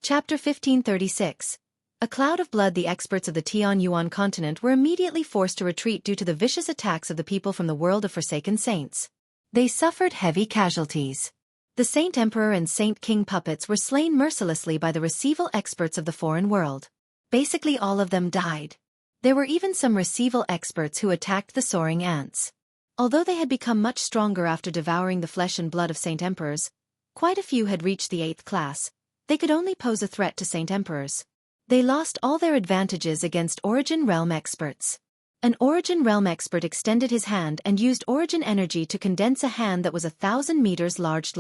Chapter 1536. A cloud of blood. The experts of the Tianyuan continent were immediately forced to retreat due to the vicious attacks of the people from the world of Forsaken Saints. They suffered heavy casualties. The Saint Emperor and Saint King puppets were slain mercilessly by the receival experts of the foreign world. Basically all of them died. There were even some receival experts who attacked the soaring ants. Although they had become much stronger after devouring the flesh and blood of Saint Emperors, quite a few had reached the 8th class. They could only pose a threat to Saint Emperors. They lost all their advantages against Origin Realm experts. An Origin Realm expert extended his hand and used Origin energy to condense a hand that was 1,000 meters large.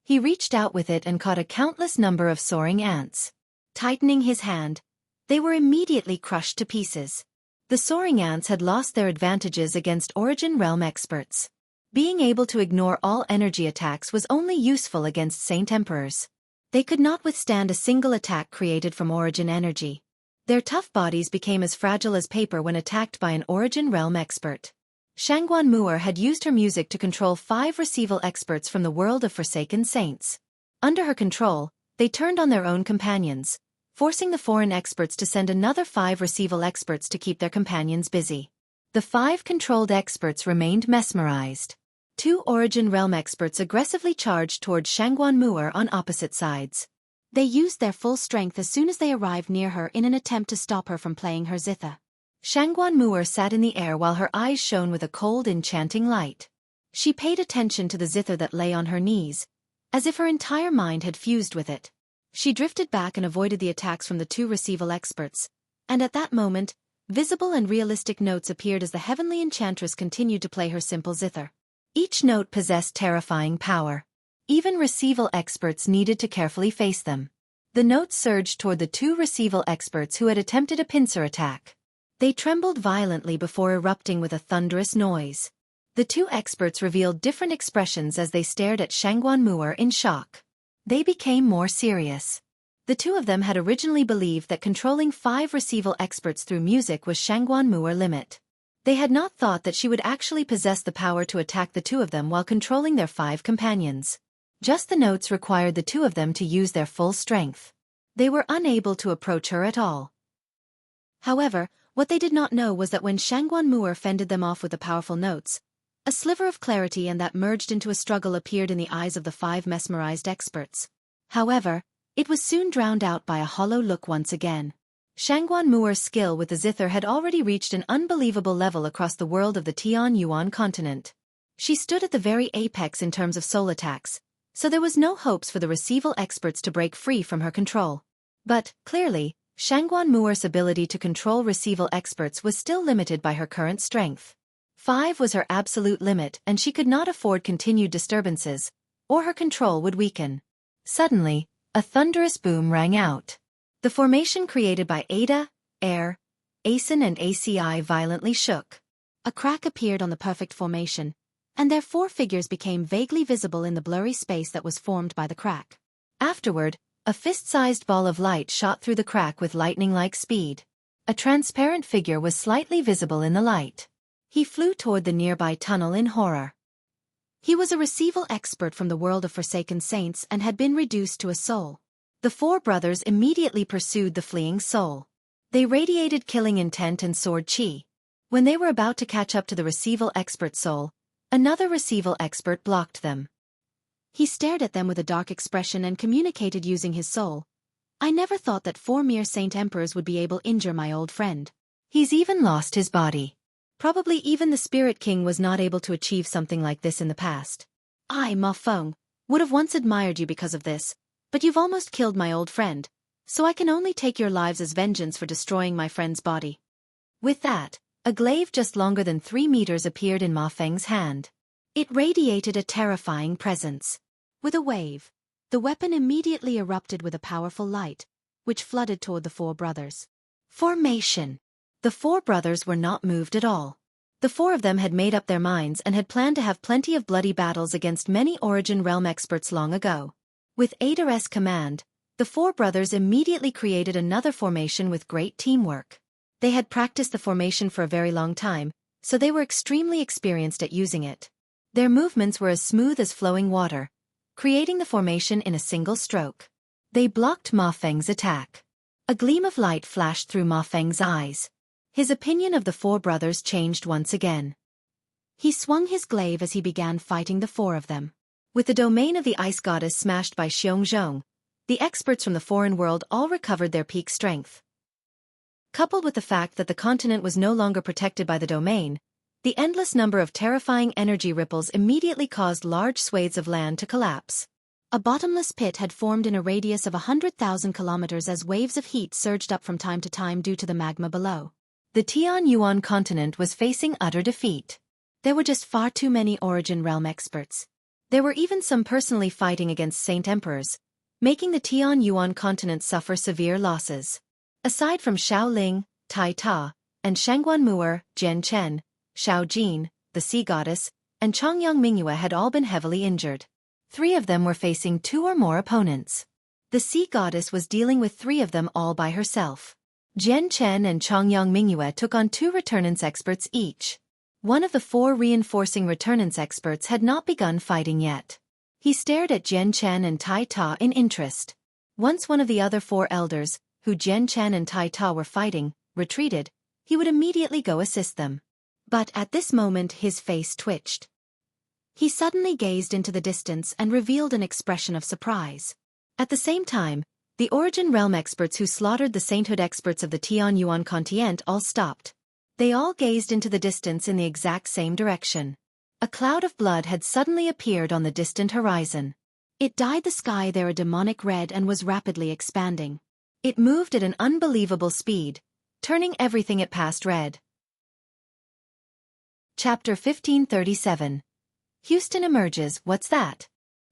He reached out with it and caught a countless number of soaring ants. Tightening his hand, they were immediately crushed to pieces. The soaring ants had lost their advantages against Origin Realm experts. Being able to ignore all energy attacks was only useful against Saint Emperors. They could not withstand a single attack created from Origin energy. Their tough bodies became as fragile as paper when attacked by an Origin Realm expert. Shangguan Mu'er had used her music to control 5 receival experts from the world of Forsaken Saints. Under her control, they turned on their own companions, forcing the foreign experts to send another 5 receival experts to keep their companions busy. The 5 controlled experts remained mesmerized. 2 Origin Realm experts aggressively charged towards Shangguan Mu'er on opposite sides. They used their full strength as soon as they arrived near her in an attempt to stop her from playing her zither. Shangguan Mu'er sat in the air while her eyes shone with a cold, enchanting light. She paid attention to the zither that lay on her knees, as if her entire mind had fused with it. She drifted back and avoided the attacks from the 2 receival experts, and at that moment, visible and realistic notes appeared as the heavenly enchantress continued to play her simple zither. Each note possessed terrifying power. Even receival experts needed to carefully face them. The notes surged toward the 2 receival experts who had attempted a pincer attack. They trembled violently before erupting with a thunderous noise. The 2 experts revealed different expressions as they stared at Shangguan Mu'er in shock. They became more serious. The 2 of them had originally believed that controlling 5 receival experts through music was Shangguan Mu'er's limit. They had not thought that she would actually possess the power to attack the 2 of them while controlling their 5 companions. Just the notes required the 2 of them to use their full strength. They were unable to approach her at all. However, what they did not know was that when Shangguan Mu'er fended them off with the powerful notes, a sliver of clarity and that merged into a struggle appeared in the eyes of the 5 mesmerized experts. However, it was soon drowned out by a hollow look once again. Shangguan Mu'er's skill with the zither had already reached an unbelievable level across the world of the Tianyuan continent. She stood at the very apex in terms of soul attacks, so there was no hopes for the receival experts to break free from her control. But, clearly, Shangguan Mu'er's ability to control receival experts was still limited by her current strength. 5 was her absolute limit and she could not afford continued disturbances, or her control would weaken. Suddenly, a thunderous boom rang out. The formation created by Ada, Air, Asen and ACI violently shook. A crack appeared on the perfect formation, and their 4 figures became vaguely visible in the blurry space that was formed by the crack. Afterward, a fist-sized ball of light shot through the crack with lightning-like speed. A transparent figure was slightly visible in the light. He flew toward the nearby tunnel in horror. He was a receival expert from the world of Forsaken Saints and had been reduced to a soul. The 4 brothers immediately pursued the fleeing soul. They radiated killing intent and soared chi. When they were about to catch up to the receival expert soul, another receival expert blocked them. He stared at them with a dark expression and communicated using his soul. I never thought that 4 mere Saint Emperors would be able to injure my old friend. He's even lost his body. Probably even the Spirit King was not able to achieve something like this in the past. I, Ma Feng, would have once admired you because of this, but you've almost killed my old friend, so I can only take your lives as vengeance for destroying my friend's body. With that, a glaive just longer than 3 meters appeared in Ma Feng's hand. It radiated a terrifying presence. With a wave, the weapon immediately erupted with a powerful light, which flooded toward the 4 brothers. Formation. The 4 brothers were not moved at all. The 4 of them had made up their minds and had planned to have plenty of bloody battles against many Origin Realm experts long ago. With Ada's command, the 4 brothers immediately created another formation with great teamwork. They had practiced the formation for a very long time, so they were extremely experienced at using it. Their movements were as smooth as flowing water, creating the formation in a single stroke. They blocked Ma Feng's attack. A gleam of light flashed through Ma Feng's eyes. His opinion of the four brothers changed once again. He swung his glaive as he began fighting the four of them. With the domain of the ice goddess smashed by Xiongzhong, the experts from the foreign world all recovered their peak strength. Coupled with the fact that the continent was no longer protected by the domain, the endless number of terrifying energy ripples immediately caused large swathes of land to collapse. A bottomless pit had formed in a radius of 100,000 kilometers as waves of heat surged up from time to time due to the magma below. The Tianyuan continent was facing utter defeat. There were just far too many Origin Realm experts. There were even some personally fighting against Saint Emperors, making the Tianyuan continent suffer severe losses. Aside from Xiao Ling, Tai Ta, and Shangguan Mu'er, Jian Chen, Xiao Jin, the sea goddess, and Chongyang Mingyue had all been heavily injured. 3 of them were facing 2 or more opponents. The sea goddess was dealing with 3 of them all by herself. Jian Chen and Chongyang Mingyue took on 2 returnance experts each. One of the 4 reinforcing returnance experts had not begun fighting yet. He stared at Jian Chen and Tai Ta in interest. Once one of the other 4 elders, who Jian Chen and Tai Ta were fighting, retreated, he would immediately go assist them. But at this moment his face twitched. He suddenly gazed into the distance and revealed an expression of surprise. At the same time, the Origin Realm experts who slaughtered the sainthood experts of the Tianyuan continent all stopped. They all gazed into the distance in the exact same direction. A cloud of blood had suddenly appeared on the distant horizon. It dyed the sky there a demonic red and was rapidly expanding. It moved at an unbelievable speed, turning everything it passed red. Chapter 1537. Houston emerges, what's that?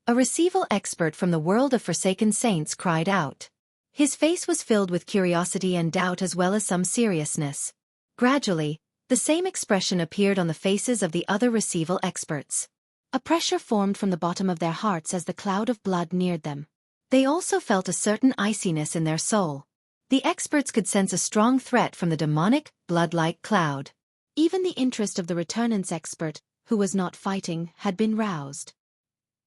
A receival expert from the world of Forsaken Saints cried out. His face was filled with curiosity and doubt as well as some seriousness. Gradually, the same expression appeared on the faces of the other receival experts. A pressure formed from the bottom of their hearts as the cloud of blood neared them. They also felt a certain iciness in their soul. The experts could sense a strong threat from the demonic, blood-like cloud. Even the interest of the returnance expert, who was not fighting, had been roused.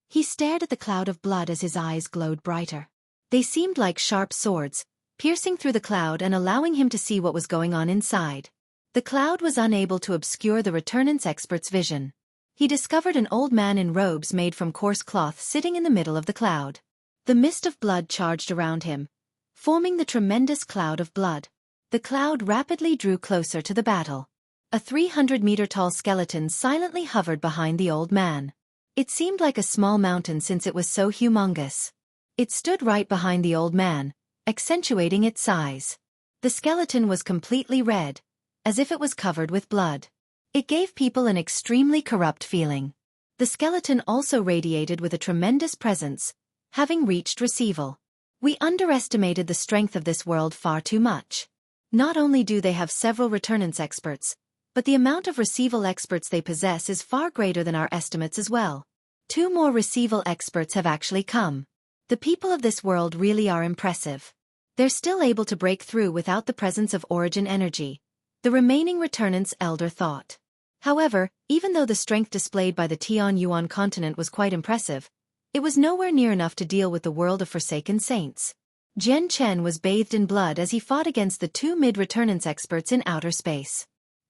He stared at the cloud of blood as his eyes glowed brighter. They seemed like sharp swords, piercing through the cloud and allowing him to see what was going on inside. The cloud was unable to obscure the returnance expert's vision. He discovered an old man in robes made from coarse cloth sitting in the middle of the cloud. The mist of blood charged around him, forming the tremendous cloud of blood. The cloud rapidly drew closer to the battle. A 300-meter-tall skeleton silently hovered behind the old man. It seemed like a small mountain since it was so humongous. It stood right behind the old man, accentuating its size. The skeleton was completely red, as if it was covered with blood. It gave people an extremely corrupt feeling. The skeleton also radiated with a tremendous presence, having reached receival. We underestimated the strength of this world far too much. Not only do they have several returnance experts, but the amount of receival experts they possess is far greater than our estimates as well. 2 more receival experts have actually come. The people of this world really are impressive. They're still able to break through without the presence of origin energy, the remaining returnance elder thought. However, even though the strength displayed by the Tianyuan continent was quite impressive, it was nowhere near enough to deal with the world of Forsaken Saints. Jian Chen was bathed in blood as he fought against the 2 mid-returnance experts in outer space.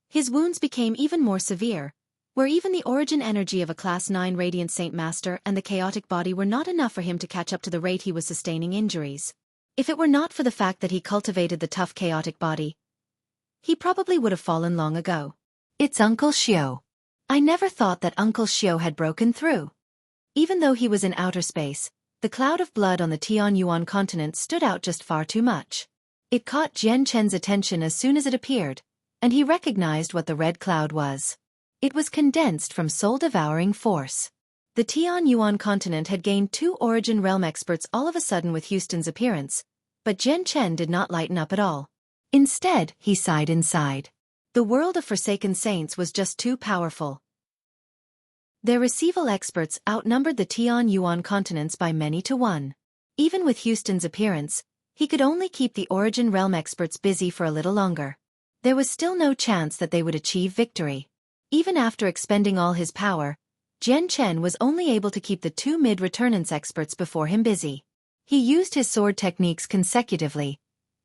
His wounds became even more severe, where even the origin energy of a Class 9 Radiant Saint Master and the chaotic body were not enough for him to catch up to the rate he was sustaining injuries. If it were not for the fact that he cultivated the tough chaotic body, he probably would have fallen long ago. It's Uncle Xiu. I never thought that Uncle Xiu had broken through. Even though he was in outer space, the cloud of blood on the Tianyuan continent stood out just far too much. It caught Jian Chen's attention as soon as it appeared, and he recognized what the red cloud was. It was condensed from soul-devouring force. The Tianyuan continent had gained 2 Origin Realm experts all of a sudden with Houston's appearance, but Jian Chen did not lighten up at all. Instead, he sighed inside. The world of Forsaken Saints was just too powerful. Their receival experts outnumbered the Tianyuan continents by many to 1. Even with Houston's appearance, he could only keep the Origin Realm experts busy for a little longer. There was still no chance that they would achieve victory. Even after expending all his power, Jian Chen was only able to keep the 2 mid-returnance experts before him busy. He used his sword techniques consecutively,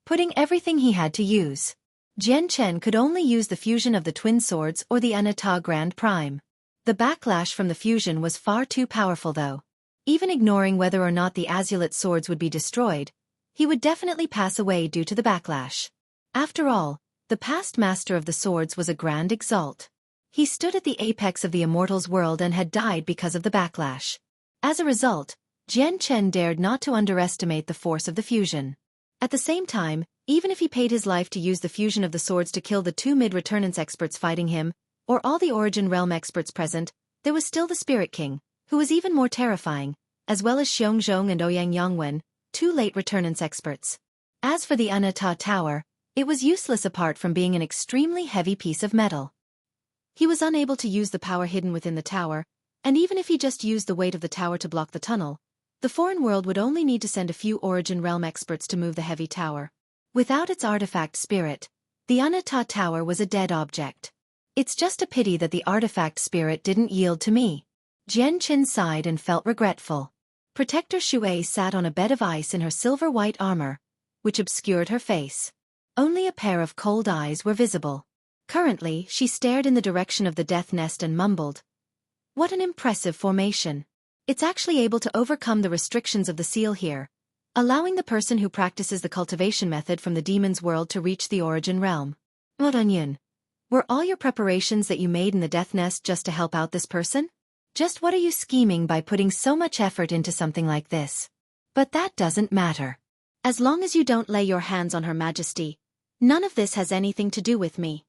putting everything he had to use. Jian Chen could only use the fusion of the twin swords or the Anata Grand Prime. The backlash from the fusion was far too powerful though. Even ignoring whether or not the azulate swords would be destroyed, he would definitely pass away due to the backlash. After all, the past master of the swords was a grand exalt. He stood at the apex of the immortals world and had died because of the backlash. As a result, Jian Chen dared not to underestimate the force of the fusion. At the same time, even if he paid his life to use the fusion of the swords to kill the two mid-returnance experts fighting him, or all the Origin Realm experts present, there was still the Spirit King, who was even more terrifying, as well as Xiongzhong and Ouyang Yongwen, two late returnance experts. As for the Anata Tower, it was useless apart from being an extremely heavy piece of metal. He was unable to use the power hidden within the tower, and even if he just used the weight of the tower to block the tunnel, the foreign world would only need to send a few Origin Realm experts to move the heavy tower. Without its artifact spirit, the Anata Tower was a dead object. It's just a pity that the artifact spirit didn't yield to me. Jian Chen sighed and felt regretful. Protector Xueqi sat on a bed of ice in her silver-white armor, which obscured her face. Only a pair of cold eyes were visible. Currently, she stared in the direction of the death nest and mumbled, "What an impressive formation. It's actually able to overcome the restrictions of the seal here, allowing the person who practices the cultivation method from the demon's world to reach the Origin Realm." Onion, were all your preparations that you made in the death nest just to help out this person? Just what are you scheming by putting so much effort into something like this? But that doesn't matter. As long as you don't lay your hands on Her Majesty, none of this has anything to do with me.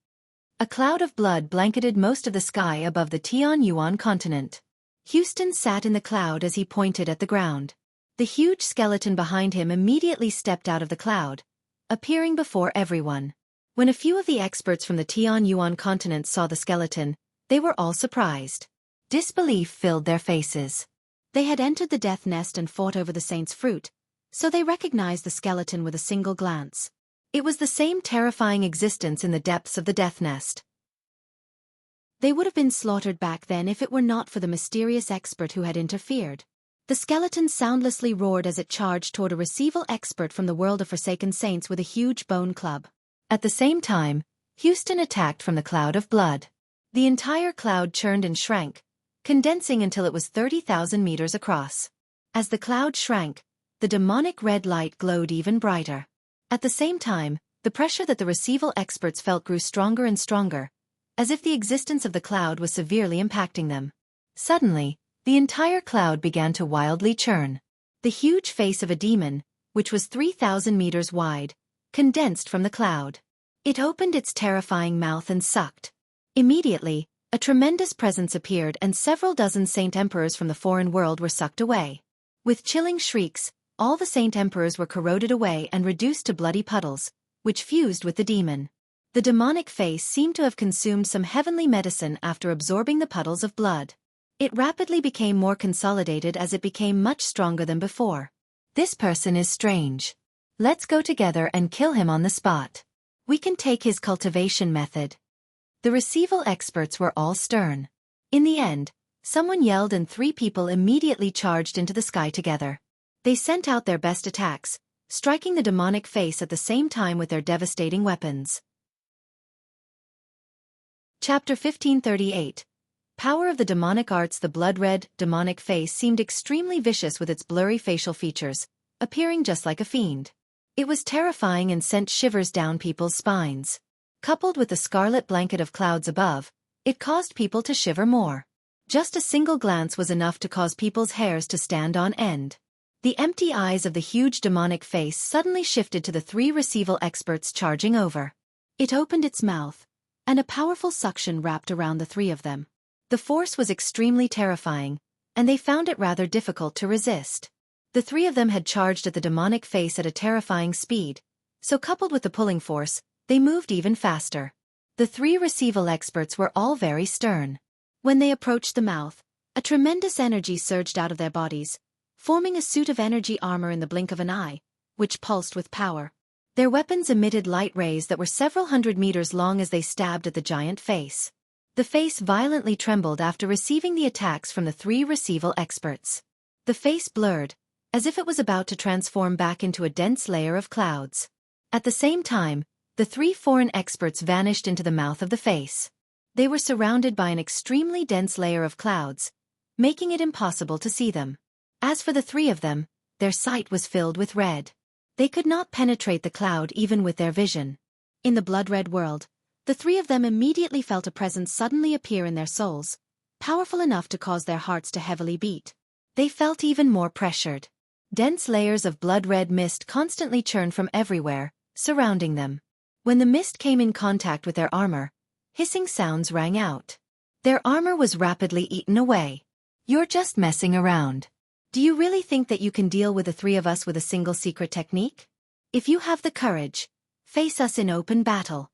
A cloud of blood blanketed most of the sky above the Tianyuan continent. Houston sat in the cloud as he pointed at the ground. The huge skeleton behind him immediately stepped out of the cloud, appearing before everyone. When a few of the experts from the Tianyuan continent saw the skeleton, they were all surprised. Disbelief filled their faces. They had entered the death nest and fought over the saint's fruit, so they recognized the skeleton with a single glance. It was the same terrifying existence in the depths of the death nest. They would have been slaughtered back then if it were not for the mysterious expert who had interfered. The skeleton soundlessly roared as it charged toward a receival expert from the world of Forsaken Saints with a huge bone club. At the same time, Houston attacked from the cloud of blood. The entire cloud churned and shrank, condensing until it was 30,000 meters across. As the cloud shrank, the demonic red light glowed even brighter. At the same time, the pressure that the receival experts felt grew stronger and stronger, as if the existence of the cloud was severely impacting them. Suddenly, the entire cloud began to wildly churn. The huge face of a demon, which was 3,000 meters wide, condensed from the cloud. It opened its terrifying mouth and sucked. Immediately, a tremendous presence appeared and several dozen Saint Emperors from the foreign world were sucked away. With chilling shrieks, all the Saint Emperors were corroded away and reduced to bloody puddles, which fused with the demon. The demonic face seemed to have consumed some heavenly medicine after absorbing the puddles of blood. It rapidly became more consolidated as it became much stronger than before. This person is strange. Let's go together and kill him on the spot. We can take his cultivation method. The receival experts were all stern. In the end, someone yelled and 3 people immediately charged into the sky together. They sent out their best attacks, striking the demonic face at the same time with their devastating weapons. Chapter 1538. Power of the Demonic Arts. The blood-red, demonic face seemed extremely vicious with its blurry facial features, appearing just like a fiend. It was terrifying and sent shivers down people's spines. Coupled with the scarlet blanket of clouds above, it caused people to shiver more. Just a single glance was enough to cause people's hairs to stand on end. The empty eyes of the huge demonic face suddenly shifted to the 3 receival experts charging over. It opened its mouth, and a powerful suction wrapped around the 3 of them. The force was extremely terrifying, and they found it rather difficult to resist. The 3 of them had charged at the demonic face at a terrifying speed, so coupled with the pulling force, they moved even faster. The 3 receival experts were all very stern. When they approached the mouth, a tremendous energy surged out of their bodies, forming a suit of energy armor in the blink of an eye, which pulsed with power. Their weapons emitted light rays that were several hundred meters long as they stabbed at the giant face. The face violently trembled after receiving the attacks from the 3 receival experts. The face blurred, as if it was about to transform back into a dense layer of clouds. At the same time, the three foreign experts vanished into the mouth of the face. They were surrounded by an extremely dense layer of clouds, making it impossible to see them. As for the three of them, their sight was filled with red. They could not penetrate the cloud even with their vision. In the blood-red world, the three of them immediately felt a presence suddenly appear in their souls, powerful enough to cause their hearts to heavily beat. They felt even more pressured. Dense layers of blood-red mist constantly churned from everywhere, surrounding them. When the mist came in contact with their armor, hissing sounds rang out. Their armor was rapidly eaten away. "You're just messing around. Do you really think that you can deal with the three of us with a single secret technique? If you have the courage, face us in open battle."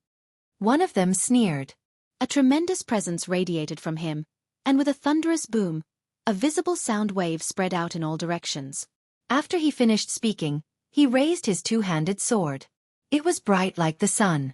One of them sneered. A tremendous presence radiated from him, and with a thunderous boom, a visible sound wave spread out in all directions. After he finished speaking, he raised his two-handed sword. It was bright like the sun.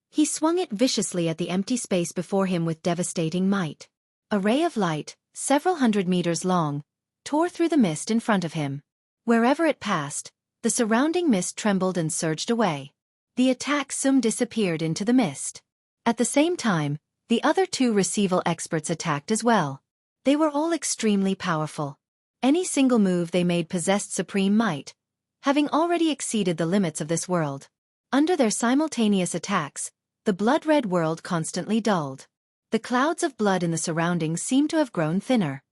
He swung it viciously at the empty space before him with devastating might. A ray of light, several hundred meters long, tore through the mist in front of him. Wherever it passed, the surrounding mist trembled and surged away. The attack soon disappeared into the mist. At the same time, the other two receival experts attacked as well. They were all extremely powerful. Any single move they made possessed supreme might, having already exceeded the limits of this world. Under their simultaneous attacks, the blood-red world constantly dulled. The clouds of blood in the surroundings seemed to have grown thinner.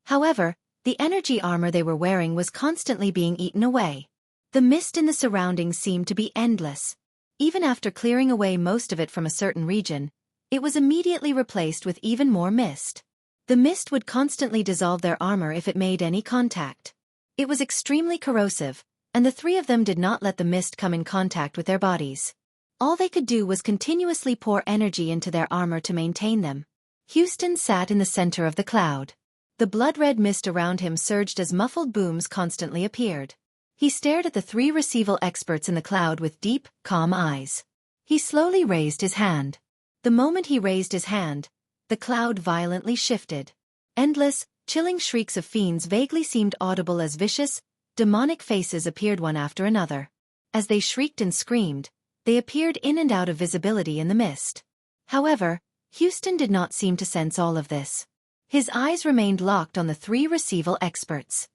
However, the energy armor they were wearing was constantly being eaten away. The mist in the surroundings seemed to be endless. Even after clearing away most of it from a certain region, it was immediately replaced with even more mist. The mist would constantly dissolve their armor if it made any contact. It was extremely corrosive, and the three of them did not let the mist come in contact with their bodies. All they could do was continuously pour energy into their armor to maintain them. Houston sat in the center of the cloud. The blood-red mist around him surged as muffled booms constantly appeared. He stared at the three receival experts in the cloud with deep, calm eyes. He slowly raised his hand. The moment he raised his hand, the cloud violently shifted. Endless, chilling shrieks of fiends vaguely seemed audible as vicious, demonic faces appeared one after another. As they shrieked and screamed, they appeared in and out of visibility in the mist. However, Houston did not seem to sense all of this. His eyes remained locked on the three receival experts.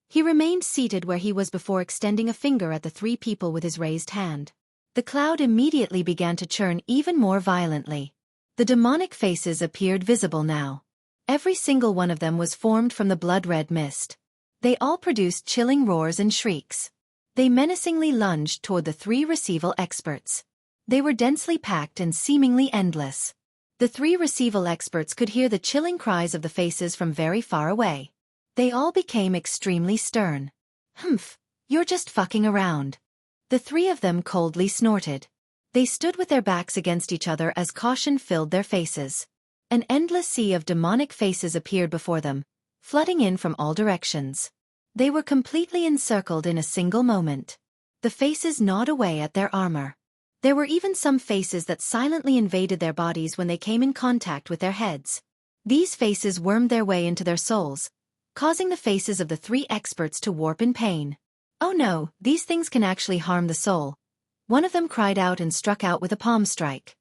He remained seated where he was before extending a finger at the three people with his raised hand. The cloud immediately began to churn even more violently. The demonic faces appeared visible now. Every single one of them was formed from the blood-red mist. They all produced chilling roars and shrieks. They menacingly lunged toward the three receival experts. They were densely packed and seemingly endless. The three receival experts could hear the chilling cries of the faces from very far away. They all became extremely stern. "Humph, you're just fucking around." The three of them coldly snorted. They stood with their backs against each other as caution filled their faces. An endless sea of demonic faces appeared before them, flooding in from all directions. They were completely encircled in a single moment. The faces gnawed away at their armor. There were even some faces that silently invaded their bodies when they came in contact with their heads. These faces wormed their way into their souls, causing the faces of the three experts to warp in pain. "Oh no, these things can actually harm the soul." One of them cried out and struck out with a palm strike.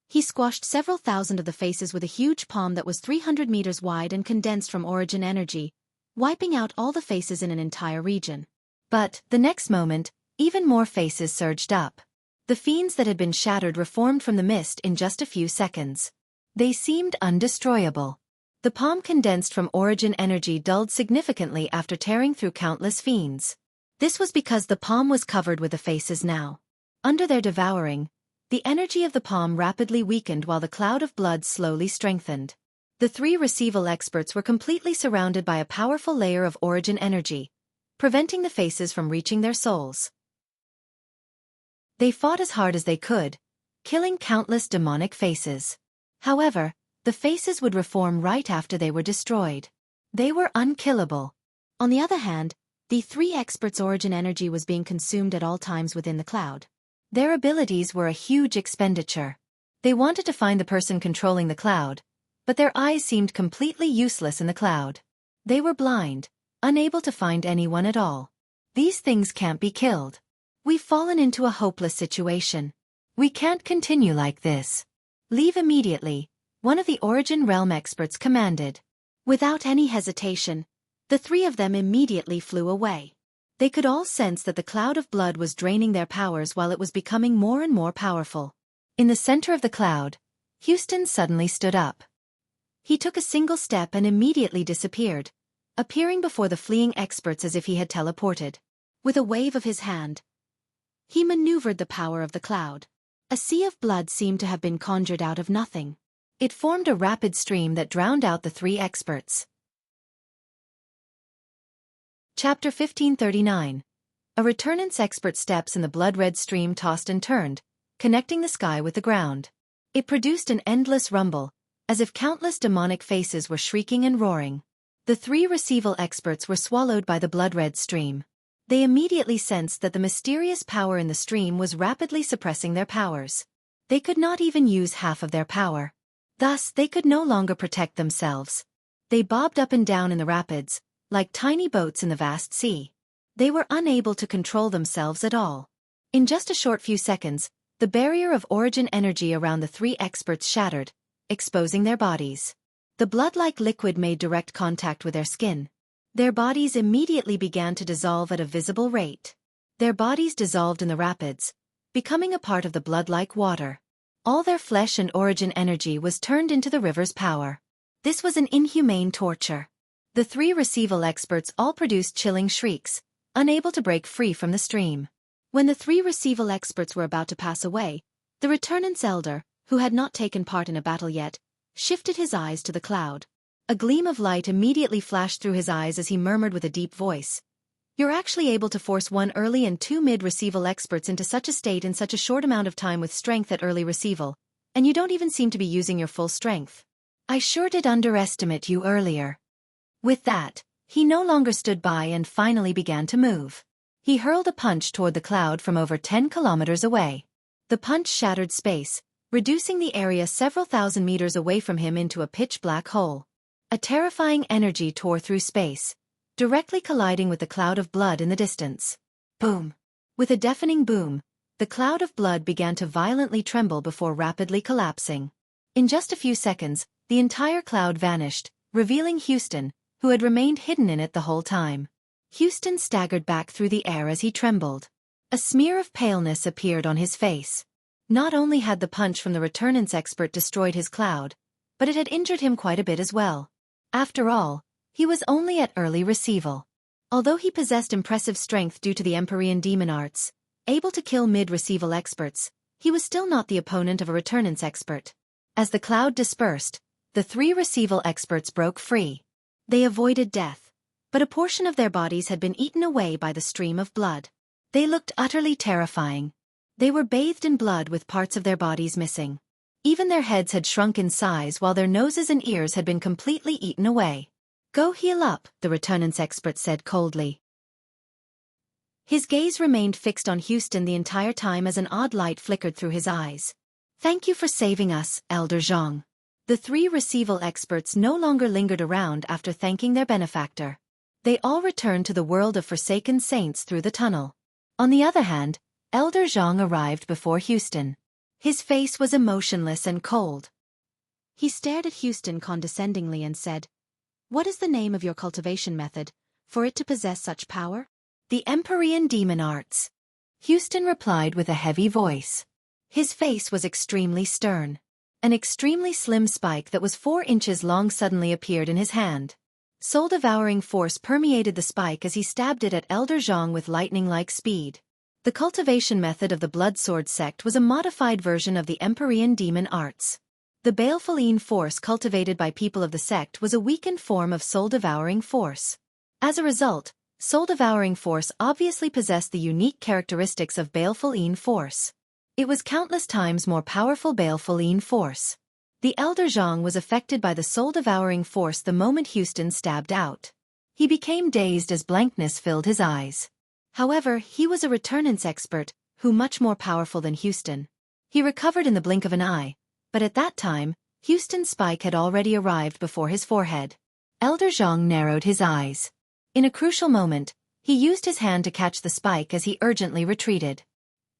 He squashed several thousand of the faces with a huge palm that was 300 meters wide and condensed from origin energy, wiping out all the faces in an entire region. But, the next moment, even more faces surged up. The fiends that had been shattered reformed from the mist in just a few seconds. They seemed undestroyable. The palm condensed from origin energy dulled significantly after tearing through countless fiends. This was because the palm was covered with the faces now. Under their devouring, the energy of the palm rapidly weakened while the cloud of blood slowly strengthened. The three receival experts were completely surrounded by a powerful layer of origin energy, preventing the faces from reaching their souls. They fought as hard as they could, killing countless demonic faces. However, the faces would reform right after they were destroyed. They were unkillable. On the other hand, the three experts' origin energy was being consumed at all times within the cloud. Their abilities were a huge expenditure. They wanted to find the person controlling the cloud, but their eyes seemed completely useless in the cloud. They were blind, unable to find anyone at all. These things can't be killed. We've fallen into a hopeless situation. We can't continue like this. Leave immediately, one of the Origin Realm experts commanded. Without any hesitation, the three of them immediately flew away. They could all sense that the cloud of blood was draining their powers while it was becoming more and more powerful. In the center of the cloud, Houston suddenly stood up. He took a single step and immediately disappeared, appearing before the fleeing experts as if he had teleported. With a wave of his hand, he maneuvered the power of the cloud. A sea of blood seemed to have been conjured out of nothing. It formed a rapid stream that drowned out the three experts. Chapter 1539. A returnance expert steps in the blood-red stream tossed and turned, connecting the sky with the ground. It produced an endless rumble, as if countless demonic faces were shrieking and roaring. The three receival experts were swallowed by the blood-red stream. They immediately sensed that the mysterious power in the stream was rapidly suppressing their powers. They could not even use half of their power. Thus, they could no longer protect themselves. They bobbed up and down in the rapids, like tiny boats in the vast sea. They were unable to control themselves at all. In just a short few seconds, the barrier of origin energy around the three experts shattered, exposing their bodies. The blood-like liquid made direct contact with their skin. Their bodies immediately began to dissolve at a visible rate. Their bodies dissolved in the rapids, becoming a part of the blood-like water. All their flesh and origin energy was turned into the river's power. This was an inhumane torture. The three receival experts all produced chilling shrieks, unable to break free from the stream. When the three receival experts were about to pass away, the returnance elder, who had not taken part in a battle yet, shifted his eyes to the cloud. A gleam of light immediately flashed through his eyes as he murmured with a deep voice. "You're actually able to force one early and two mid-receival experts into such a state in such a short amount of time with strength at early receival, and you don't even seem to be using your full strength. I sure did underestimate you earlier." With that, he no longer stood by and finally began to move. He hurled a punch toward the cloud from over 10 kilometers away. The punch shattered space, reducing the area several thousand meters away from him into a pitch-black hole. A terrifying energy tore through space, directly colliding with the cloud of blood in the distance. Boom! With a deafening boom, the cloud of blood began to violently tremble before rapidly collapsing. In just a few seconds, the entire cloud vanished, revealing Houston, who had remained hidden in it the whole time. Houston staggered back through the air as he trembled. A smear of paleness appeared on his face. Not only had the punch from the returnance expert destroyed his cloud, but it had injured him quite a bit as well. After all, he was only at early receival. Although he possessed impressive strength due to the Empyrean demon arts, able to kill mid-receival experts, he was still not the opponent of a returnance expert. As the cloud dispersed, the three receival experts broke free. They avoided death, but a portion of their bodies had been eaten away by the stream of blood. They looked utterly terrifying. They were bathed in blood with parts of their bodies missing. Even their heads had shrunk in size while their noses and ears had been completely eaten away. "Go heal up," the returnance expert said coldly. His gaze remained fixed on Houston the entire time as an odd light flickered through his eyes. "Thank you for saving us, Elder Zhang." The three receival experts no longer lingered around after thanking their benefactor. They all returned to the world of forsaken saints through the tunnel. On the other hand, Elder Zhang arrived before Houston. His face was emotionless and cold. He stared at Houston condescendingly and said, "What is the name of your cultivation method, for it to possess such power?" "The Empyrean demon arts," Houston replied with a heavy voice. His face was extremely stern. An extremely slim spike that was 4 inches long suddenly appeared in his hand. Soul-devouring force permeated the spike as he stabbed it at Elder Zhang with lightning-like speed. The cultivation method of the Blood Sword sect was a modified version of the Empyrean demon arts. The baleful force cultivated by people of the sect was a weakened form of soul-devouring force. As a result, soul-devouring force obviously possessed the unique characteristics of baleful force. It was countless times more powerful baleful force. The Elder Zhang was affected by the soul-devouring force the moment Houston stabbed out. He became dazed as blankness filled his eyes. However, he was a returnance expert, who much more powerful than Houston. He recovered in the blink of an eye, but at that time, Houston's spike had already arrived before his forehead. Elder Zhang narrowed his eyes. In a crucial moment, he used his hand to catch the spike as he urgently retreated.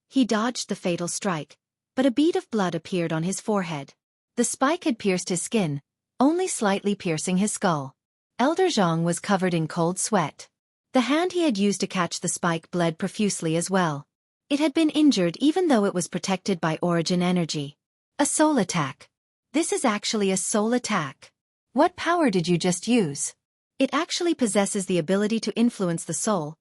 He dodged the fatal strike, but a bead of blood appeared on his forehead. The spike had pierced his skin, only slightly piercing his skull. Elder Zhang was covered in cold sweat. The hand he had used to catch the spike bled profusely as well. It had been injured even though it was protected by origin energy. A soul attack. This is actually a soul attack. What power did you just use? It actually possesses the ability to influence the soul.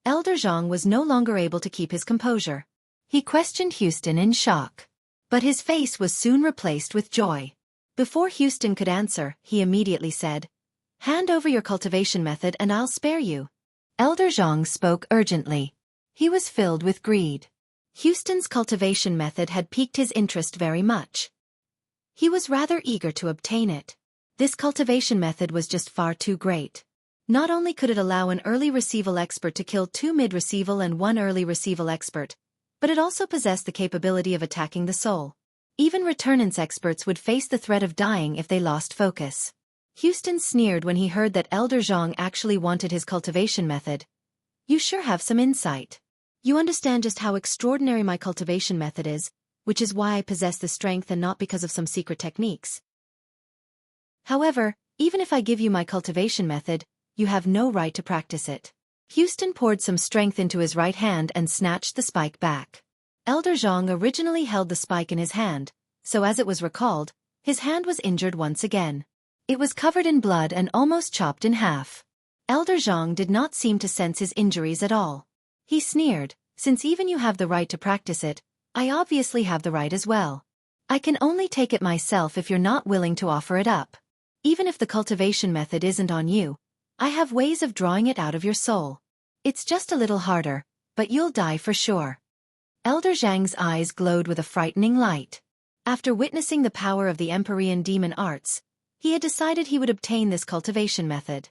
Elder Zhang was no longer able to keep his composure. He questioned Houston in shock. But his face was soon replaced with joy. Before Houston could answer, he immediately said, "Hand over your cultivation method and I'll spare you." Elder Zhang spoke urgently. He was filled with greed. Houston's cultivation method had piqued his interest very much. He was rather eager to obtain it. This cultivation method was just far too great. Not only could it allow an early receival expert to kill 2 mid-receival and 1 early receival expert, but it also possessed the capability of attacking the soul. Even returnance experts would face the threat of dying if they lost focus. Houston sneered when he heard that Elder Zhang actually wanted his cultivation method. "You sure have some insight. You understand just how extraordinary my cultivation method is, which is why I possess the strength and not because of some secret techniques. However, even if I give you my cultivation method, you have no right to practice it." Houston poured some strength into his right hand and snatched the spike back. Elder Zhang originally held the spike in his hand, so as it was recalled, his hand was injured once again. It was covered in blood and almost chopped in half. Elder Zhang did not seem to sense his injuries at all. He sneered, "Since even you have the right to practice it, I obviously have the right as well. I can only take it myself if you're not willing to offer it up. Even if the cultivation method isn't on you, I have ways of drawing it out of your soul. It's just a little harder, but you'll die for sure." Elder Zhang's eyes glowed with a frightening light. After witnessing the power of the Empyrean demon arts, he had decided he would obtain this cultivation method.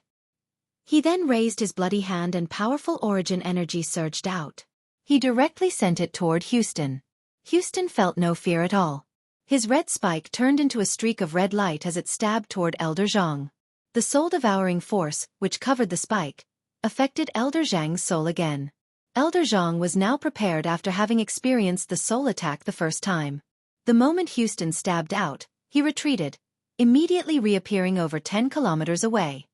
He then raised his bloody hand and powerful origin energy surged out. He directly sent it toward Houston. Houston felt no fear at all. His red spike turned into a streak of red light as it stabbed toward Elder Zhang. The soul-devouring force, which covered the spike, affected Elder Zhang's soul again. Elder Zhang was now prepared after having experienced the soul attack the first time. The moment Houston stabbed out, he retreated, immediately reappearing over 10 kilometers away.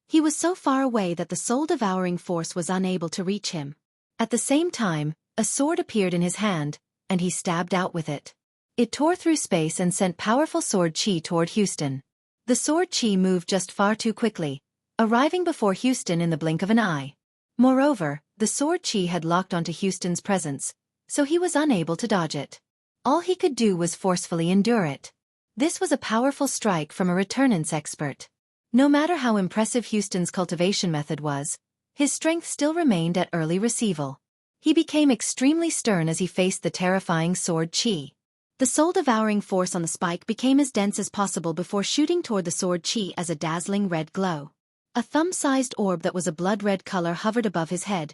He was so far away that the soul-devouring force was unable to reach him. At the same time, a sword appeared in his hand, and he stabbed out with it. It tore through space and sent powerful sword chi toward Houston. The sword chi moved just far too quickly, arriving before Houston in the blink of an eye. Moreover, the sword chi had locked onto Houston's presence, so he was unable to dodge it. All he could do was forcefully endure it. This was a powerful strike from a returnance expert. No matter how impressive Houston's cultivation method was, his strength still remained at early receival. He became extremely stern as he faced the terrifying sword chi. The soul-devouring force on the spike became as dense as possible before shooting toward the sword chi as a dazzling red glow. A thumb-sized orb that was a blood-red color hovered above his head,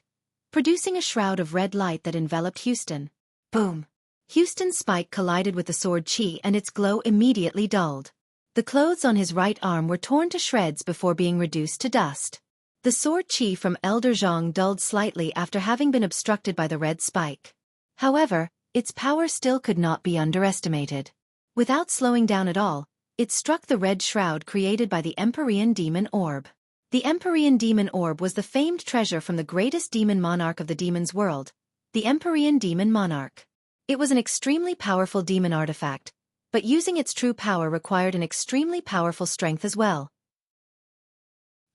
producing a shroud of red light that enveloped Houston. Boom! Houston's spike collided with the sword chi and its glow immediately dulled. The clothes on his right arm were torn to shreds before being reduced to dust. The sword chi from Elder Zhang dulled slightly after having been obstructed by the red spike. However, its power still could not be underestimated. Without slowing down at all, it struck the red shroud created by the Empyrean demon orb. The Empyrean demon orb was the famed treasure from the greatest demon monarch of the demon's world, the Empyrean demon monarch. It was an extremely powerful demon artifact, but using its true power required an extremely powerful strength as well.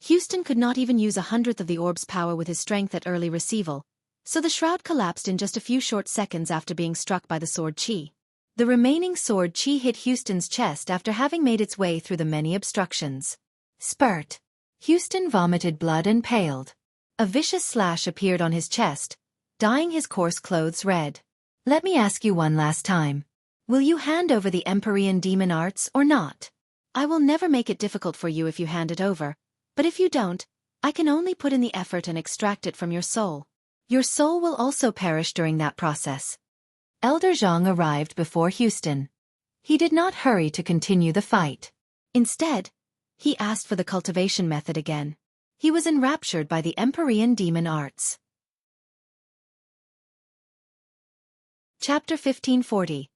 Houston could not even use 1/100th of the orb's power with his strength at early receival, so the shroud collapsed in just a few short seconds after being struck by the sword chi. The remaining sword chi hit Houston's chest after having made its way through the many obstructions. Spurt! Houston vomited blood and paled. A vicious slash appeared on his chest, dyeing his coarse clothes red. "Let me ask you one last time. Will you hand over the Empyrean demon arts or not? I will never make it difficult for you if you hand it over, but if you don't, I can only put in the effort and extract it from your soul. Your soul will also perish during that process." Elder Zhang arrived before Houston. He did not hurry to continue the fight. Instead, he asked for the cultivation method again. He was enraptured by the Empyrean demon arts. Chapter 1540.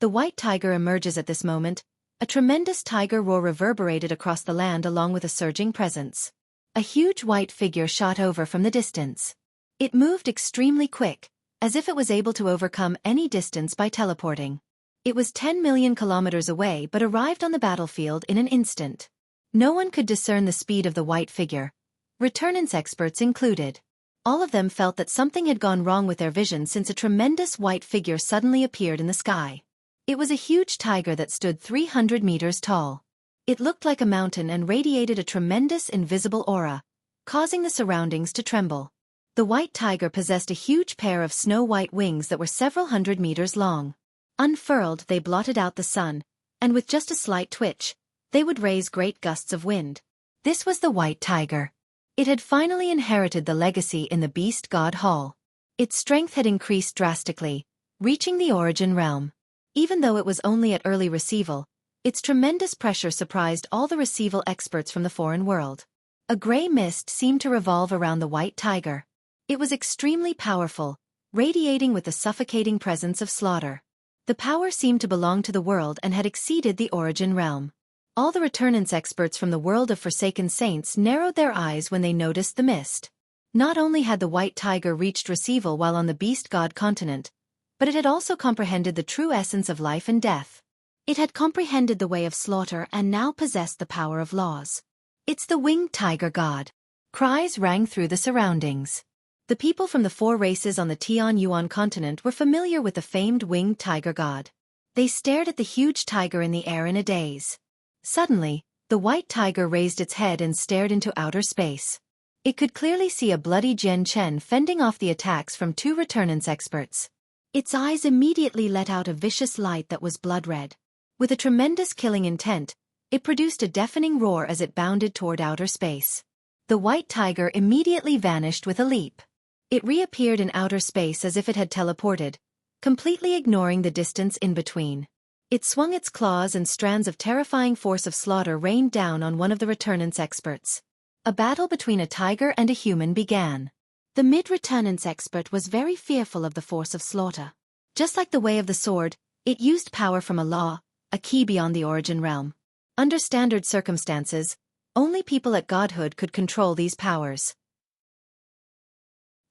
The white tiger emerges at this moment. A tremendous tiger roar reverberated across the land along with a surging presence. A huge white figure shot over from the distance. It moved extremely quick, as if it was able to overcome any distance by teleporting. It was 10 million kilometers away but arrived on the battlefield in an instant. No one could discern the speed of the white figure, returnance experts included. All of them felt that something had gone wrong with their vision since a tremendous white figure suddenly appeared in the sky. It was a huge tiger that stood 300 meters tall. It looked like a mountain and radiated a tremendous invisible aura, causing the surroundings to tremble. The white tiger possessed a huge pair of snow-white wings that were several hundred meters long. Unfurled, they blotted out the sun, and with just a slight twitch, they would raise great gusts of wind. This was the white tiger. It had finally inherited the legacy in the Beast God Hall. Its strength had increased drastically, reaching the origin realm. Even though it was only at early receival, its tremendous pressure surprised all the receival experts from the foreign world. A gray mist seemed to revolve around the white tiger. It was extremely powerful, radiating with the suffocating presence of slaughter. The power seemed to belong to the world and had exceeded the origin realm. All the returnance experts from the world of Forsaken Saints narrowed their eyes when they noticed the mist. Not only had the white tiger reached receival while on the Beast God continent, but it had also comprehended the true essence of life and death. It had comprehended the way of slaughter and now possessed the power of laws. "It's the winged tiger god." Cries rang through the surroundings. The people from the 4 races on the Tianyuan continent were familiar with the famed winged tiger god. They stared at the huge tiger in the air in a daze. Suddenly, the white tiger raised its head and stared into outer space. It could clearly see a bloody Jian Chen fending off the attacks from 2 returnance experts. Its eyes immediately let out a vicious light that was blood-red. With a tremendous killing intent, it produced a deafening roar as it bounded toward outer space. The white tiger immediately vanished with a leap. It reappeared in outer space as if it had teleported, completely ignoring the distance in between. It swung its claws and strands of terrifying force of slaughter rained down on one of the returnance experts. A battle between a tiger and a human began. The mid-returnance expert was very fearful of the force of slaughter. Just like the way of the sword, it used power from a law, a key beyond the origin realm. Under standard circumstances, only people at godhood could control these powers.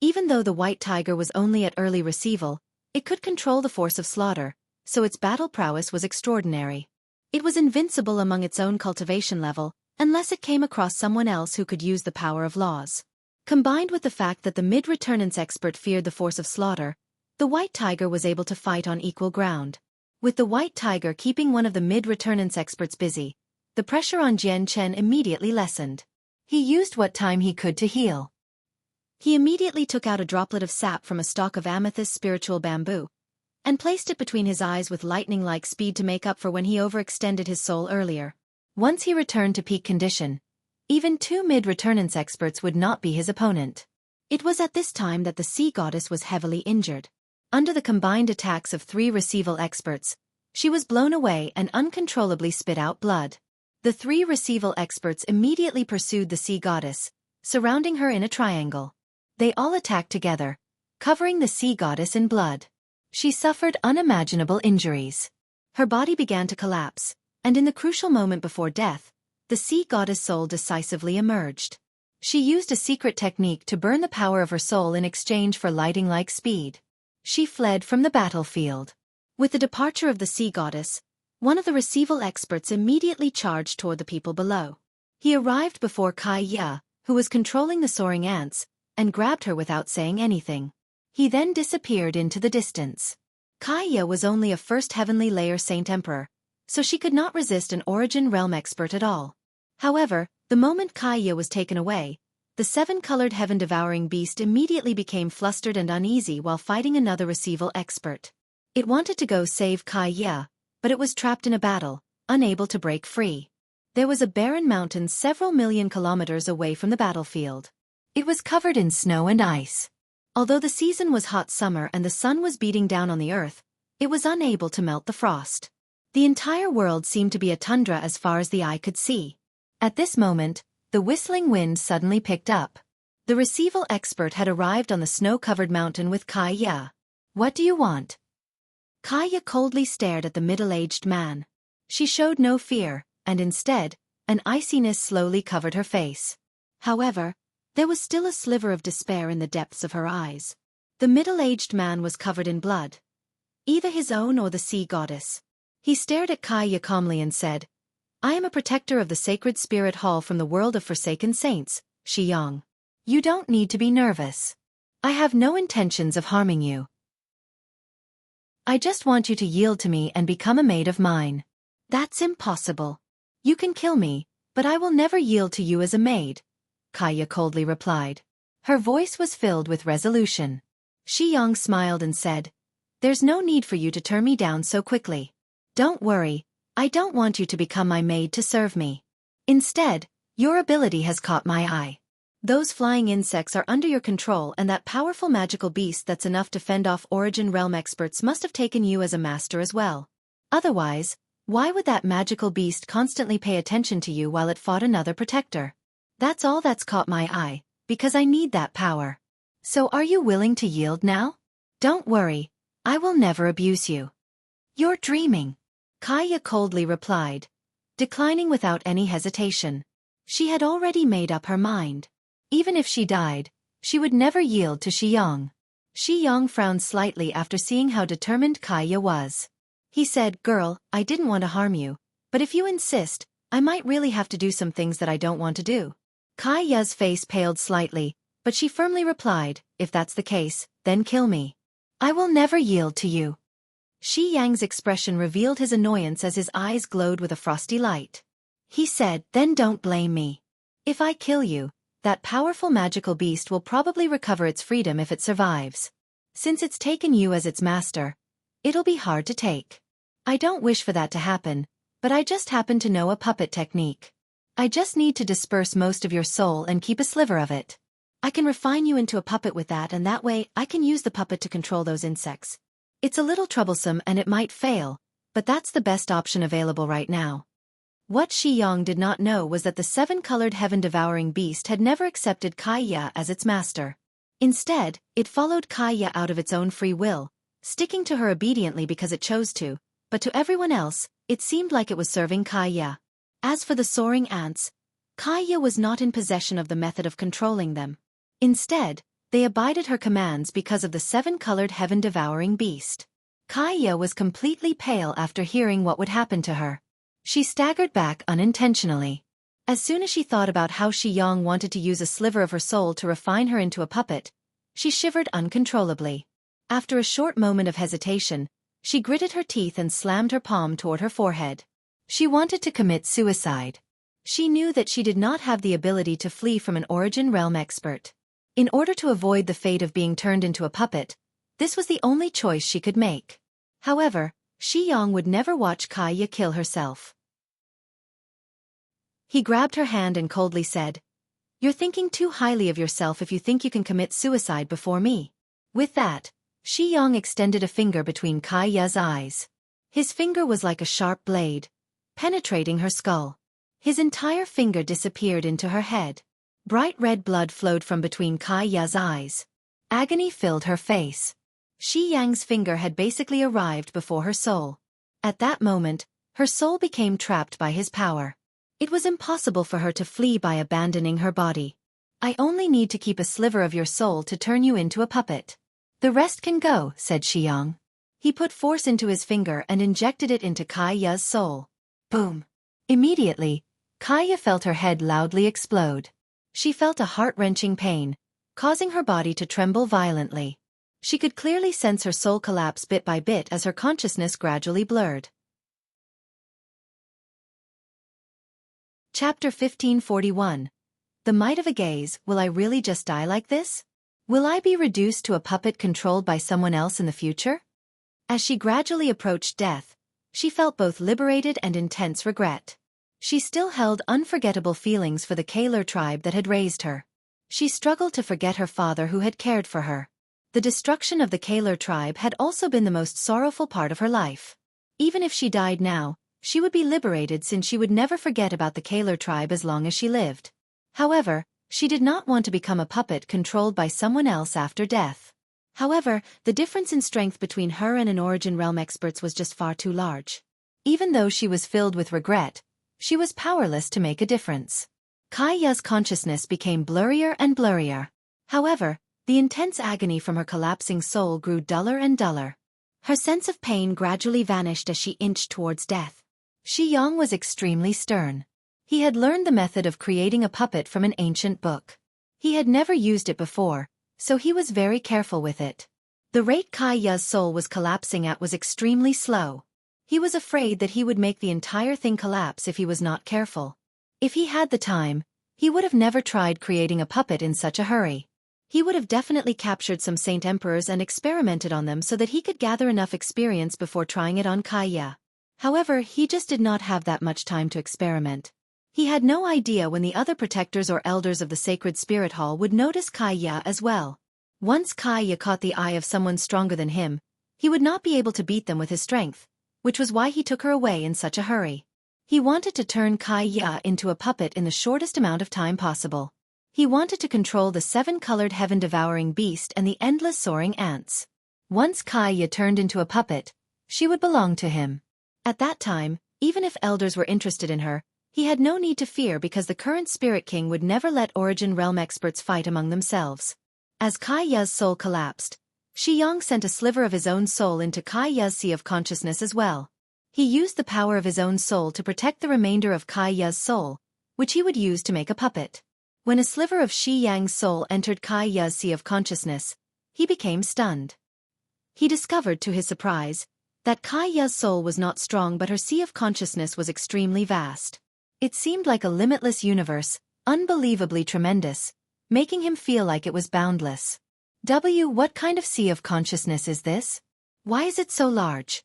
Even though the white tiger was only at early receival, it could control the force of slaughter, so its battle prowess was extraordinary. It was invincible among its own cultivation level, unless it came across someone else who could use the power of laws. Combined with the fact that the mid-returnance expert feared the force of slaughter, the white tiger was able to fight on equal ground. With the white tiger keeping one of the mid-returnance experts busy, the pressure on Jian Chen immediately lessened. He used what time he could to heal. He immediately took out a droplet of sap from a stalk of amethyst spiritual bamboo, and placed it between his eyes with lightning-like speed to make up for when he overextended his soul earlier. Once he returned to peak condition, even 2 mid-returnance experts would not be his opponent. It was at this time that the sea goddess was heavily injured. Under the combined attacks of 3 receival experts, she was blown away and uncontrollably spit out blood. The 3 receival experts immediately pursued the sea goddess, surrounding her in a triangle. They all attacked together, covering the sea goddess in blood. She suffered unimaginable injuries. Her body began to collapse, and in the crucial moment before death, the sea goddess soul decisively emerged. She used a secret technique to burn the power of her soul in exchange for lightning-like speed. She fled from the battlefield. With the departure of the sea goddess, one of the receival experts immediately charged toward the people below. He arrived before Kai Ya, who was controlling the soaring ants, and grabbed her without saying anything. He then disappeared into the distance. Kai Ya was only a first heavenly layer Saint Emperor, so she could not resist an origin realm expert at all. However, the moment Kai Ya was taken away, the 7-colored heaven-devouring beast immediately became flustered and uneasy while fighting another receival expert. It wanted to go save Kai Ya, but it was trapped in a battle, unable to break free. There was a barren mountain several million kilometers away from the battlefield. It was covered in snow and ice. Although the season was hot summer and the sun was beating down on the earth, it was unable to melt the frost. The entire world seemed to be a tundra as far as the eye could see. At this moment, The whistling wind suddenly picked up. The receival expert had arrived on the snow-covered mountain with Kaya. "What do you want?" Kaya coldly stared at the middle-aged man. She showed no fear, and instead, an iciness slowly covered her face. However, there was still a sliver of despair in the depths of her eyes. The middle-aged man was covered in blood. Either his own or the sea goddess. He stared at Kaya calmly and said, "I am a protector of the sacred spirit hall from the world of forsaken saints, Xueqi. You don't need to be nervous. I have no intentions of harming you. I just want you to yield to me and become a maid of mine." "That's impossible. You can kill me, but I will never yield to you as a maid," Kaya coldly replied. Her voice was filled with resolution. Xueqi smiled and said, "There's no need for you to turn me down so quickly. Don't worry, I don't want you to become my maid to serve me. Instead, your ability has caught my eye. Those flying insects are under your control, and that powerful magical beast that's enough to fend off Origin Realm experts must have taken you as a master as well. Otherwise, why would that magical beast constantly pay attention to you while it fought another protector? That's all that's caught my eye, because I need that power. So are you willing to yield now? Don't worry, I will never abuse you." "You're dreaming," Kaya coldly replied, declining without any hesitation. She had already made up her mind. Even if she died, she would never yield to Xueqi. Xueqi frowned slightly after seeing how determined Kaya was. He said, "Girl, I didn't want to harm you, but if you insist, I might really have to do some things that I don't want to do." Kaya's face paled slightly, but she firmly replied, "If that's the case, then kill me. I will never yield to you." Xueqi's expression revealed his annoyance as his eyes glowed with a frosty light. He said, "Then don't blame me. If I kill you, that powerful magical beast will probably recover its freedom if it survives. Since it's taken you as its master, it'll be hard to take. I don't wish for that to happen, but I just happen to know a puppet technique. I just need to disperse most of your soul and keep a sliver of it. I can refine you into a puppet with that, and that way I can use the puppet to control those insects. It's a little troublesome and it might fail, but that's the best option available right now." What Xueqi did not know was that the seven-colored heaven-devouring beast had never accepted Kaya as its master. Instead, it followed Kaya out of its own free will, sticking to her obediently because it chose to, but to everyone else, it seemed like it was serving Kaya. As for the soaring ants, Kaya was not in possession of the method of controlling them. Instead, they abided her commands because of the seven-colored heaven-devouring beast. Kaya was completely pale after hearing what would happen to her. She staggered back unintentionally. As soon as she thought about how Xueqi wanted to use a sliver of her soul to refine her into a puppet, she shivered uncontrollably. After a short moment of hesitation, she gritted her teeth and slammed her palm toward her forehead. She wanted to commit suicide. She knew that she did not have the ability to flee from an Origin Realm expert. In order to avoid the fate of being turned into a puppet, this was the only choice she could make. However, Xueqi would never watch Kaya kill herself. He grabbed her hand and coldly said, "You're thinking too highly of yourself if you think you can commit suicide before me." With that, Xueqi extended a finger between Kaya's eyes. His finger was like a sharp blade, penetrating her skull. His entire finger disappeared into her head. Bright red blood flowed from between Kaya's eyes. Agony filled her face. Xueqi's finger had basically arrived before her soul. At that moment, her soul became trapped by his power. It was impossible for her to flee by abandoning her body. "I only need to keep a sliver of your soul to turn you into a puppet. The rest can go," said Xueqi. He put force into his finger and injected it into Kaya's soul. Boom! Immediately, Kaya felt her head loudly explode. She felt a heart-wrenching pain, causing her body to tremble violently. She could clearly sense her soul collapse bit by bit as her consciousness gradually blurred. Chapter 1541. The Might of a Gaze. Will I really just die like this? Will I be reduced to a puppet controlled by someone else in the future? As she gradually approached death, she felt both liberated and intense regret. She still held unforgettable feelings for the Kaler tribe that had raised her. She struggled to forget her father who had cared for her. The destruction of the Kaler tribe had also been the most sorrowful part of her life. Even if she died now, she would be liberated since she would never forget about the Kaler tribe as long as she lived. However, she did not want to become a puppet controlled by someone else after death. However, the difference in strength between her and an Origin Realm expert was just far too large. Even though she was filled with regret, she was powerless to make a difference. Kaiya's consciousness became blurrier and blurrier. However, the intense agony from her collapsing soul grew duller and duller. Her sense of pain gradually vanished as she inched towards death. Xueqi was extremely stern. He had learned the method of creating a puppet from an ancient book. He had never used it before, so he was very careful with it. The rate Kaiya's soul was collapsing at was extremely slow. He was afraid that he would make the entire thing collapse if he was not careful. If he had the time, he would have never tried creating a puppet in such a hurry. He would have definitely captured some saint emperors and experimented on them so that he could gather enough experience before trying it on Kaiya. However, he just did not have that much time to experiment. He had no idea when the other protectors or elders of the Sacred Spirit Hall would notice Kaiya as well. Once Kaiya caught the eye of someone stronger than him, he would not be able to beat them with his strength, which was why he took her away in such a hurry. He wanted to turn Kaiya into a puppet in the shortest amount of time possible. He wanted to control the 7-colored heaven-devouring beast and the endless soaring ants. Once Kaiya turned into a puppet, she would belong to him. At that time, even if elders were interested in her, he had no need to fear because the current Spirit King would never let Origin Realm experts fight among themselves. As Kaiya's soul collapsed, Xueqi sent a sliver of his own soul into Kaiya's sea of consciousness as well. He used the power of his own soul to protect the remainder of Kaiya's soul, which he would use to make a puppet. When a sliver of Xueqi's soul entered Kaiya's sea of consciousness, he became stunned. He discovered to his surprise that Kaiya's soul was not strong but her sea of consciousness was extremely vast. It seemed like a limitless universe, unbelievably tremendous, making him feel like it was boundless. What kind of sea of consciousness is this? Why is it so large?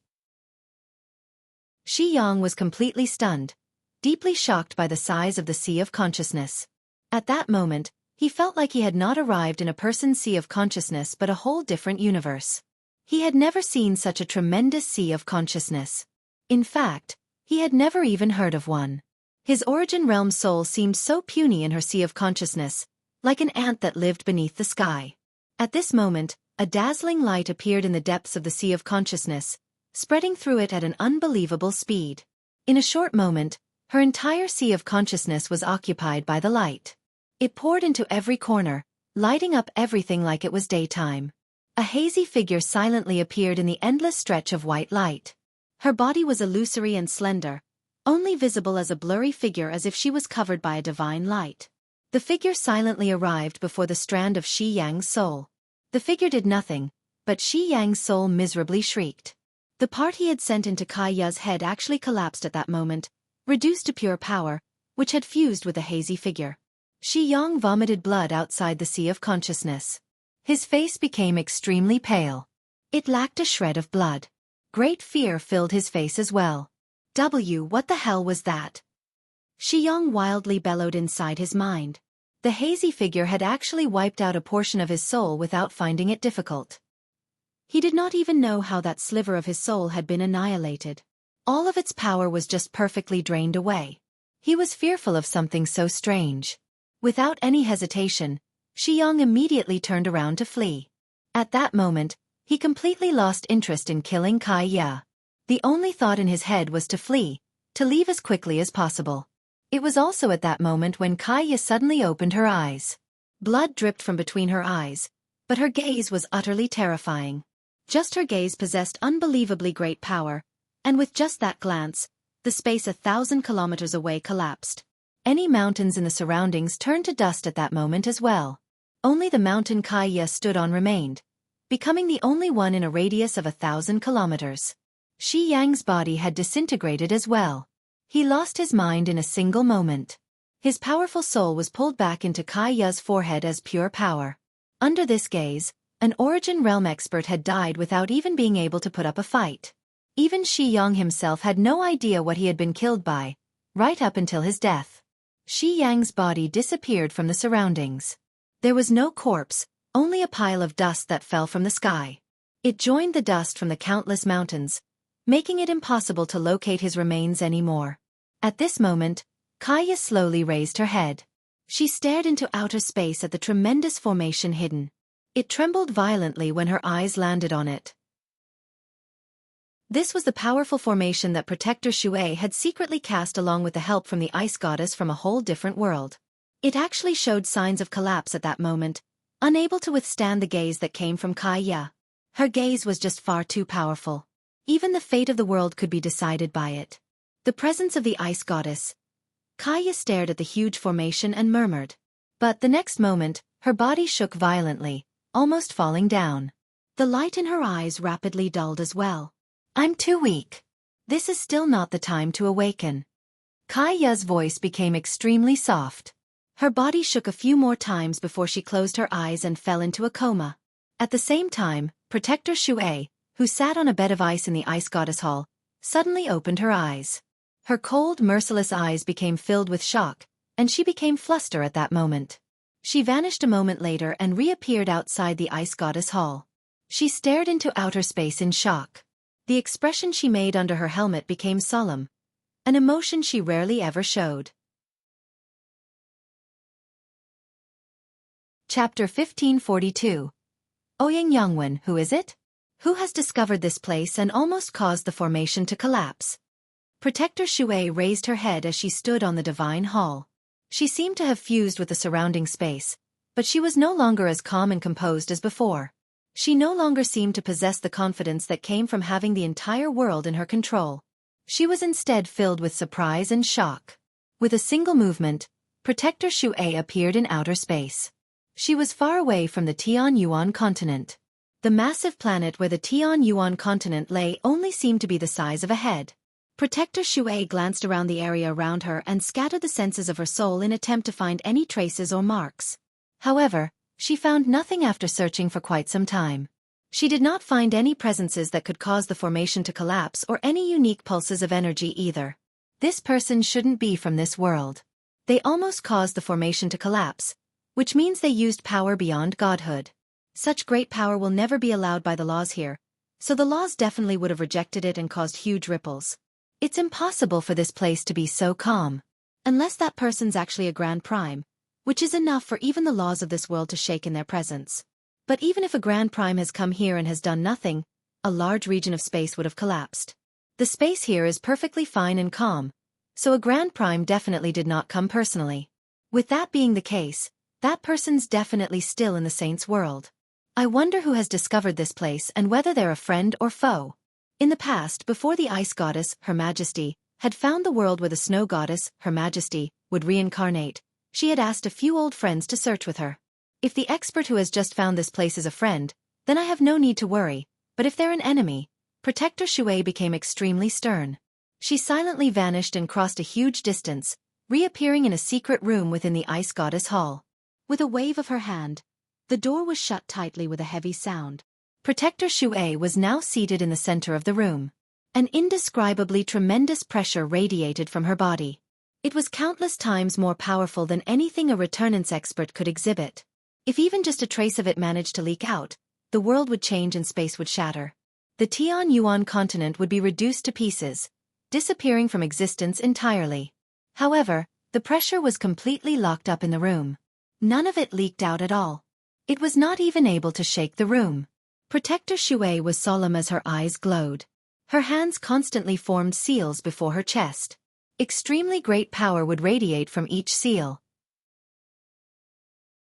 Xueqi was completely stunned, deeply shocked by the size of the sea of consciousness. At that moment, he felt like he had not arrived in a person's sea of consciousness but a whole different universe. He had never seen such a tremendous sea of consciousness. In fact, he had never even heard of one. His Origin Realm soul seemed so puny in her sea of consciousness, like an ant that lived beneath the sky. At this moment, a dazzling light appeared in the depths of the sea of consciousness, spreading through it at an unbelievable speed. In a short moment, her entire sea of consciousness was occupied by the light. It poured into every corner, lighting up everything like it was daytime. A hazy figure silently appeared in the endless stretch of white light. Her body was illusory and slender, only visible as a blurry figure as if she was covered by a divine light. The figure silently arrived before the strand of Xueqi's soul. The figure did nothing, but Xueqi's soul miserably shrieked. The part he had sent into Kaiya's head actually collapsed at that moment, reduced to pure power, which had fused with the hazy figure. Xueqi vomited blood outside the sea of consciousness. His face became extremely pale. It lacked a shred of blood. Great fear filled his face as well. What the hell was that? Xueqi wildly bellowed inside his mind. The hazy figure had actually wiped out a portion of his soul without finding it difficult. He did not even know how that sliver of his soul had been annihilated. All of its power was just perfectly drained away. He was fearful of something so strange. Without any hesitation, Xueqi immediately turned around to flee. At that moment, he completely lost interest in killing Kaiya. The only thought in his head was to flee, to leave as quickly as possible. It was also at that moment when Kaiya suddenly opened her eyes. Blood dripped from between her eyes, but her gaze was utterly terrifying. Just her gaze possessed unbelievably great power, and with just that glance, the space 1,000 kilometers away collapsed. Any mountains in the surroundings turned to dust at that moment as well. Only the mountain Kaiya stood on remained, becoming the only one in a radius of 1,000 kilometers. Xueqi's body had disintegrated as well. He lost his mind in a single moment. His powerful soul was pulled back into Kaiya's forehead as pure power. Under this gaze, an Origin Realm expert had died without even being able to put up a fight. Even Xueqi himself had no idea what he had been killed by, right up until his death. Xueqi's body disappeared from the surroundings. There was no corpse, only a pile of dust that fell from the sky. It joined the dust from the countless mountains, making it impossible to locate his remains anymore. At this moment, Kaiya slowly raised her head. She stared into outer space at the tremendous formation hidden. It trembled violently when her eyes landed on it. This was the powerful formation that Protector Xueqi had secretly cast along with the help from the ice goddess from a whole different world. It actually showed signs of collapse at that moment, unable to withstand the gaze that came from Kaya. Her gaze was just far too powerful. Even the fate of the world could be decided by it. The presence of the ice goddess. Kaya stared at the huge formation and murmured. But the next moment, her body shook violently, almost falling down. The light in her eyes rapidly dulled as well. I'm too weak. This is still not the time to awaken. Kaya's voice became extremely soft. Her body shook a few more times before she closed her eyes and fell into a coma. At the same time, Protector Xueqi, who sat on a bed of ice in the ice goddess hall, suddenly opened her eyes. Her cold, merciless eyes became filled with shock, and she became flustered at that moment. She vanished a moment later and reappeared outside the ice goddess hall. She stared into outer space in shock. The expression she made under her helmet became solemn, an emotion she rarely ever showed. Chapter 1542. Ouyang Yangwen, who is it? Who has discovered this place and almost caused the formation to collapse? Protector Xueqi raised her head as she stood on the divine hall. She seemed to have fused with the surrounding space, but she was no longer as calm and composed as before. She no longer seemed to possess the confidence that came from having the entire world in her control. She was instead filled with surprise and shock. With a single movement, Protector Xueqi appeared in outer space. She was far away from the Tianyuan continent. The massive planet where the Tianyuan continent lay only seemed to be the size of a head. Protector Xueqi glanced around the area around her and scattered the senses of her soul in attempt to find any traces or marks. However, she found nothing after searching for quite some time. She did not find any presences that could cause the formation to collapse or any unique pulses of energy either. This person shouldn't be from this world. They almost caused the formation to collapse, which means they used power beyond godhood. Such great power will never be allowed by the laws here, so the laws definitely would have rejected it and caused huge ripples. It's impossible for this place to be so calm. Unless that person's actually a Grand Prime, which is enough for even the laws of this world to shake in their presence. But even if a Grand Prime has come here and has done nothing, a large region of space would have collapsed. The space here is perfectly fine and calm, so a Grand Prime definitely did not come personally. With that being the case, that person's definitely still in the Saint's world. I wonder who has discovered this place and whether they're a friend or foe. In the past, before the Ice Goddess, Her Majesty, had found the world where the Snow Goddess, Her Majesty, would reincarnate, she had asked a few old friends to search with her. If the expert who has just found this place is a friend, then I have no need to worry, but if they're an enemy, Protector Xueqi became extremely stern. She silently vanished and crossed a huge distance, reappearing in a secret room within the Ice Goddess Hall. With a wave of her hand, the door was shut tightly with a heavy sound. Protector Xueqi was now seated in the center of the room. An indescribably tremendous pressure radiated from her body. It was countless times more powerful than anything a returnance expert could exhibit. If even just a trace of it managed to leak out, the world would change and space would shatter. The Tianyuan continent would be reduced to pieces, disappearing from existence entirely. However, the pressure was completely locked up in the room. None of it leaked out at all. It was not even able to shake the room. Protector Xueqi was solemn as her eyes glowed. Her hands constantly formed seals before her chest. Extremely great power would radiate from each seal.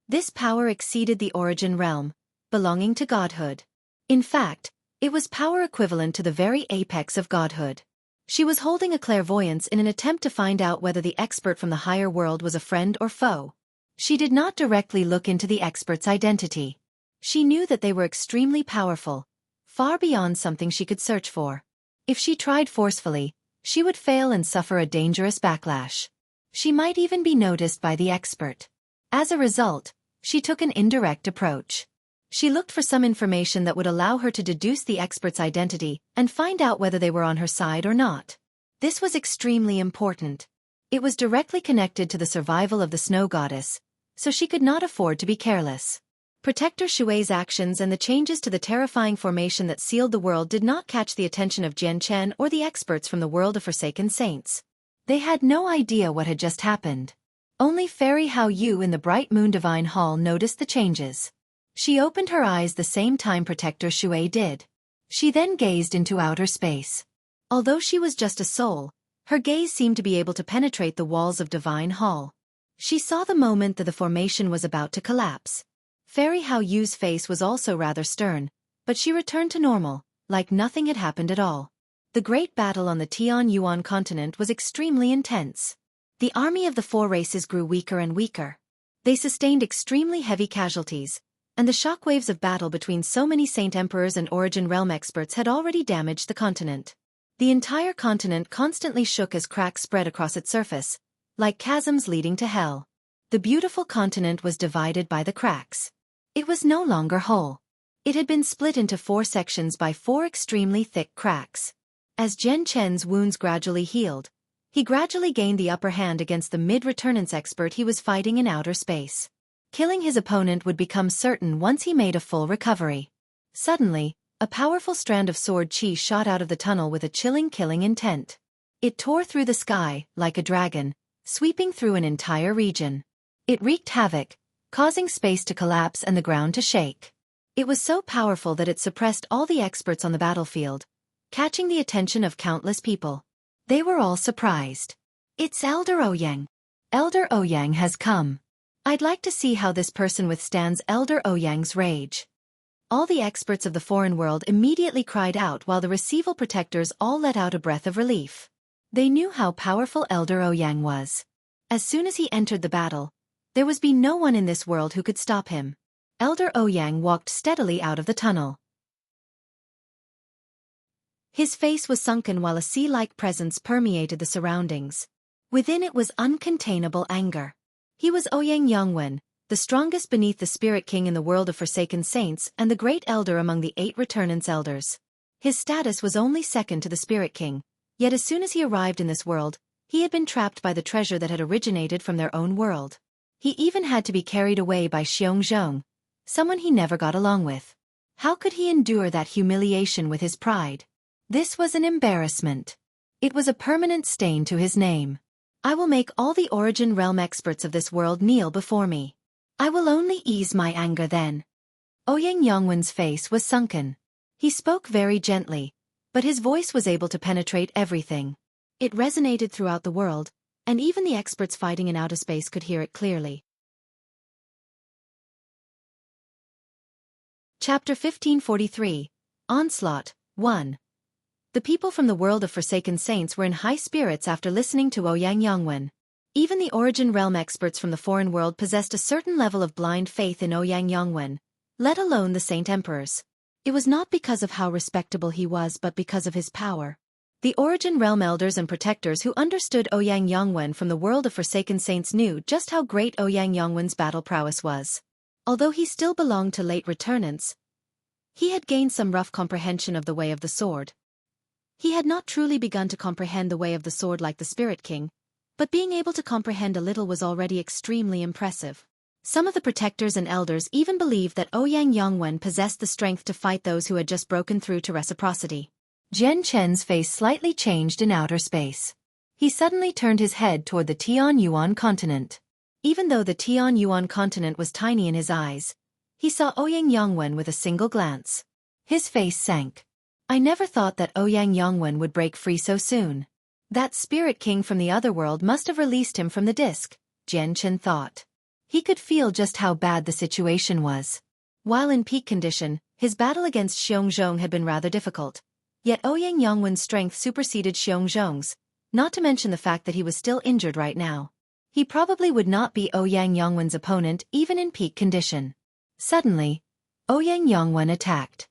This power exceeded the origin realm, belonging to godhood. In fact, it was power equivalent to the very apex of godhood. She was holding a clairvoyance in an attempt to find out whether the expert from the higher world was a friend or foe. She did not directly look into the expert's identity. She knew that they were extremely powerful, far beyond something she could search for. If she tried forcefully, she would fail and suffer a dangerous backlash. She might even be noticed by the expert. As a result, she took an indirect approach. She looked for some information that would allow her to deduce the expert's identity and find out whether they were on her side or not. This was extremely important. It was directly connected to the survival of the Snow Goddess, so she could not afford to be careless. Protector Xueqi's actions and the changes to the terrifying formation that sealed the world did not catch the attention of Jian Chen or the experts from the world of Forsaken Saints. They had no idea what had just happened. Only Fairy Hao Yu in the Bright Moon Divine Hall noticed the changes. She opened her eyes the same time Protector Xueqi did. She then gazed into outer space. Although she was just a soul, her gaze seemed to be able to penetrate the walls of Divine Hall. She saw the moment that the formation was about to collapse. Fairy Hao Yu's face was also rather stern, but she returned to normal, like nothing had happened at all. The great battle on the Tianyuan continent was extremely intense. The army of the four races grew weaker and weaker. They sustained extremely heavy casualties, and the shockwaves of battle between so many Saint Emperors and Origin Realm experts had already damaged the continent. The entire continent constantly shook as cracks spread across its surface, like chasms leading to hell. The beautiful continent was divided by the cracks. It was no longer whole. It had been split into 4 sections by 4 extremely thick cracks. As Jian Chen's wounds gradually healed, he gradually gained the upper hand against the mid-returnance expert he was fighting in outer space. Killing his opponent would become certain once he made a full recovery. Suddenly, a powerful strand of sword chi shot out of the tunnel with a chilling killing intent. It tore through the sky, like a dragon, sweeping through an entire region. It wreaked havoc, causing space to collapse and the ground to shake. It was so powerful that it suppressed all the experts on the battlefield, catching the attention of countless people. They were all surprised. It's Elder Ouyang. Elder Ouyang has come. I'd like to see how this person withstands Elder Ouyang's rage. All the experts of the foreign world immediately cried out while the receival protectors all let out a breath of relief. They knew how powerful Elder Ouyang was. As soon as he entered the battle, there was no one in this world who could stop him. Elder Ouyang walked steadily out of the tunnel. His face was sunken while a sea-like presence permeated the surroundings. Within it was uncontainable anger. He was Ouyang Yongwen, the strongest beneath the Spirit King in the world of Forsaken Saints and the great elder among the 8 Returnance Elders. His status was only second to the Spirit King, yet as soon as he arrived in this world, he had been trapped by the treasure that had originated from their own world. He even had to be carried away by Xiongzhong, someone he never got along with. How could he endure that humiliation with his pride? This was an embarrassment. It was a permanent stain to his name. I will make all the Origin Realm experts of this world kneel before me. I will only ease my anger then. Ouyang Yongwen's face was sunken. He spoke very gently, but his voice was able to penetrate everything. It resonated throughout the world, and even the experts fighting in outer space could hear it clearly. Chapter 1543, Onslaught, 1. The people from the world of Forsaken Saints were in high spirits after listening to Ouyang Yongwen. Even the Origin Realm experts from the foreign world possessed a certain level of blind faith in Ouyang Yongwen, let alone the Saint Emperors. It was not because of how respectable he was but because of his power. The Origin Realm elders and protectors who understood Ouyang Yongwen from the world of Forsaken Saints knew just how great Ouyang Yongwen's battle prowess was. Although he still belonged to late returnants, he had gained some rough comprehension of the way of the sword. He had not truly begun to comprehend the way of the sword like the Spirit King, but being able to comprehend a little was already extremely impressive. Some of the protectors and elders even believed that Ouyang Yongwen possessed the strength to fight those who had just broken through to reciprocity. Jian Chen's face slightly changed in outer space. He suddenly turned his head toward the Tianyuan continent. Even though the Tianyuan continent was tiny in his eyes, he saw Ouyang Yongwen with a single glance. His face sank. I never thought that Ouyang Yongwen would break free so soon. That Spirit King from the other world must have released him from the disc, Jian Chen thought. He could feel just how bad the situation was. While in peak condition, his battle against Xiongzhong had been rather difficult. Yet Ouyang Yongwen's strength superseded Xiongzhong's, not to mention the fact that he was still injured right now. He probably would not be Ouyang Yongwen's opponent even in peak condition. Suddenly, Ouyang Yongwen attacked.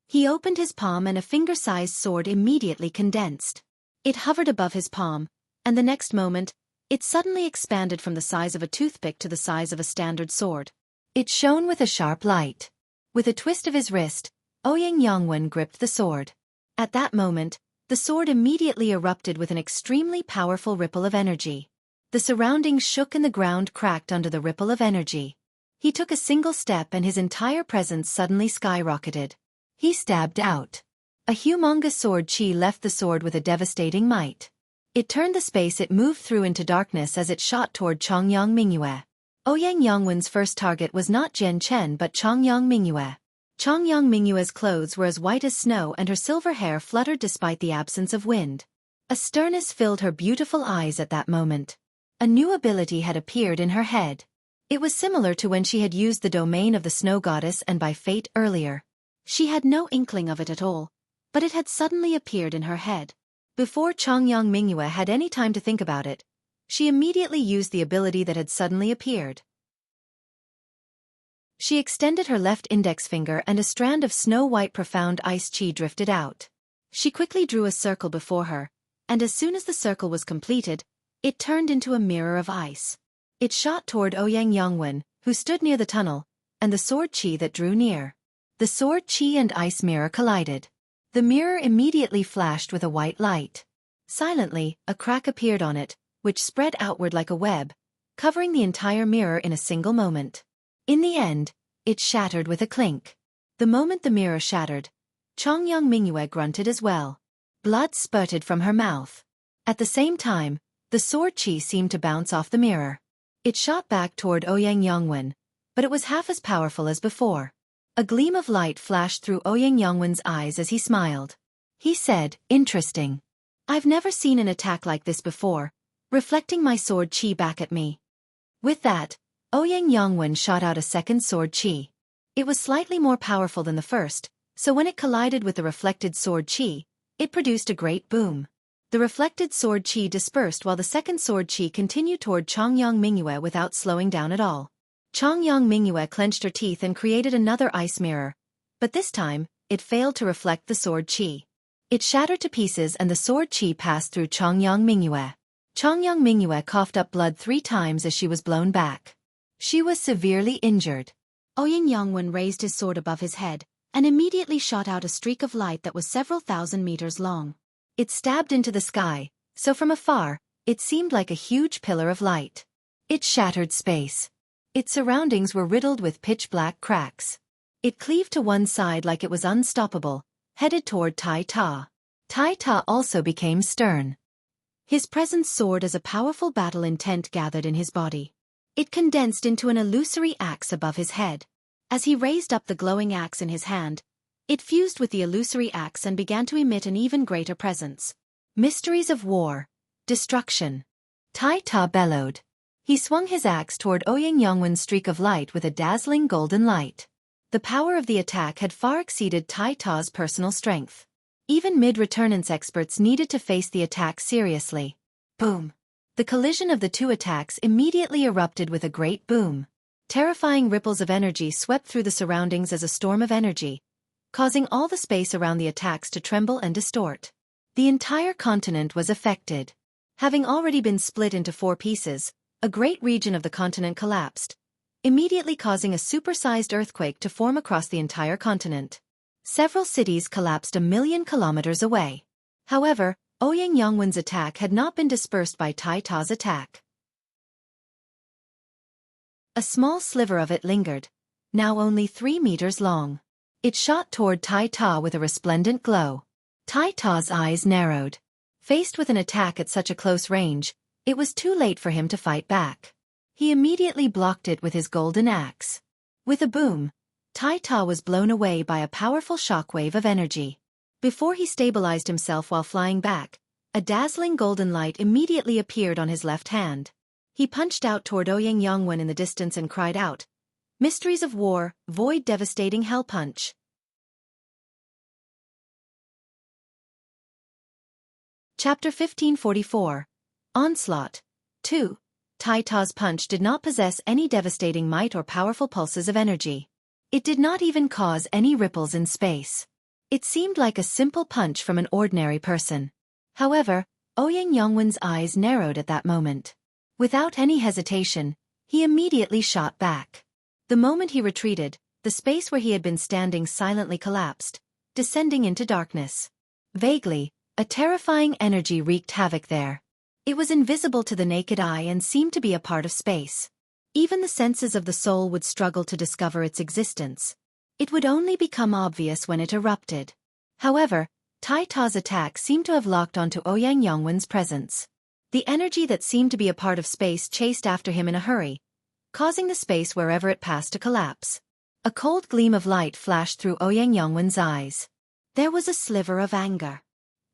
He opened his palm and a finger-sized sword immediately condensed. It hovered above his palm, and the next moment, it suddenly expanded from the size of a toothpick to the size of a standard sword. It shone with a sharp light. With a twist of his wrist, Ouyang Yongwen gripped the sword. At that moment, the sword immediately erupted with an extremely powerful ripple of energy. The surroundings shook and the ground cracked under the ripple of energy. He took a single step and his entire presence suddenly skyrocketed. He stabbed out. A humongous sword chi left the sword with a devastating might. It turned the space it moved through into darkness as it shot toward Chongyang Mingyue. Ouyang Yongwen's first target was not Jian Chen but Chongyang Mingyue. Chongyang Mingyue's clothes were as white as snow and her silver hair fluttered despite the absence of wind. A sternness filled her beautiful eyes at that moment. A new ability had appeared in her head. It was similar to when she had used the domain of the snow goddess and by fate earlier. She had no inkling of it at all, but it had suddenly appeared in her head. Before Chongyang Mingyue had any time to think about it, she immediately used the ability that had suddenly appeared. She extended her left index finger and a strand of snow-white profound ice chi drifted out. She quickly drew a circle before her, and as soon as the circle was completed, it turned into a mirror of ice. It shot toward Ouyang Yongwen, who stood near the tunnel, and the sword chi that drew near. The sword chi and ice mirror collided. The mirror immediately flashed with a white light. Silently, a crack appeared on it, which spread outward like a web, covering the entire mirror in a single moment. In the end, it shattered with a clink. The moment the mirror shattered, Chongyang Mingyue grunted as well. Blood spurted from her mouth. At the same time, the sword chi seemed to bounce off the mirror. It shot back toward Ouyang Yongwen, but it was half as powerful as before. A gleam of light flashed through Ouyang Yongwen's eyes as he smiled. He said, "Interesting. I've never seen an attack like this before," reflecting my sword chi back at me. With that, Ouyang Yongwen shot out a second sword chi. It was slightly more powerful than the first, so when it collided with the reflected sword chi, it produced a great boom. The reflected sword chi dispersed while the second sword chi continued toward Chongyang Mingyue without slowing down at all. Chongyang Mingyue clenched her teeth and created another ice mirror, but this time, it failed to reflect the sword chi. It shattered to pieces and the sword chi passed through Chongyang Mingyue. Chongyang Mingyue coughed up blood 3 times as she was blown back. She was severely injured. Ouyang Yongwen raised his sword above his head, and immediately shot out a streak of light that was several thousand meters long. It stabbed into the sky, so from afar, it seemed like a huge pillar of light. It shattered space. Its surroundings were riddled with pitch-black cracks. It cleaved to one side like it was unstoppable, headed toward Tai Ta. Tai Ta also became stern. His presence soared as a powerful battle intent gathered in his body. It condensed into an illusory axe above his head. As he raised up the glowing axe in his hand, it fused with the illusory axe and began to emit an even greater presence. Mysteries of war. Destruction. Tai Ta bellowed. He swung his axe toward Ouyang Yongwen's streak of light with a dazzling golden light. The power of the attack had far exceeded Tai Ta's personal strength. Even mid-returnance experts needed to face the attack seriously. Boom. The collision of the two attacks immediately erupted with a great boom. Terrifying ripples of energy swept through the surroundings as a storm of energy, causing all the space around the attacks to tremble and distort. The entire continent was affected. Having already been split into 4 pieces, a great region of the continent collapsed, immediately causing a supersized earthquake to form across the entire continent. Several cities collapsed 1,000,000 kilometers away. However, Ouyang Yongwen's attack had not been dispersed by Tai Ta's attack. A small sliver of it lingered, now only 3 meters long. It shot toward Tai Ta with a resplendent glow. Tai Ta's eyes narrowed. Faced with an attack at such a close range, it was too late for him to fight back. He immediately blocked it with his golden axe. With a boom, Tai Ta was blown away by a powerful shockwave of energy. Before he stabilized himself while flying back, a dazzling golden light immediately appeared on his left hand. He punched out toward Ouyang Yongwen in the distance and cried out, "Mysteries of war, void devastating hell punch." Chapter 1544. Onslaught. 2. Tai Ta's punch did not possess any devastating might or powerful pulses of energy. It did not even cause any ripples in space. It seemed like a simple punch from an ordinary person. However, Ouyang Yongwen's eyes narrowed at that moment. Without any hesitation, he immediately shot back. The moment he retreated, the space where he had been standing silently collapsed, descending into darkness. Vaguely, a terrifying energy wreaked havoc there. It was invisible to the naked eye and seemed to be a part of space. Even the senses of the soul would struggle to discover its existence. It would only become obvious when it erupted. However, Tai Ta's attack seemed to have locked onto Ouyang Yongwen's presence. The energy that seemed to be a part of space chased after him in a hurry, causing the space wherever it passed to collapse. A cold gleam of light flashed through Ouyang Yongwen's eyes. There was a sliver of anger.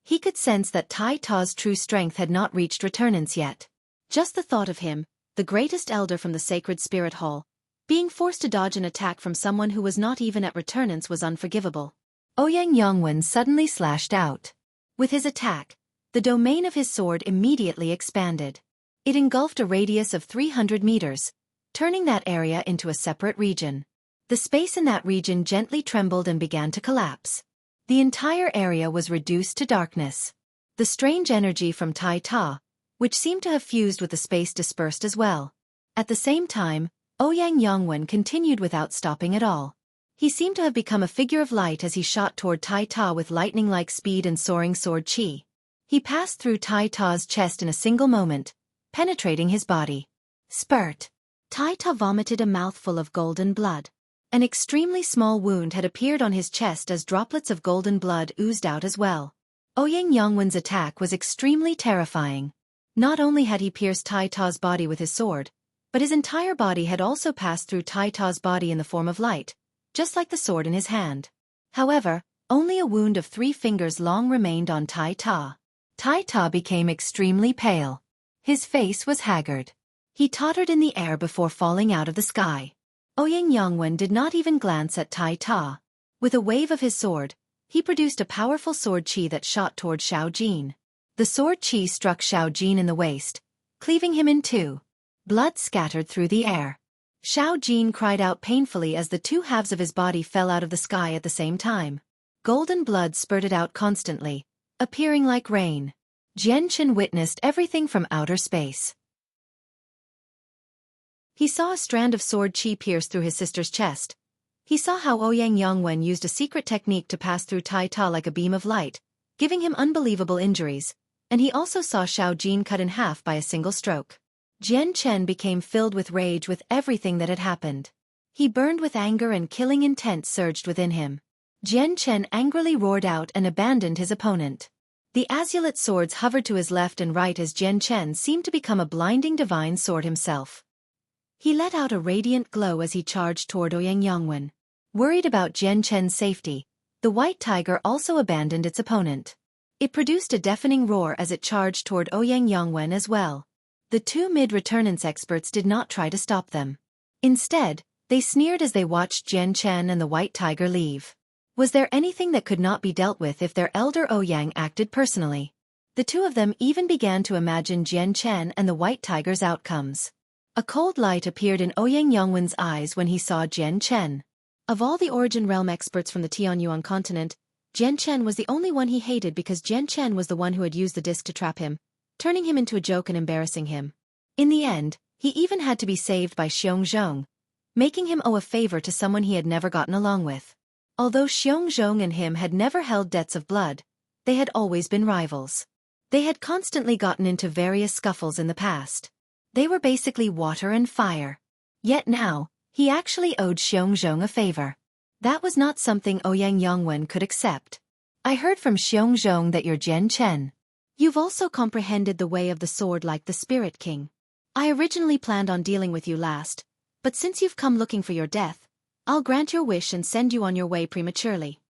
He could sense that Tai Ta's true strength had not reached returnance yet. Just the thought of him, the greatest elder from the sacred spirit hall, being forced to dodge an attack from someone who was not even at returnance was unforgivable. Ouyang Yongwen suddenly slashed out. With his attack, the domain of his sword immediately expanded. It engulfed a radius of 300 meters, turning that area into a separate region. The space in that region gently trembled and began to collapse. The entire area was reduced to darkness. The strange energy from Tai Ta, which seemed to have fused with the space, dispersed as well. At the same time, Ouyang Yongwen continued without stopping at all. He seemed to have become a figure of light as he shot toward Tai Ta with lightning-like speed and soaring sword chi. He passed through Tai Ta's chest in a single moment, penetrating his body. Spurt. Tai Ta vomited a mouthful of golden blood. An extremely small wound had appeared on his chest as droplets of golden blood oozed out as well. Ouyang Yongwen's attack was extremely terrifying. Not only had he pierced Tai Ta's body with his sword, but his entire body had also passed through Tai Ta's body in the form of light, just like the sword in his hand. However, only a wound of 3 fingers long remained on Tai Ta. Tai Ta became extremely pale. His face was haggard. He tottered in the air before falling out of the sky. Ouyang Yongwen did not even glance at Tai Ta. With a wave of his sword, he produced a powerful sword chi that shot toward Xiao Jin. The sword chi struck Xiao Jin in the waist, cleaving him in two. Blood scattered through the air. Xiao Jin cried out painfully as the 2 halves of his body fell out of the sky at the same time. Golden blood spurted out constantly, appearing like rain. Jian Chen witnessed everything from outer space. He saw a strand of sword chi pierce through his sister's chest. He saw how Ouyang Yongwen used a secret technique to pass through Tai Ta like a beam of light, giving him unbelievable injuries, and he also saw Xiao Jin cut in half by a single stroke. Jian Chen became filled with rage with everything that had happened. He burned with anger and killing intent surged within him. Jian Chen angrily roared out and abandoned his opponent. The azulate swords hovered to his left and right as Jian Chen seemed to become a blinding divine sword himself. He let out a radiant glow as he charged toward Ouyang Yongwen. Worried about Jian Chen's safety, the white tiger also abandoned its opponent. It produced a deafening roar as it charged toward Ouyang Yongwen as well. The 2 mid-returnance experts did not try to stop them. Instead, they sneered as they watched Jian Chen and the white tiger leave. Was there anything that could not be dealt with if their elder Ouyang acted personally? The 2 of them even began to imagine Jian Chen and the white tiger's outcomes. A cold light appeared in Ouyang Yongwen's eyes when he saw Jian Chen. Of all the Origin Realm experts from the Tianyuan continent, Jian Chen was the only one he hated because Jian Chen was the one who had used the disc to trap him, turning him into a joke and embarrassing him. In the end, he even had to be saved by Xiongzhong, making him owe a favor to someone he had never gotten along with. Although Xiongzhong and him had never held debts of blood, they had always been rivals. They had constantly gotten into various scuffles in the past. They were basically water and fire. Yet now, he actually owed Xiongzhong a favor. That was not something Ouyang Yongwen could accept. I heard from Xiongzhong that you're Jian Chen. You've also comprehended the way of the sword like the Spirit King. I originally planned on dealing with you last, but since you've come looking for your death, I'll grant your wish and send you on your way prematurely.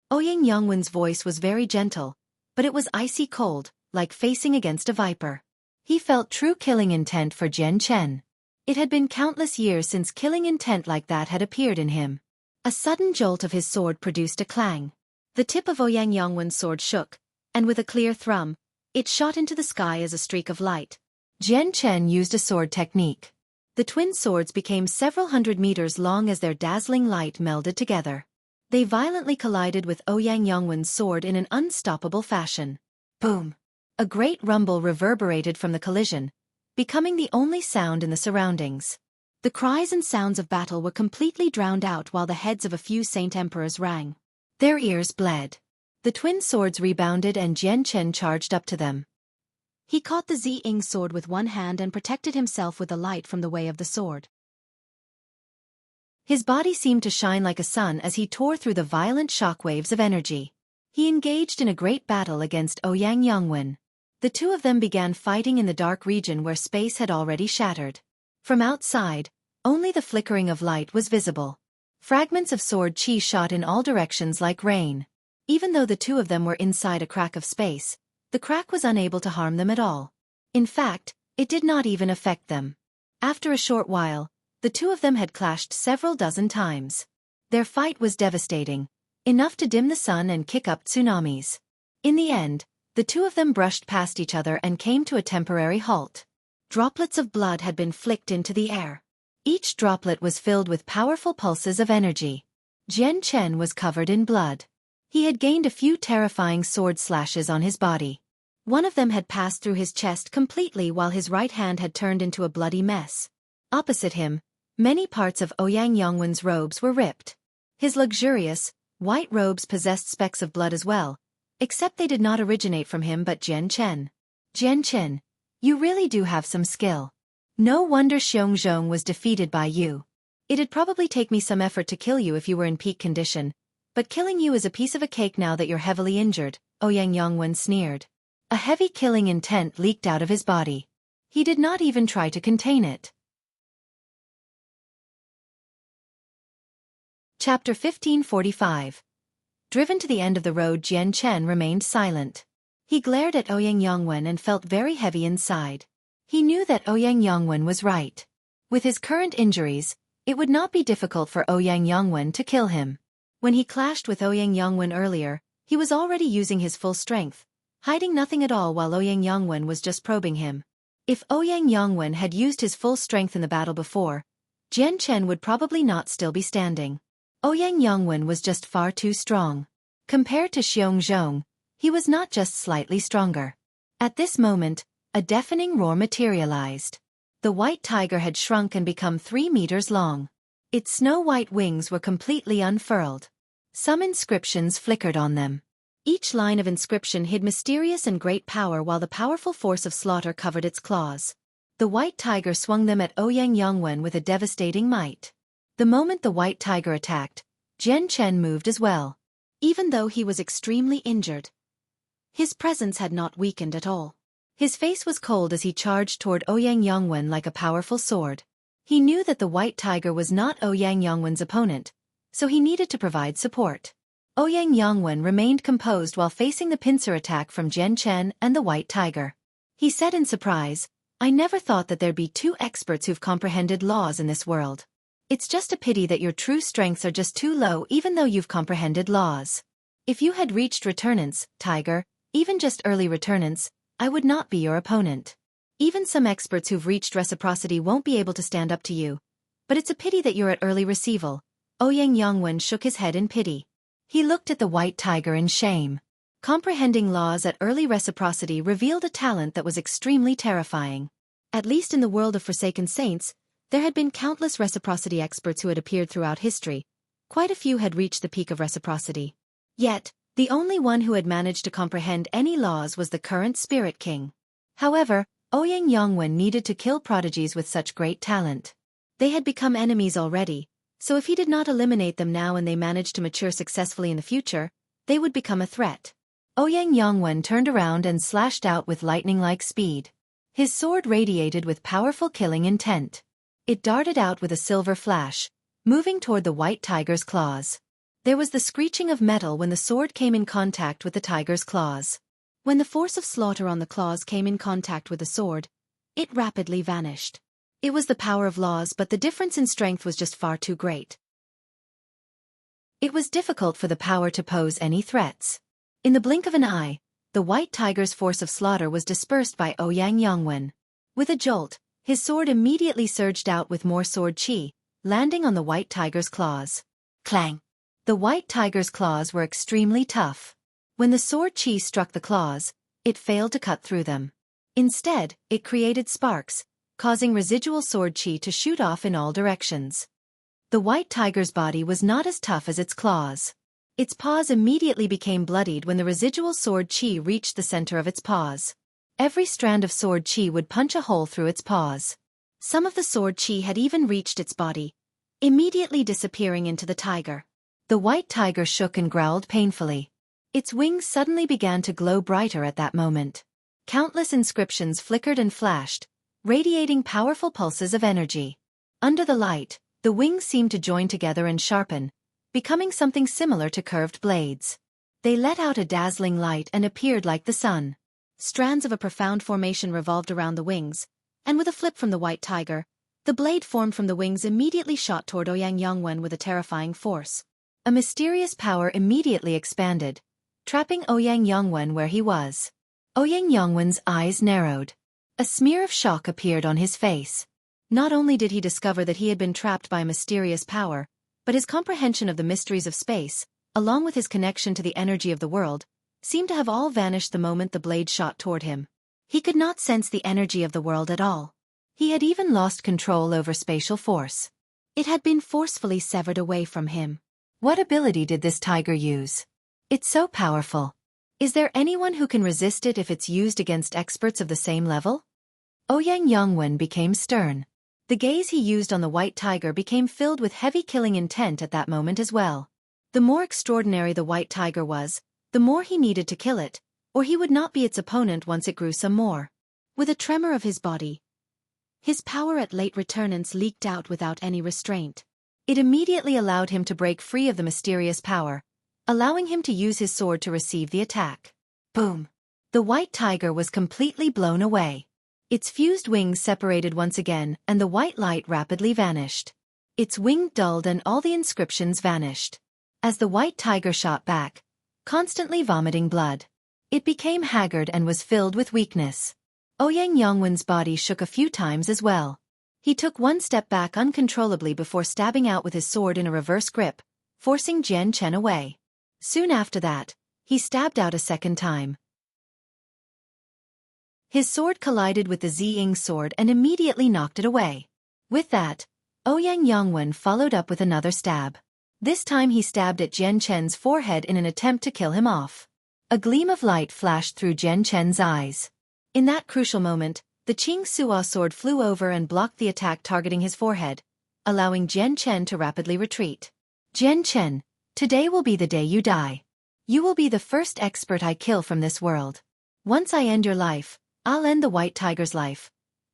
Ouyang Yongwen's voice was very gentle, but it was icy cold, like facing against a viper. He felt true killing intent for Jian Chen. It had been countless years since killing intent like that had appeared in him. A sudden jolt of his sword produced a clang. The tip of Ouyang Yongwen's sword shook, and with a clear thrum, it shot into the sky as a streak of light. Jian Chen used a sword technique. The twin swords became several hundred meters long as their dazzling light melded together. They violently collided with Ouyang Yongwen's sword in an unstoppable fashion. Boom! A great rumble reverberated from the collision, becoming the only sound in the surroundings. The cries and sounds of battle were completely drowned out while the heads of a few Saint Emperors rang. Their ears bled. The twin swords rebounded and Jian Chen charged up to them. He caught the Ziying sword with one hand and protected himself with the light from the way of the sword. His body seemed to shine like a sun as he tore through the violent shockwaves of energy. He engaged in a great battle against Ouyang Yongwen. The two of them began fighting in the dark region where space had already shattered. From outside, only the flickering of light was visible. Fragments of sword chi shot in all directions like rain. Even though the two of them were inside a crack of space, the crack was unable to harm them at all. In fact, it did not even affect them. After a short while, the two of them had clashed several dozen times. Their fight was devastating, enough to dim the sun and kick up tsunamis. In the end, the two of them brushed past each other and came to a temporary halt. Droplets of blood had been flicked into the air. Each droplet was filled with powerful pulses of energy. Jian Chen was covered in blood. He had gained a few terrifying sword slashes on his body. One of them had passed through his chest completely while his right hand had turned into a bloody mess. Opposite him, many parts of Ouyang Yongwen's robes were ripped. His luxurious, white robes possessed specks of blood as well, except they did not originate from him but Jian Chen. Jian Chen, you really do have some skill. No wonder Xiongzhong was defeated by you. It'd probably take me some effort to kill you if you were in peak condition, but killing you is a piece of a cake now that you're heavily injured, Ouyang Yongwen sneered. A heavy killing intent leaked out of his body. He did not even try to contain it. Chapter 1545. Driven to the end of the road, Jian Chen remained silent. He glared at Ouyang Yongwen and felt very heavy inside. He knew that Ouyang Yongwen was right. With his current injuries, it would not be difficult for Ouyang Yongwen to kill him. When he clashed with Ouyang Yongwen earlier, he was already using his full strength, hiding nothing at all while Ouyang Yongwen was just probing him. If Ouyang Yongwen had used his full strength in the battle before, Jian Chen would probably not still be standing. Ouyang Yongwen was just far too strong. Compared to Xiongzhong, he was not just slightly stronger. At this moment, a deafening roar materialized. The white tiger had shrunk and become 3 meters long. Its snow-white wings were completely unfurled. Some inscriptions flickered on them. Each line of inscription hid mysterious and great power while the powerful force of slaughter covered its claws. The white tiger swung them at Ouyang Yongwen with a devastating might. The moment the white tiger attacked, Jian Chen moved as well. Even though he was extremely injured, his presence had not weakened at all. His face was cold as he charged toward Ouyang Yongwen like a powerful sword. He knew that the white tiger was not Ouyang Yongwen's opponent, so he needed to provide support. Ouyang Yongwen remained composed while facing the pincer attack from Jian Chen and the white tiger. He said in surprise, "I never thought that there'd be two experts who've comprehended laws in this world. It's just a pity that your true strengths are just too low even though you've comprehended laws. If you had reached returnance, Tiger, even just early returnance, I would not be your opponent. Even some experts who've reached reciprocity won't be able to stand up to you. But it's a pity that you're at early receival." Ouyang Yongwen shook his head in pity. He looked at the white tiger in shame. Comprehending laws at early reciprocity revealed a talent that was extremely terrifying. At least in the world of Forsaken Saints, there had been countless reciprocity experts who had appeared throughout history. Quite a few had reached the peak of reciprocity. Yet, the only one who had managed to comprehend any laws was the current Spirit King. However, Ouyang Yongwen needed to kill prodigies with such great talent. They had become enemies already, so if he did not eliminate them now and they managed to mature successfully in the future, they would become a threat. Ouyang Yongwen turned around and slashed out with lightning-like speed. His sword radiated with powerful killing intent. It darted out with a silver flash, moving toward the white tiger's claws. There was the screeching of metal when the sword came in contact with the tiger's claws. When the force of slaughter on the claws came in contact with the sword, it rapidly vanished. It was the power of laws, but the difference in strength was just far too great. It was difficult for the power to pose any threats. In the blink of an eye, the white tiger's force of slaughter was dispersed by Ouyang Yongwen. With a jolt, his sword immediately surged out with more sword chi, landing on the white tiger's claws. Clang! The white tiger's claws were extremely tough. When the sword chi struck the claws, it failed to cut through them. Instead, it created sparks, causing residual sword chi to shoot off in all directions. The white tiger's body was not as tough as its claws. Its paws immediately became bloodied when the residual sword chi reached the center of its paws. Every strand of sword chi would punch a hole through its paws. Some of the sword chi had even reached its body, immediately disappearing into the tiger. The white tiger shook and growled painfully. Its wings suddenly began to glow brighter at that moment. Countless inscriptions flickered and flashed, radiating powerful pulses of energy. Under the light, the wings seemed to join together and sharpen, becoming something similar to curved blades. They let out a dazzling light and appeared like the sun. Strands of a profound formation revolved around the wings, and with a flip from the white tiger, the blade formed from the wings immediately shot toward Ouyang Yongwen with a terrifying force. A mysterious power immediately expanded, trapping Ouyang Yongwen where he was. Ouyang Yongwen's eyes narrowed. A smear of shock appeared on his face. Not only did he discover that he had been trapped by a mysterious power, but his comprehension of the mysteries of space, along with his connection to the energy of the world, seemed to have all vanished the moment the blade shot toward him. He could not sense the energy of the world at all. He had even lost control over spatial force. It had been forcefully severed away from him. What ability did this tiger use? It's so powerful. Is there anyone who can resist it if it's used against experts of the same level? Ouyang Yongwen became stern. The gaze he used on the white tiger became filled with heavy killing intent at that moment as well. The more extraordinary the white tiger was, the more he needed to kill it, or he would not be its opponent once it grew some more. With a tremor of his body, his power at late returnance leaked out without any restraint. It immediately allowed him to break free of the mysterious power, allowing him to use his sword to receive the attack. Boom! The white tiger was completely blown away. Its fused wings separated once again, and the white light rapidly vanished. Its wing dulled and all the inscriptions vanished. As the white tiger shot back, constantly vomiting blood, it became haggard and was filled with weakness. Ouyang Yongwen's body shook a few times as well. He took one step back uncontrollably before stabbing out with his sword in a reverse grip, forcing Jian Chen away. Soon after that, he stabbed out a second time. His sword collided with the Ziying sword and immediately knocked it away. With that, Ouyang Yongwen followed up with another stab. This time he stabbed at Jian Chen's forehead in an attempt to kill him off. A gleam of light flashed through Jian Chen's eyes. In that crucial moment, the Qing Suo sword flew over and blocked the attack targeting his forehead, allowing Jian Chen to rapidly retreat. Jian Chen, today will be the day you die. You will be the first expert I kill from this world. Once I end your life, I'll end the white tiger's life,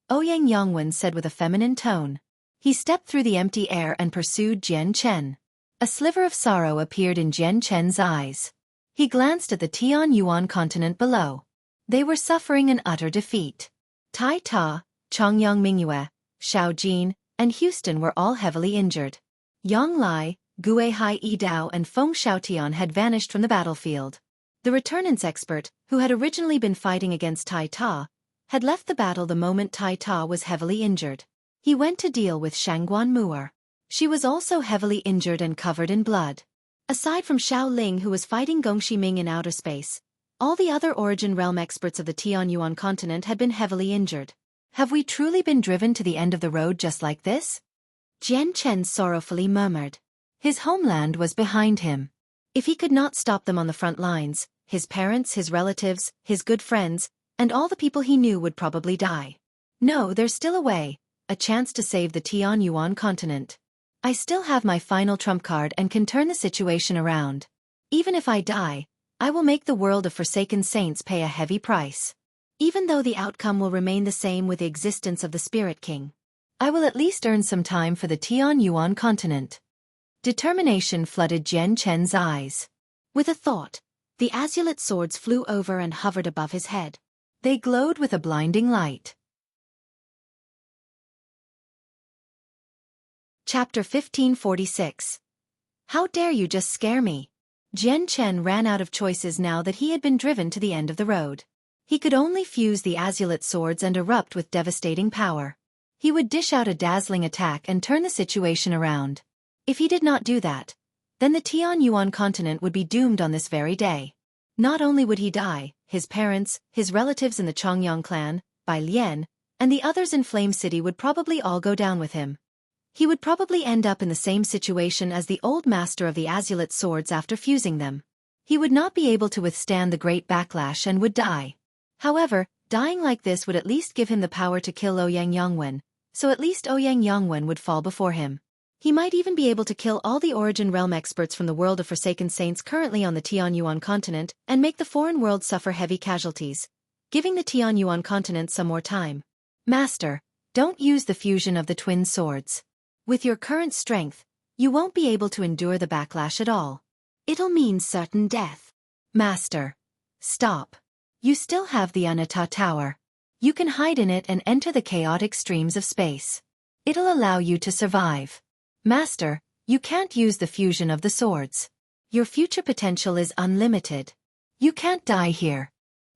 Ouyang Yongwen said with a feminine tone. He stepped through the empty air and pursued Jian Chen. A sliver of sorrow appeared in Jian Chen's eyes. He glanced at the Tianyuan continent below. They were suffering an utter defeat. Tai Ta, Chongyang Mingyue, Shao Jin, and Houston were all heavily injured. Yang Lai, Guihai Yidao and Feng Xiaotian had vanished from the battlefield. The returnance expert, who had originally been fighting against Tai Ta, had left the battle the moment Tai Ta was heavily injured. He went to deal with Shangguan Mu'er. She was also heavily injured and covered in blood. Aside from Xiao Ling, who was fighting Gong Shiming in outer space, all the other Origin Realm experts of the Tianyuan continent had been heavily injured. Have we truly been driven to the end of the road just like this? Jian Chen sorrowfully murmured. His homeland was behind him. If he could not stop them on the front lines, his parents, his relatives, his good friends, and all the people he knew would probably die. No, there's still a way, a chance to save the Tianyuan continent. I still have my final trump card and can turn the situation around. Even if I die, I will make the world of Forsaken Saints pay a heavy price. Even though the outcome will remain the same with the existence of the Spirit King, I will at least earn some time for the Tianyuan continent. Determination flooded Jian Chen's eyes. With a thought, the azulate swords flew over and hovered above his head. They glowed with a blinding light. Chapter 1546. How dare you just scare me? Jian Chen ran out of choices now that he had been driven to the end of the road. He could only fuse the azulate swords and erupt with devastating power. He would dish out a dazzling attack and turn the situation around. If he did not do that, then the Tianyuan continent would be doomed on this very day. Not only would he die, his parents, his relatives in the Chongyang clan, Bai Lian, and the others in Flame City would probably all go down with him. He would probably end up in the same situation as the old master of the azulate swords after fusing them. He would not be able to withstand the great backlash and would die. However, dying like this would at least give him the power to kill Ouyang Yongwen, so at least Ouyang Yongwen would fall before him. He might even be able to kill all the Origin Realm experts from the world of Forsaken Saints currently on the Tianyuan continent and make the foreign world suffer heavy casualties, giving the Tianyuan continent some more time. Master, don't use the fusion of the twin swords. With your current strength, you won't be able to endure the backlash at all. It'll mean certain death. Master, stop. You still have the Anata Tower. You can hide in it and enter the chaotic streams of space. It'll allow you to survive. Master, you can't use the fusion of the swords. Your future potential is unlimited. You can't die here.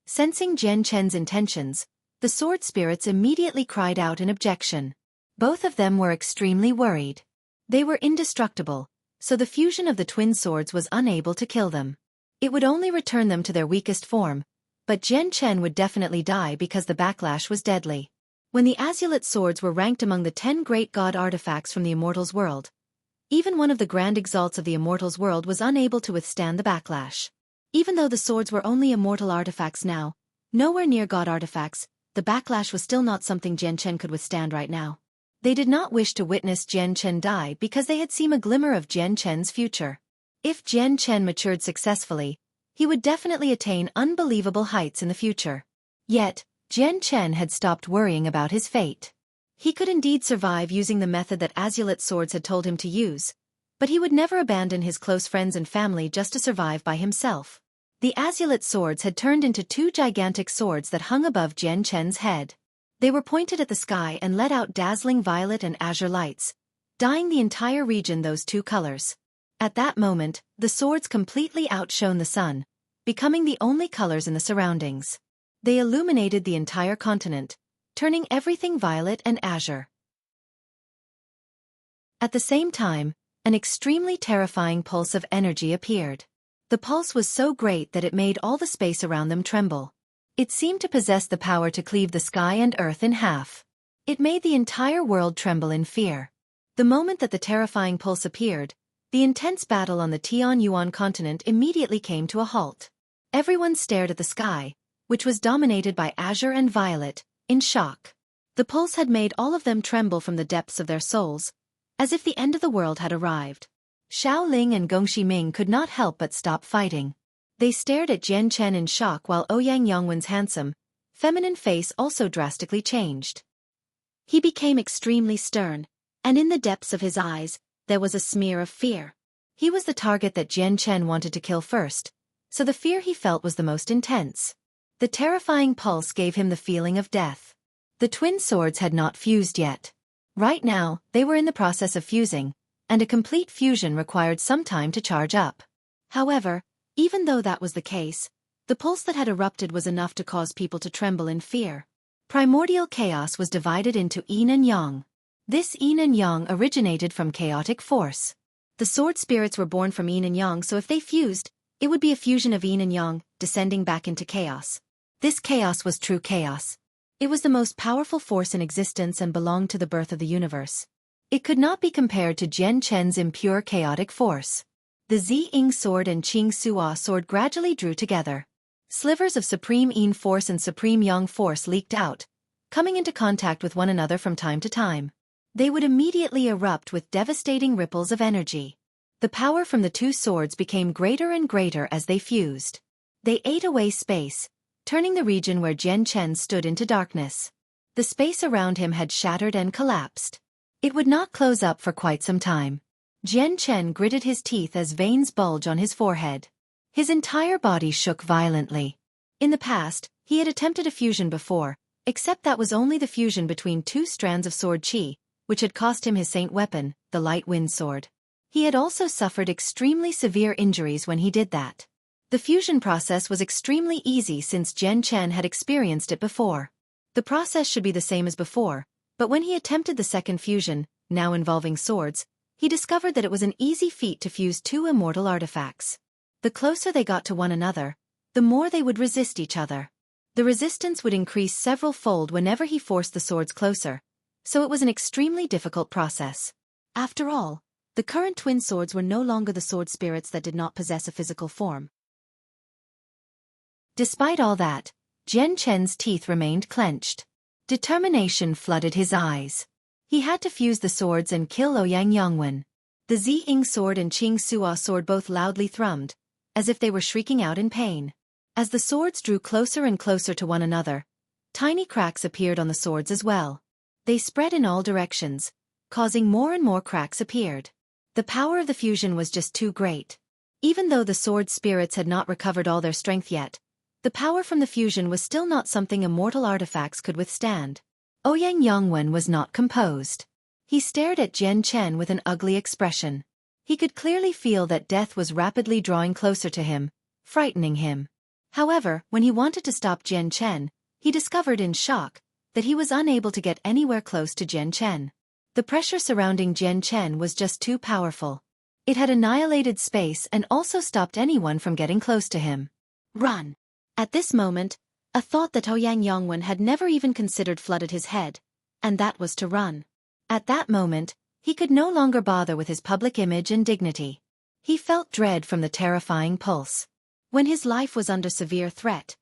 Sensing Jian Chen's intentions, the sword spirits immediately cried out in objection. Both of them were extremely worried. They were indestructible, so the fusion of the twin swords was unable to kill them. It would only return them to their weakest form, but Jian Chen would definitely die because the backlash was deadly. When the azulate swords were ranked among the 10 great god artifacts from the Immortals world, even one of the grand exalts of the Immortals world was unable to withstand the backlash. Even though the swords were only immortal artifacts now, nowhere near god artifacts, the backlash was still not something Jian Chen could withstand right now. They did not wish to witness Jian Chen die because they had seen a glimmer of Jian Chen's future. If Jian Chen matured successfully, he would definitely attain unbelievable heights in the future. Yet, Jian Chen had stopped worrying about his fate. He could indeed survive using the method that azulate swords had told him to use, but he would never abandon his close friends and family just to survive by himself. The azulate swords had turned into 2 gigantic swords that hung above Jian Chen's head. They were pointed at the sky and let out dazzling violet and azure lights, dyeing the entire region those 2 colors. At that moment, the swords completely outshone the sun, becoming the only colors in the surroundings. They illuminated the entire continent, turning everything violet and azure. At the same time, an extremely terrifying pulse of energy appeared. The pulse was so great that it made all the space around them tremble. It seemed to possess the power to cleave the sky and earth in half. It made the entire world tremble in fear. The moment that the terrifying pulse appeared, the intense battle on the Tianyuan continent immediately came to a halt. Everyone stared at the sky, which was dominated by azure and violet, in shock. The pulse had made all of them tremble from the depths of their souls, as if the end of the world had arrived. Xiao Ling and Gongxi Ming could not help but stop fighting. They stared at Jian Chen in shock while Ouyang Yongwen's handsome, feminine face also drastically changed. He became extremely stern, and in the depths of his eyes, there was a smear of fear. He was the target that Jian Chen wanted to kill first, so the fear he felt was the most intense. The terrifying pulse gave him the feeling of death. The twin swords had not fused yet. Right now, they were in the process of fusing, and a complete fusion required some time to charge up. However, even though that was the case, the pulse that had erupted was enough to cause people to tremble in fear. Primordial chaos was divided into yin and yang. This yin and yang originated from chaotic force. The sword spirits were born from yin and yang, so if they fused, it would be a fusion of yin and yang, descending back into chaos. This chaos was true chaos. It was the most powerful force in existence and belonged to the birth of the universe. It could not be compared to Jian Chen's impure chaotic force. The Zi Ying sword and Qing Sua sword gradually drew together. Slivers of supreme yin force and supreme yang force leaked out, coming into contact with one another from time to time. They would immediately erupt with devastating ripples of energy. The power from the 2 swords became greater and greater as they fused. They ate away space, turning the region where Jian Chen stood into darkness. The space around him had shattered and collapsed. It would not close up for quite some time. Jian Chen gritted his teeth as veins bulged on his forehead. His entire body shook violently. In the past, he had attempted a fusion before, except that was only the fusion between 2 strands of sword qi, which had cost him his saint weapon, the light wind sword. He had also suffered extremely severe injuries when he did that. The fusion process was extremely easy since Jian Chen had experienced it before. The process should be the same as before, but when he attempted the second fusion, now involving swords, he discovered that it was an easy feat to fuse 2 immortal artifacts. The closer they got to one another, the more they would resist each other. The resistance would increase several-fold whenever he forced the swords closer, so it was an extremely difficult process. After all, the current twin swords were no longer the sword spirits that did not possess a physical form. Despite all that, Jian Chen's teeth remained clenched. Determination flooded his eyes. He had to fuse the swords and kill Ouyang Yongwen. The Zi-Ing sword and Qing Suo sword both loudly thrummed, as if they were shrieking out in pain. As the swords drew closer and closer to one another, tiny cracks appeared on the swords as well. They spread in all directions, causing more and more cracks appeared. The power of the fusion was just too great. Even though the sword spirits had not recovered all their strength yet, the power from the fusion was still not something immortal artifacts could withstand. Ouyang Yongwen was not composed. He stared at Jian Chen with an ugly expression. He could clearly feel that death was rapidly drawing closer to him, frightening him. However, when he wanted to stop Jian Chen, he discovered in shock that he was unable to get anywhere close to Jian Chen. The pressure surrounding Jian Chen was just too powerful. It had annihilated space and also stopped anyone from getting close to him. Run! At this moment, a thought that Ouyang Yongwen had never even considered flooded his head, and that was to run. At that moment, he could no longer bother with his public image and dignity. He felt dread from the terrifying pulse. When his life was under severe threat,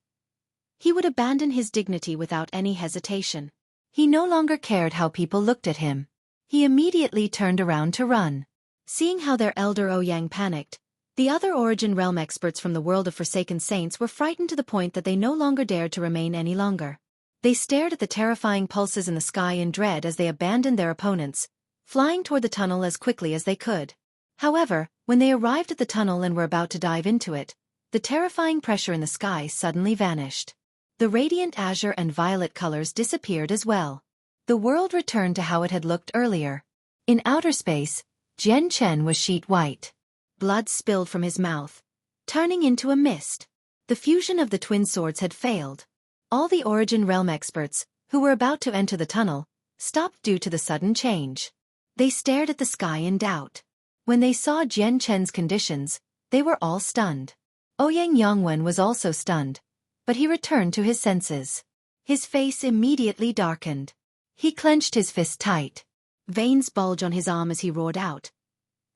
he would abandon his dignity without any hesitation. He no longer cared how people looked at him. He immediately turned around to run. Seeing how their elder Ouyang panicked, the other Origin Realm experts from the world of Forsaken Saints were frightened to the point that they no longer dared to remain any longer. They stared at the terrifying pulses in the sky in dread as they abandoned their opponents, flying toward the tunnel as quickly as they could. However, when they arrived at the tunnel and were about to dive into it, the terrifying pressure in the sky suddenly vanished. The radiant azure and violet colors disappeared as well. The world returned to how it had looked earlier. In outer space, Jian Chen was sheet white. Blood spilled from his mouth, turning into a mist. The fusion of the twin swords had failed. All the Origin Realm experts, who were about to enter the tunnel, stopped due to the sudden change. They stared at the sky in doubt. When they saw Jian Chen's conditions, they were all stunned. Ouyang Yongwen was also stunned, but he returned to his senses. His face immediately darkened. He clenched his fist tight. Veins bulged on his arm as he roared out,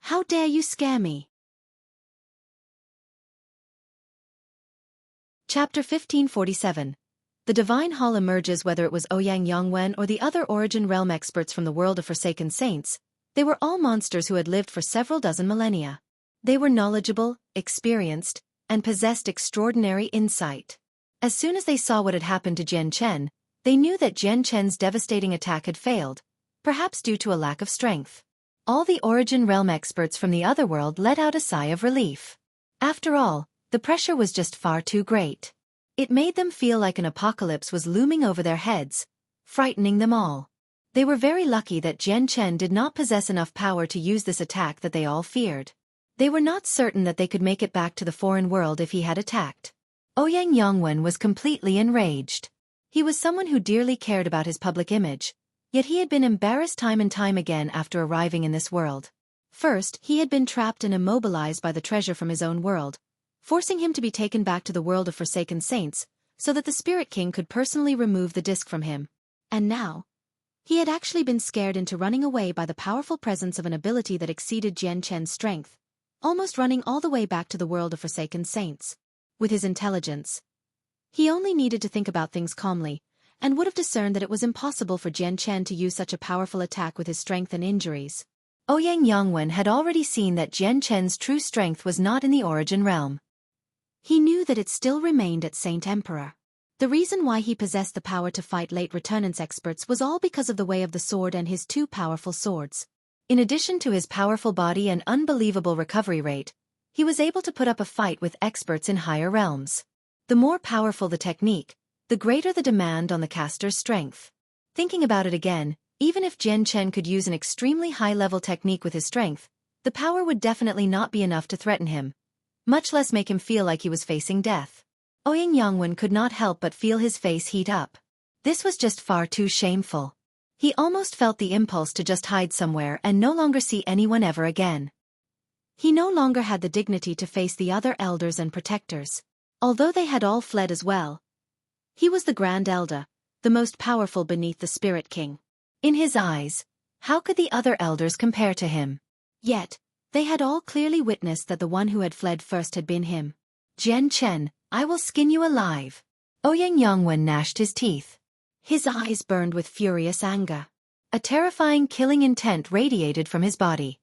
"How dare you scare me?" Chapter 1547. The Divine Hall emerges. Whether it was Ouyang Yongwen or the other Origin Realm experts from the world of Forsaken Saints, they were all monsters who had lived for several dozen millennia. They were knowledgeable, experienced, and possessed extraordinary insight. As soon as they saw what had happened to Jian Chen, they knew that Jian Chen's devastating attack had failed, perhaps due to a lack of strength. All the Origin Realm experts from the other world let out a sigh of relief. After all, the pressure was just far too great. It made them feel like an apocalypse was looming over their heads, frightening them all. They were very lucky that Jian Chen did not possess enough power to use this attack that they all feared. They were not certain that they could make it back to the foreign world if he had attacked. Ouyang Yongwen was completely enraged. He was someone who dearly cared about his public image, yet he had been embarrassed time and time again after arriving in this world. First, he had been trapped and immobilized by the treasure from his own world, forcing him to be taken back to the world of Forsaken Saints, so that the Spirit King could personally remove the disc from him. And now, he had actually been scared into running away by the powerful presence of an ability that exceeded Jian Chen's strength, almost running all the way back to the world of Forsaken Saints. With his intelligence, he only needed to think about things calmly, and would have discerned that it was impossible for Jian Chen to use such a powerful attack with his strength and injuries. Ouyang Yongwen had already seen that Jian Chen's true strength was not in the Origin Realm. He knew that it still remained at Saint Emperor. The reason why he possessed the power to fight late returnance experts was all because of the way of the sword and his two powerful swords. In addition to his powerful body and unbelievable recovery rate, he was able to put up a fight with experts in higher realms. The more powerful the technique, the greater the demand on the caster's strength. Thinking about it again, even if Jian Chen could use an extremely high-level technique with his strength, the power would definitely not be enough to threaten him, much less make him feel like he was facing death. Ouyang Yongwen could not help but feel his face heat up. This was just far too shameful. He almost felt the impulse to just hide somewhere and no longer see anyone ever again. He no longer had the dignity to face the other elders and protectors. Although they had all fled as well, he was the Grand Elder, the most powerful beneath the Spirit King. In his eyes, how could the other elders compare to him? Yet, they had all clearly witnessed that the one who had fled first had been him. "Jian Chen, I will skin you alive." Ouyang Yongwen gnashed his teeth. His eyes burned with furious anger. A terrifying killing intent radiated from his body.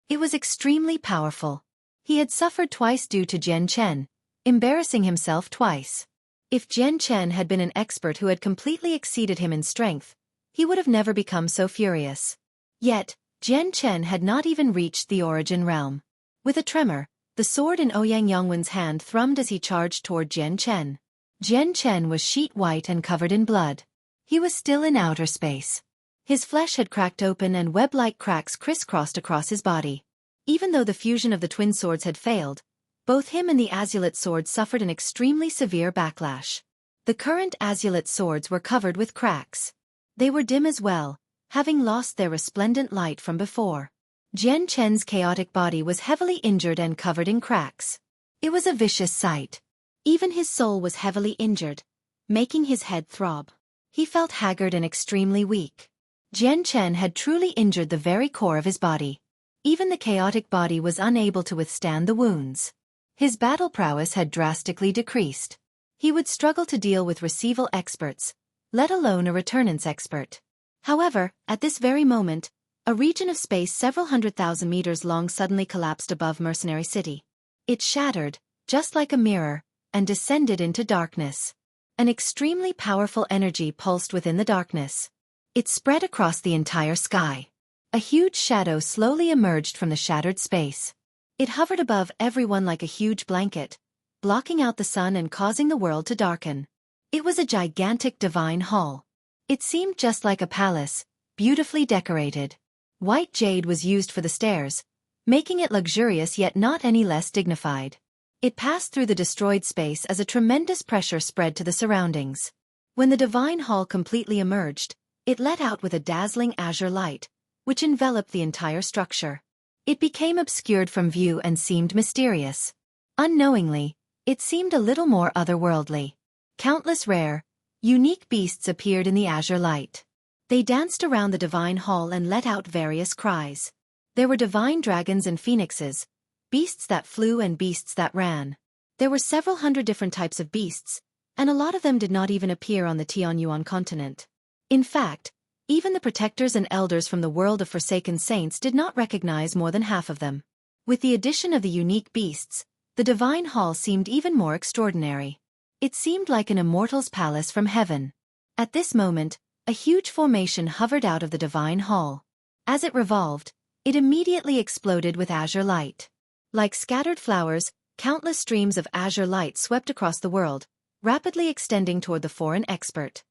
It was extremely powerful. He had suffered twice due to Jian Chen, embarrassing himself twice. If Jian Chen had been an expert who had completely exceeded him in strength, he would have never become so furious. Yet, Jian Chen had not even reached the origin realm. With a tremor, the sword in Ouyang Yongwen's hand thrummed as he charged toward Jian Chen. Jian Chen was sheet white and covered in blood. He was still in outer space. His flesh had cracked open and web-like cracks crisscrossed across his body. Even though the fusion of the twin swords had failed, both him and the azulate sword suffered an extremely severe backlash. The current azulate swords were covered with cracks. They were dim as well, having lost their resplendent light from before. Jian Chen's chaotic body was heavily injured and covered in cracks. It was a vicious sight. Even his soul was heavily injured, making his head throb. He felt haggard and extremely weak. Jian Chen had truly injured the very core of his body. Even the chaotic body was unable to withstand the wounds. His battle prowess had drastically decreased. He would struggle to deal with receival experts, let alone a returnance expert. However, at this very moment, a region of space several 100,000 meters long suddenly collapsed above Mercenary City. It shattered, just like a mirror, and descended into darkness. An extremely powerful energy pulsed within the darkness. It spread across the entire sky. A huge shadow slowly emerged from the shattered space. It hovered above everyone like a huge blanket, blocking out the sun and causing the world to darken. It was a gigantic divine hall. It seemed just like a palace, beautifully decorated. White jade was used for the stairs, making it luxurious yet not any less dignified. It passed through the destroyed space as a tremendous pressure spread to the surroundings. When the divine hall completely emerged, it let out with a dazzling azure light, which enveloped the entire structure. It became obscured from view and seemed mysterious. Unknowingly, it seemed a little more otherworldly. Countless rare, unique beasts appeared in the azure light. They danced around the divine hall and let out various cries. There were divine dragons and phoenixes, beasts that flew and beasts that ran. There were several hundred different types of beasts, and a lot of them did not even appear on the Tianyuan continent. In fact, even the protectors and elders from the world of forsaken saints did not recognize more than half of them. With the addition of the unique beasts, the divine hall seemed even more extraordinary. It seemed like an immortal's palace from heaven. At this moment, a huge formation hovered out of the divine hall. As it revolved, it immediately exploded with azure light. Like scattered flowers, countless streams of azure light swept across the world, rapidly extending toward the foreign expert.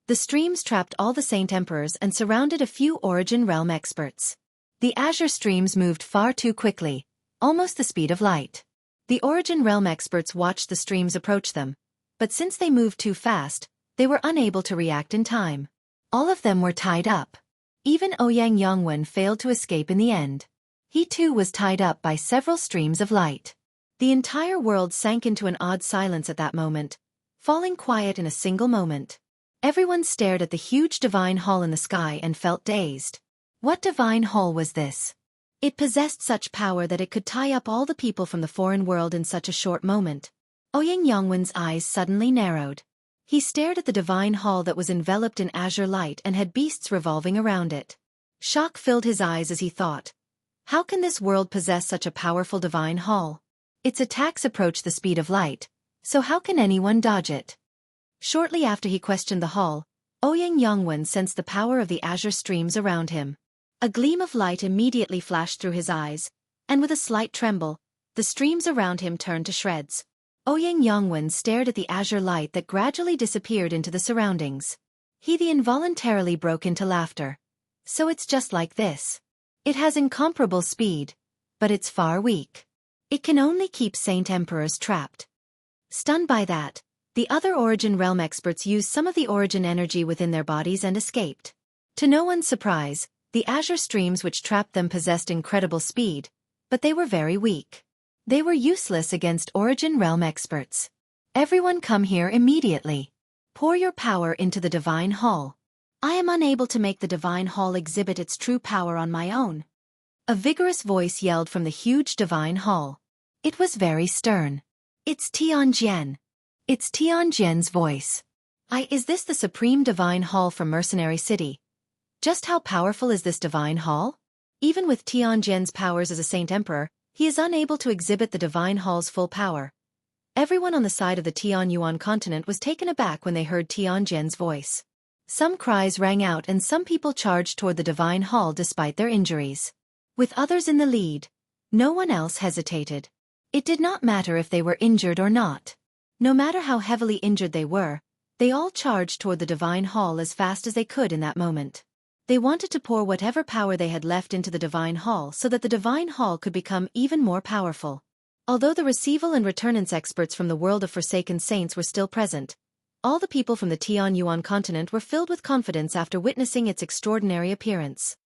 The streams trapped all the Saint Emperors and surrounded a few Origin Realm experts. The azure streams moved far too quickly, almost the speed of light. The Origin Realm experts watched the streams approach them, but since they moved too fast, they were unable to react in time. All of them were tied up. Even Ouyang Yongwen failed to escape in the end. He too was tied up by several streams of light. The entire world sank into an odd silence at that moment, falling quiet in a single moment. Everyone stared at the huge divine hall in the sky and felt dazed. What divine hall was this? It possessed such power that it could tie up all the people from the foreign world in such a short moment. Ouyang Yongwen's eyes suddenly narrowed. He stared at the divine hall that was enveloped in azure light and had beasts revolving around it. Shock filled his eyes as he thought, how can this world possess such a powerful divine hall? Its attacks approach the speed of light, so how can anyone dodge it? Shortly after he questioned the hall, Ouyang Yongwen sensed the power of the azure streams around him. A gleam of light immediately flashed through his eyes, and with a slight tremble, the streams around him turned to shreds. Ouyang Yongwen stared at the azure light that gradually disappeared into the surroundings. He involuntarily broke into laughter. So it's just like this. It has incomparable speed, but it's far weak. It can only keep Saint Emperors trapped. Stunned by that, the other Origin Realm experts used some of the Origin energy within their bodies and escaped. To no one's surprise, the azure streams which trapped them possessed incredible speed, but they were very weak. They were useless against Origin Realm experts. Everyone come here immediately. Pour your power into the Divine Hall. I am unable to make the Divine Hall exhibit its true power on my own. A vigorous voice yelled from the huge Divine Hall. It was very stern. It's Tianjian. It's Tianjian's voice. Is this the Supreme Divine Hall from Mercenary City? Just how powerful is this Divine Hall? Even with Tianjian's powers as a Saint Emperor, he is unable to exhibit the Divine Hall's full power. Everyone on the side of the Tianyuan continent was taken aback when they heard Tianjian's voice. Some cries rang out and some people charged toward the Divine Hall despite their injuries. With others in the lead, no one else hesitated. It did not matter if they were injured or not. No matter how heavily injured they all charged toward the Divine Hall as fast as they could in that moment. They wanted to pour whatever power they had left into the Divine Hall so that the Divine Hall could become even more powerful. Although the receival and returnance experts from the world of Forsaken Saints were still present, all the people from the Tianyuan continent were filled with confidence after witnessing its extraordinary appearance.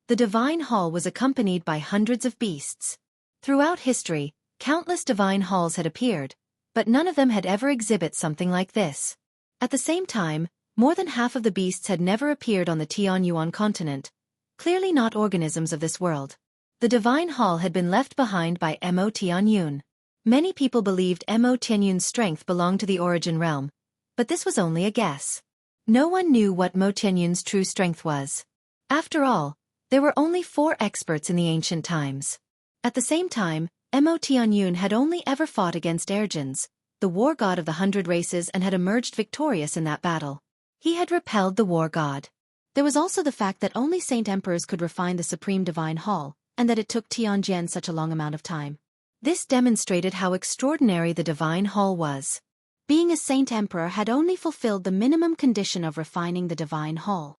The Divine Hall was accompanied by hundreds of beasts. Throughout history, countless Divine Halls had appeared, but none of them had ever exhibited something like this. At the same time, more than half of the beasts had never appeared on the Tianyuan continent, clearly not organisms of this world. The Divine Hall had been left behind by Mo Tianyun. Many people believed Mo Tianyun's strength belonged to the Origin Realm, but this was only a guess. No one knew what Mo Tianyun's true strength was. After all, there were only 4 experts in the ancient times. At the same time, Mo Tianyun had only ever fought against Ergens, the war god of the 100 races, and had emerged victorious in that battle. He had repelled the war god. There was also the fact that only Saint Emperors could refine the Supreme Divine Hall, and that it took Tianjian such a long amount of time. This demonstrated how extraordinary the Divine Hall was. Being a Saint Emperor had only fulfilled the minimum condition of refining the Divine Hall.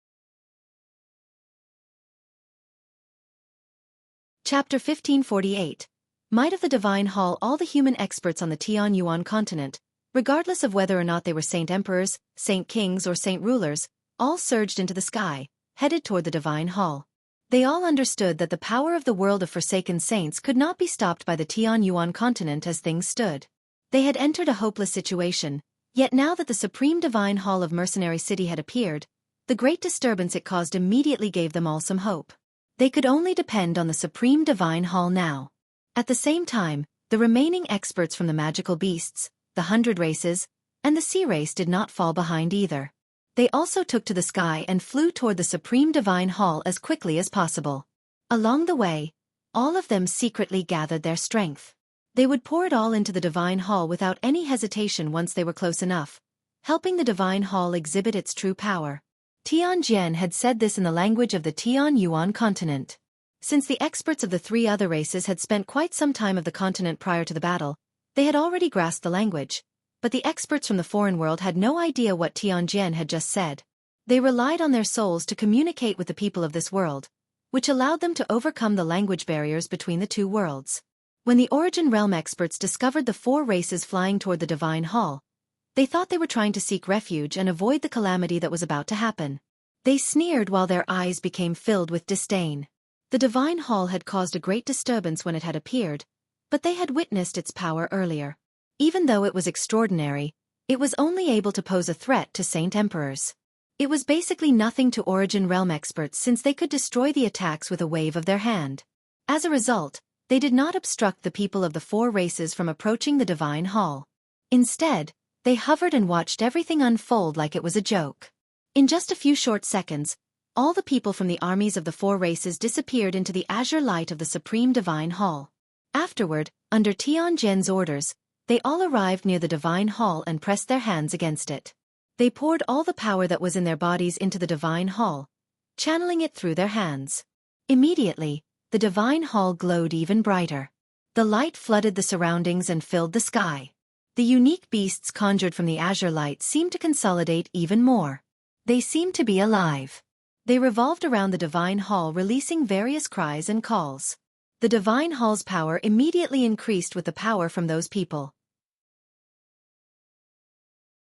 Chapter 1548. Might of the Divine Hall. All the human experts on the Tianyuan continent, regardless of whether or not they were Saint Emperors, Saint Kings or Saint Rulers, all surged into the sky, headed toward the Divine Hall. They all understood that the power of the world of Forsaken Saints could not be stopped by the Tianyuan continent as things stood. They had entered a hopeless situation, yet now that the Supreme Divine Hall of Mercenary City had appeared, the great disturbance it caused immediately gave them all some hope. They could only depend on the Supreme Divine Hall now. At the same time, the remaining experts from the magical beasts, the 100 races, and the sea race did not fall behind either. They also took to the sky and flew toward the Supreme Divine Hall as quickly as possible. Along the way, all of them secretly gathered their strength. They would pour it all into the Divine Hall without any hesitation once they were close enough, helping the Divine Hall exhibit its true power. Tianjian had said this in the language of the Tianyuan continent. Since the experts of the 3 other races had spent quite some time of the continent prior to the battle, they had already grasped the language. But the experts from the foreign world had no idea what Tianjian had just said. They relied on their souls to communicate with the people of this world, which allowed them to overcome the language barriers between the 2 worlds. When the Origin Realm experts discovered the 4 races flying toward the Divine Hall, they thought they were trying to seek refuge and avoid the calamity that was about to happen. They sneered while their eyes became filled with disdain. The Divine Hall had caused a great disturbance when it had appeared, but they had witnessed its power earlier. Even though it was extraordinary, it was only able to pose a threat to Saint Emperors. It was basically nothing to Origin Realm experts since they could destroy the attacks with a wave of their hand. As a result, they did not obstruct the people of the 4 races from approaching the Divine Hall. Instead, they hovered and watched everything unfold like it was a joke. In just a few short seconds, all the people from the armies of the 4 races disappeared into the azure light of the Supreme Divine Hall. Afterward, under Tianjian's orders, they all arrived near the Divine Hall and pressed their hands against it. They poured all the power that was in their bodies into the Divine Hall, channeling it through their hands. Immediately, the Divine Hall glowed even brighter. The light flooded the surroundings and filled the sky. The unique beasts conjured from the azure light seemed to consolidate even more. They seemed to be alive. They revolved around the Divine Hall, releasing various cries and calls. The Divine Hall's power immediately increased with the power from those people.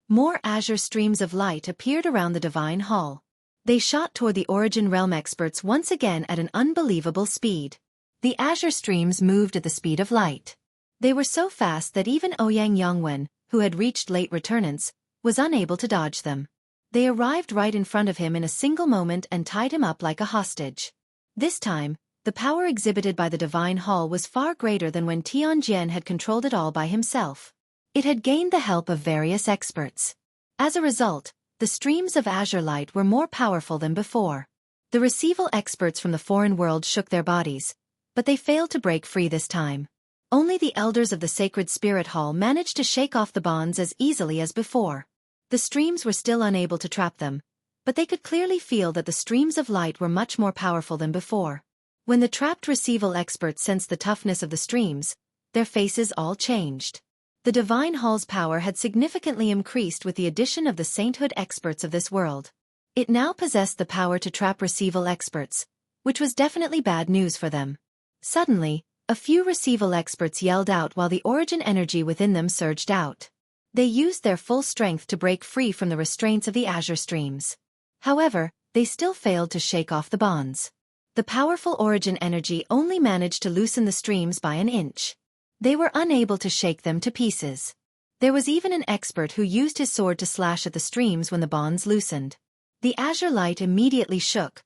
More azure streams of light appeared around the Divine Hall. They shot toward the Origin Realm experts once again at an unbelievable speed. The azure streams moved at the speed of light. They were so fast that even Ouyang Yongwen, who had reached late returnance, was unable to dodge them. They arrived right in front of him in a single moment and tied him up like a hostage. This time, the power exhibited by the Divine Hall was far greater than when Tianjian had controlled it all by himself. It had gained the help of various experts. As a result, the streams of azure light were more powerful than before. The receival experts from the foreign world shook their bodies, but they failed to break free this time. Only the elders of the Sacred Spirit Hall managed to shake off the bonds as easily as before. The streams were still unable to trap them, but they could clearly feel that the streams of light were much more powerful than before. When the trapped receival experts sensed the toughness of the streams, their faces all changed. The Divine Hall's power had significantly increased with the addition of the sainthood experts of this world. It now possessed the power to trap receival experts, which was definitely bad news for them. Suddenly, a few receival experts yelled out while the origin energy within them surged out. They used their full strength to break free from the restraints of the azure streams. However, they still failed to shake off the bonds. The powerful origin energy only managed to loosen the streams by an inch. They were unable to shake them to pieces. There was even an expert who used his sword to slash at the streams when the bonds loosened. The azure light immediately shook,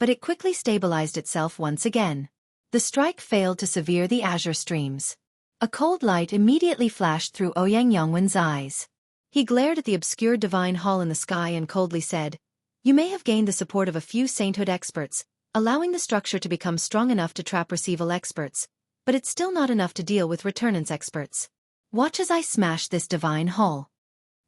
but it quickly stabilized itself once again. The strike failed to sever the azure streams. A cold light immediately flashed through Ouyang Yongwen's eyes. He glared at the obscured Divine Hall in the sky and coldly said, "You may have gained the support of a few sainthood experts, allowing the structure to become strong enough to trap receival experts, but it's still not enough to deal with returnance experts. Watch as I smash this Divine Hall."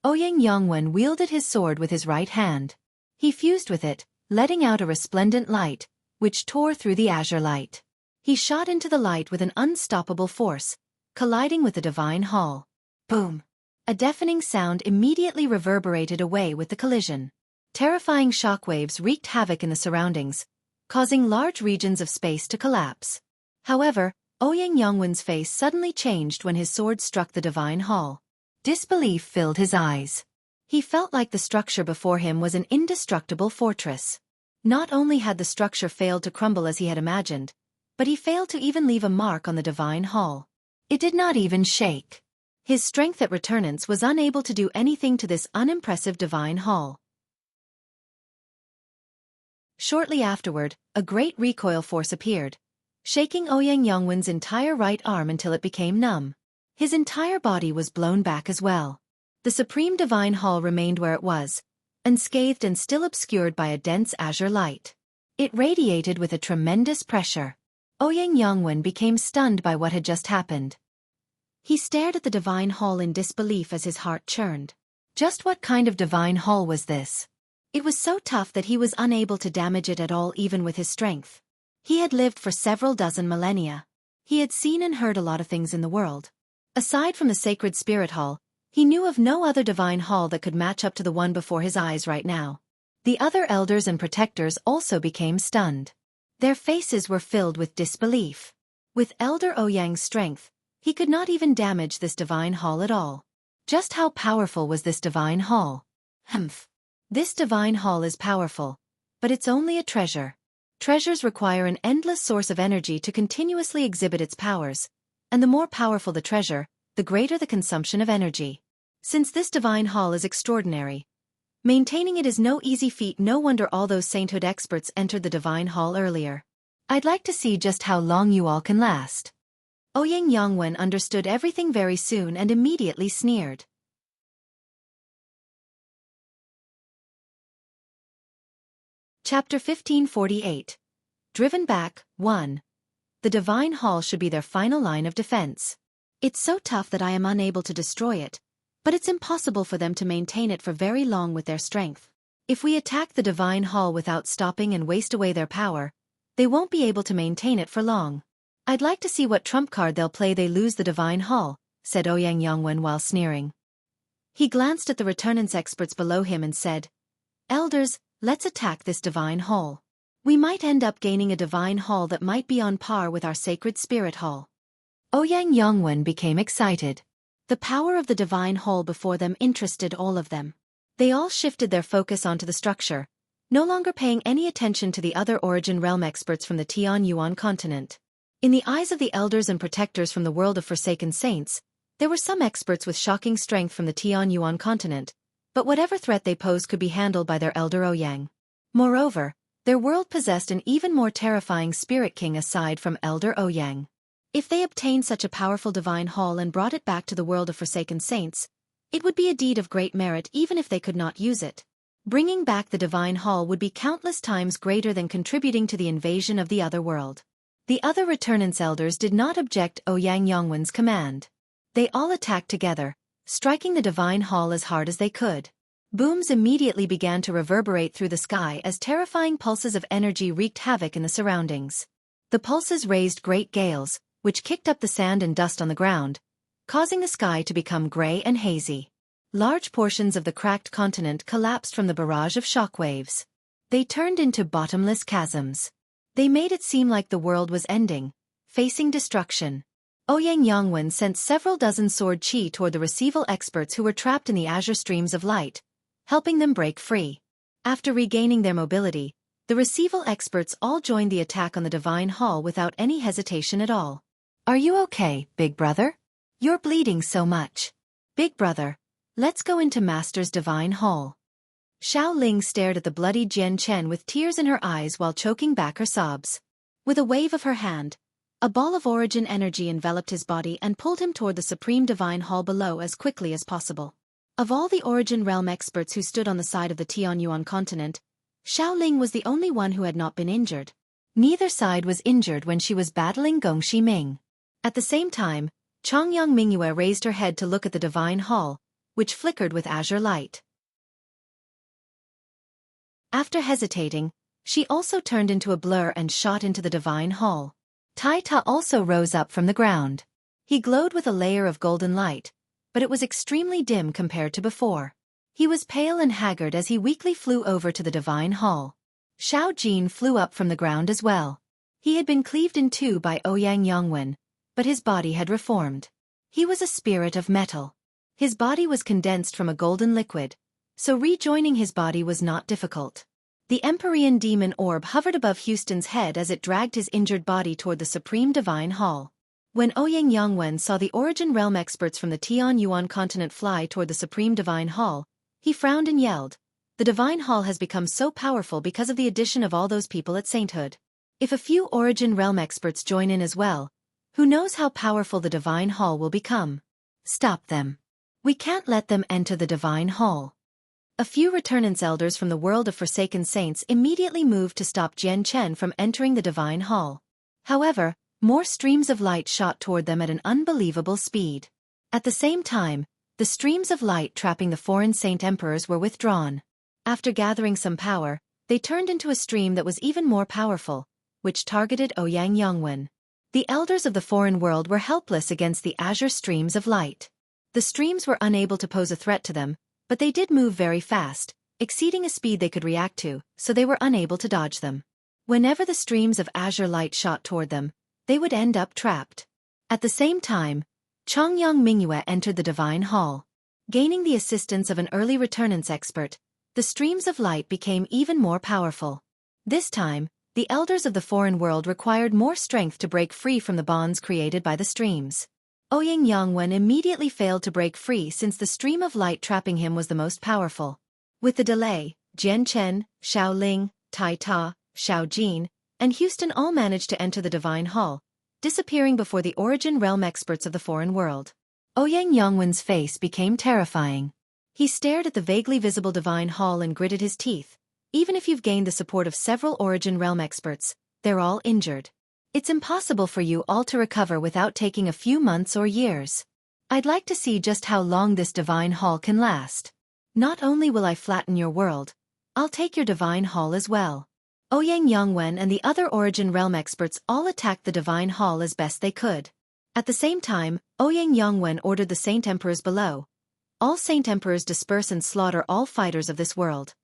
Ouyang Yongwen wielded his sword with his right hand. He fused with it, letting out a resplendent light, which tore through the azure light. He shot into the light with an unstoppable force, colliding with the Divine Hall. Boom! A deafening sound immediately reverberated away with the collision. Terrifying shockwaves wreaked havoc in the surroundings, causing large regions of space to collapse. However, Ouyang Yongwen's face suddenly changed when his sword struck the Divine Hall. Disbelief filled his eyes. He felt like the structure before him was an indestructible fortress. Not only had the structure failed to crumble as he had imagined, but he failed to even leave a mark on the Divine Hall. It did not even shake. His strength at returnance was unable to do anything to this unimpressive Divine Hall. Shortly afterward, a great recoil force appeared, shaking Ouyang Yongwen's entire right arm until it became numb. His entire body was blown back as well. The Supreme Divine Hall remained where it was, unscathed and still obscured by a dense azure light. It radiated with a tremendous pressure. Ouyang Yongwen became stunned by what had just happened. He stared at the Divine Hall in disbelief as his heart churned. Just what kind of Divine Hall was this? It was so tough that he was unable to damage it at all even with his strength. He had lived for several dozen millennia. He had seen and heard a lot of things in the world. Aside from the Sacred Spirit Hall, he knew of no other Divine Hall that could match up to the one before his eyes right now. The other elders and protectors also became stunned. Their faces were filled with disbelief. With Elder Ouyang's strength, he could not even damage this Divine Hall at all. Just how powerful was this Divine Hall? Humph. This Divine Hall is powerful, but it's only a treasure. Treasures require an endless source of energy to continuously exhibit its powers, and the more powerful the treasure, the greater the consumption of energy. Since this Divine Hall is extraordinary, maintaining it is no easy feat. No wonder all those sainthood experts entered the Divine Hall earlier. I'd like to see just how long you all can last. Ouyang Yongwen understood everything very soon and immediately sneered. Chapter 1548. Driven Back, 1. The Divine Hall should be their final line of defense. It's so tough that I am unable to destroy it, but it's impossible for them to maintain it for very long with their strength. If we attack the Divine Hall without stopping and waste away their power, they won't be able to maintain it for long. I'd like to see what trump card they'll play they lose the Divine Hall, said Ouyang Yongwen while sneering. He glanced at the returnance experts below him and said, "Elders, let's attack this Divine Hall. We might end up gaining a Divine Hall that might be on par with our Sacred Spirit Hall." Ouyang Yongwen became excited. The power of the Divine Hall before them interested all of them. They all shifted their focus onto the structure, no longer paying any attention to the other Origin Realm experts from the Tianyuan continent. In the eyes of the elders and protectors from the world of Forsaken Saints, there were some experts with shocking strength from the Tianyuan continent, but whatever threat they posed could be handled by their elder Ouyang. Moreover, Their world possessed an even more terrifying spirit king aside from Elder Ouyang. If they obtained such a powerful divine hall and brought it back to the world of Forsaken Saints, it would be a deed of great merit even if they could not use it. Bringing back the divine hall would be countless times greater than contributing to the invasion of the other world. The other returnance elders did not object Ouyang Yongwen's command. They all attacked together, striking the divine hall as hard as they could. Booms immediately began to reverberate through the sky as terrifying pulses of energy wreaked havoc in the surroundings. The pulses raised great gales, which kicked up the sand and dust on the ground, causing the sky to become gray and hazy. Large portions of the cracked continent collapsed from the barrage of shockwaves. They turned into bottomless chasms. They made it seem like the world was ending, facing destruction. Ouyang Yongwen sent several dozen sword chi toward the receival experts who were trapped in the azure streams of light, helping them break free. After regaining their mobility, the receival experts all joined the attack on the divine hall without any hesitation at all. "Are you okay, big brother? You're bleeding so much. Big brother, let's go into Master's divine hall." Xiao Ling stared at the bloody Jian Chen with tears in her eyes while choking back her sobs. With a wave of her hand, a ball of origin energy enveloped his body and pulled him toward the supreme divine hall below as quickly as possible. Of all the origin realm experts who stood on the side of the Tianyuan continent, Xiao Ling was the only one who had not been injured. Neither side was injured when she was battling Gongxi Ming. At the same time, Chongyang Mingyue raised her head to look at the divine hall, which flickered with azure light. After hesitating, she also turned into a blur and shot into the divine hall. Tai Ta also rose up from the ground. He glowed with a layer of golden light, but it was extremely dim compared to before. He was pale and haggard as he weakly flew over to the divine hall. Xiao Jin flew up from the ground as well. He had been cleaved in two by Ouyang Yongwen, but his body had reformed. He was a spirit of metal. His body was condensed from a golden liquid, so rejoining his body was not difficult. The Empyrean demon orb hovered above Houston's head as it dragged his injured body toward the supreme divine hall. When Ouyang Yongwen saw the origin realm experts from the Tianyuan continent fly toward the supreme divine hall, he frowned and yelled, "The divine hall has become so powerful because of the addition of all those people at sainthood. If a few origin realm experts join in as well, who knows how powerful the divine hall will become? Stop them. We can't let them enter the divine hall." A few returnance elders from the world of Forsaken Saints immediately moved to stop Jian Chen from entering the divine hall. However, more streams of light shot toward them at an unbelievable speed. At the same time, the streams of light trapping the foreign saint emperors were withdrawn. After gathering some power, they turned into a stream that was even more powerful, which targeted Ouyang Yongwen. The elders of the foreign world were helpless against the azure streams of light. The streams were unable to pose a threat to them, but they did move very fast, exceeding a speed they could react to, so they were unable to dodge them. Whenever the streams of azure light shot toward them, they would end up trapped. At the same time, Chongyang Mingyue entered the divine hall. Gaining the assistance of an early returnance expert, the streams of light became even more powerful. This time, the elders of the foreign world required more strength to break free from the bonds created by the streams. Ouyang Yongwen immediately failed to break free since the stream of light trapping him was the most powerful. With the delay, Jian Chen, Xiao Ling, Tai Ta, Xiao Jin, and Houston all managed to enter the divine hall, disappearing before the origin realm experts of the foreign world. Ouyang Yongwen's face became terrifying. He stared at the vaguely visible divine hall and gritted his teeth. Even if you've gained the support of several origin realm experts, they're all injured. It's impossible for you all to recover without taking a few months or years. I'd like to see just how long this divine hall can last. Not only will I flatten your world, I'll take your divine hall as well. Ouyang Yongwen and the other origin realm experts all attacked the divine hall as best they could. At the same time, Ouyang Yongwen ordered the Saint Emperors below. All Saint Emperors disperse and slaughter all fighters of this world.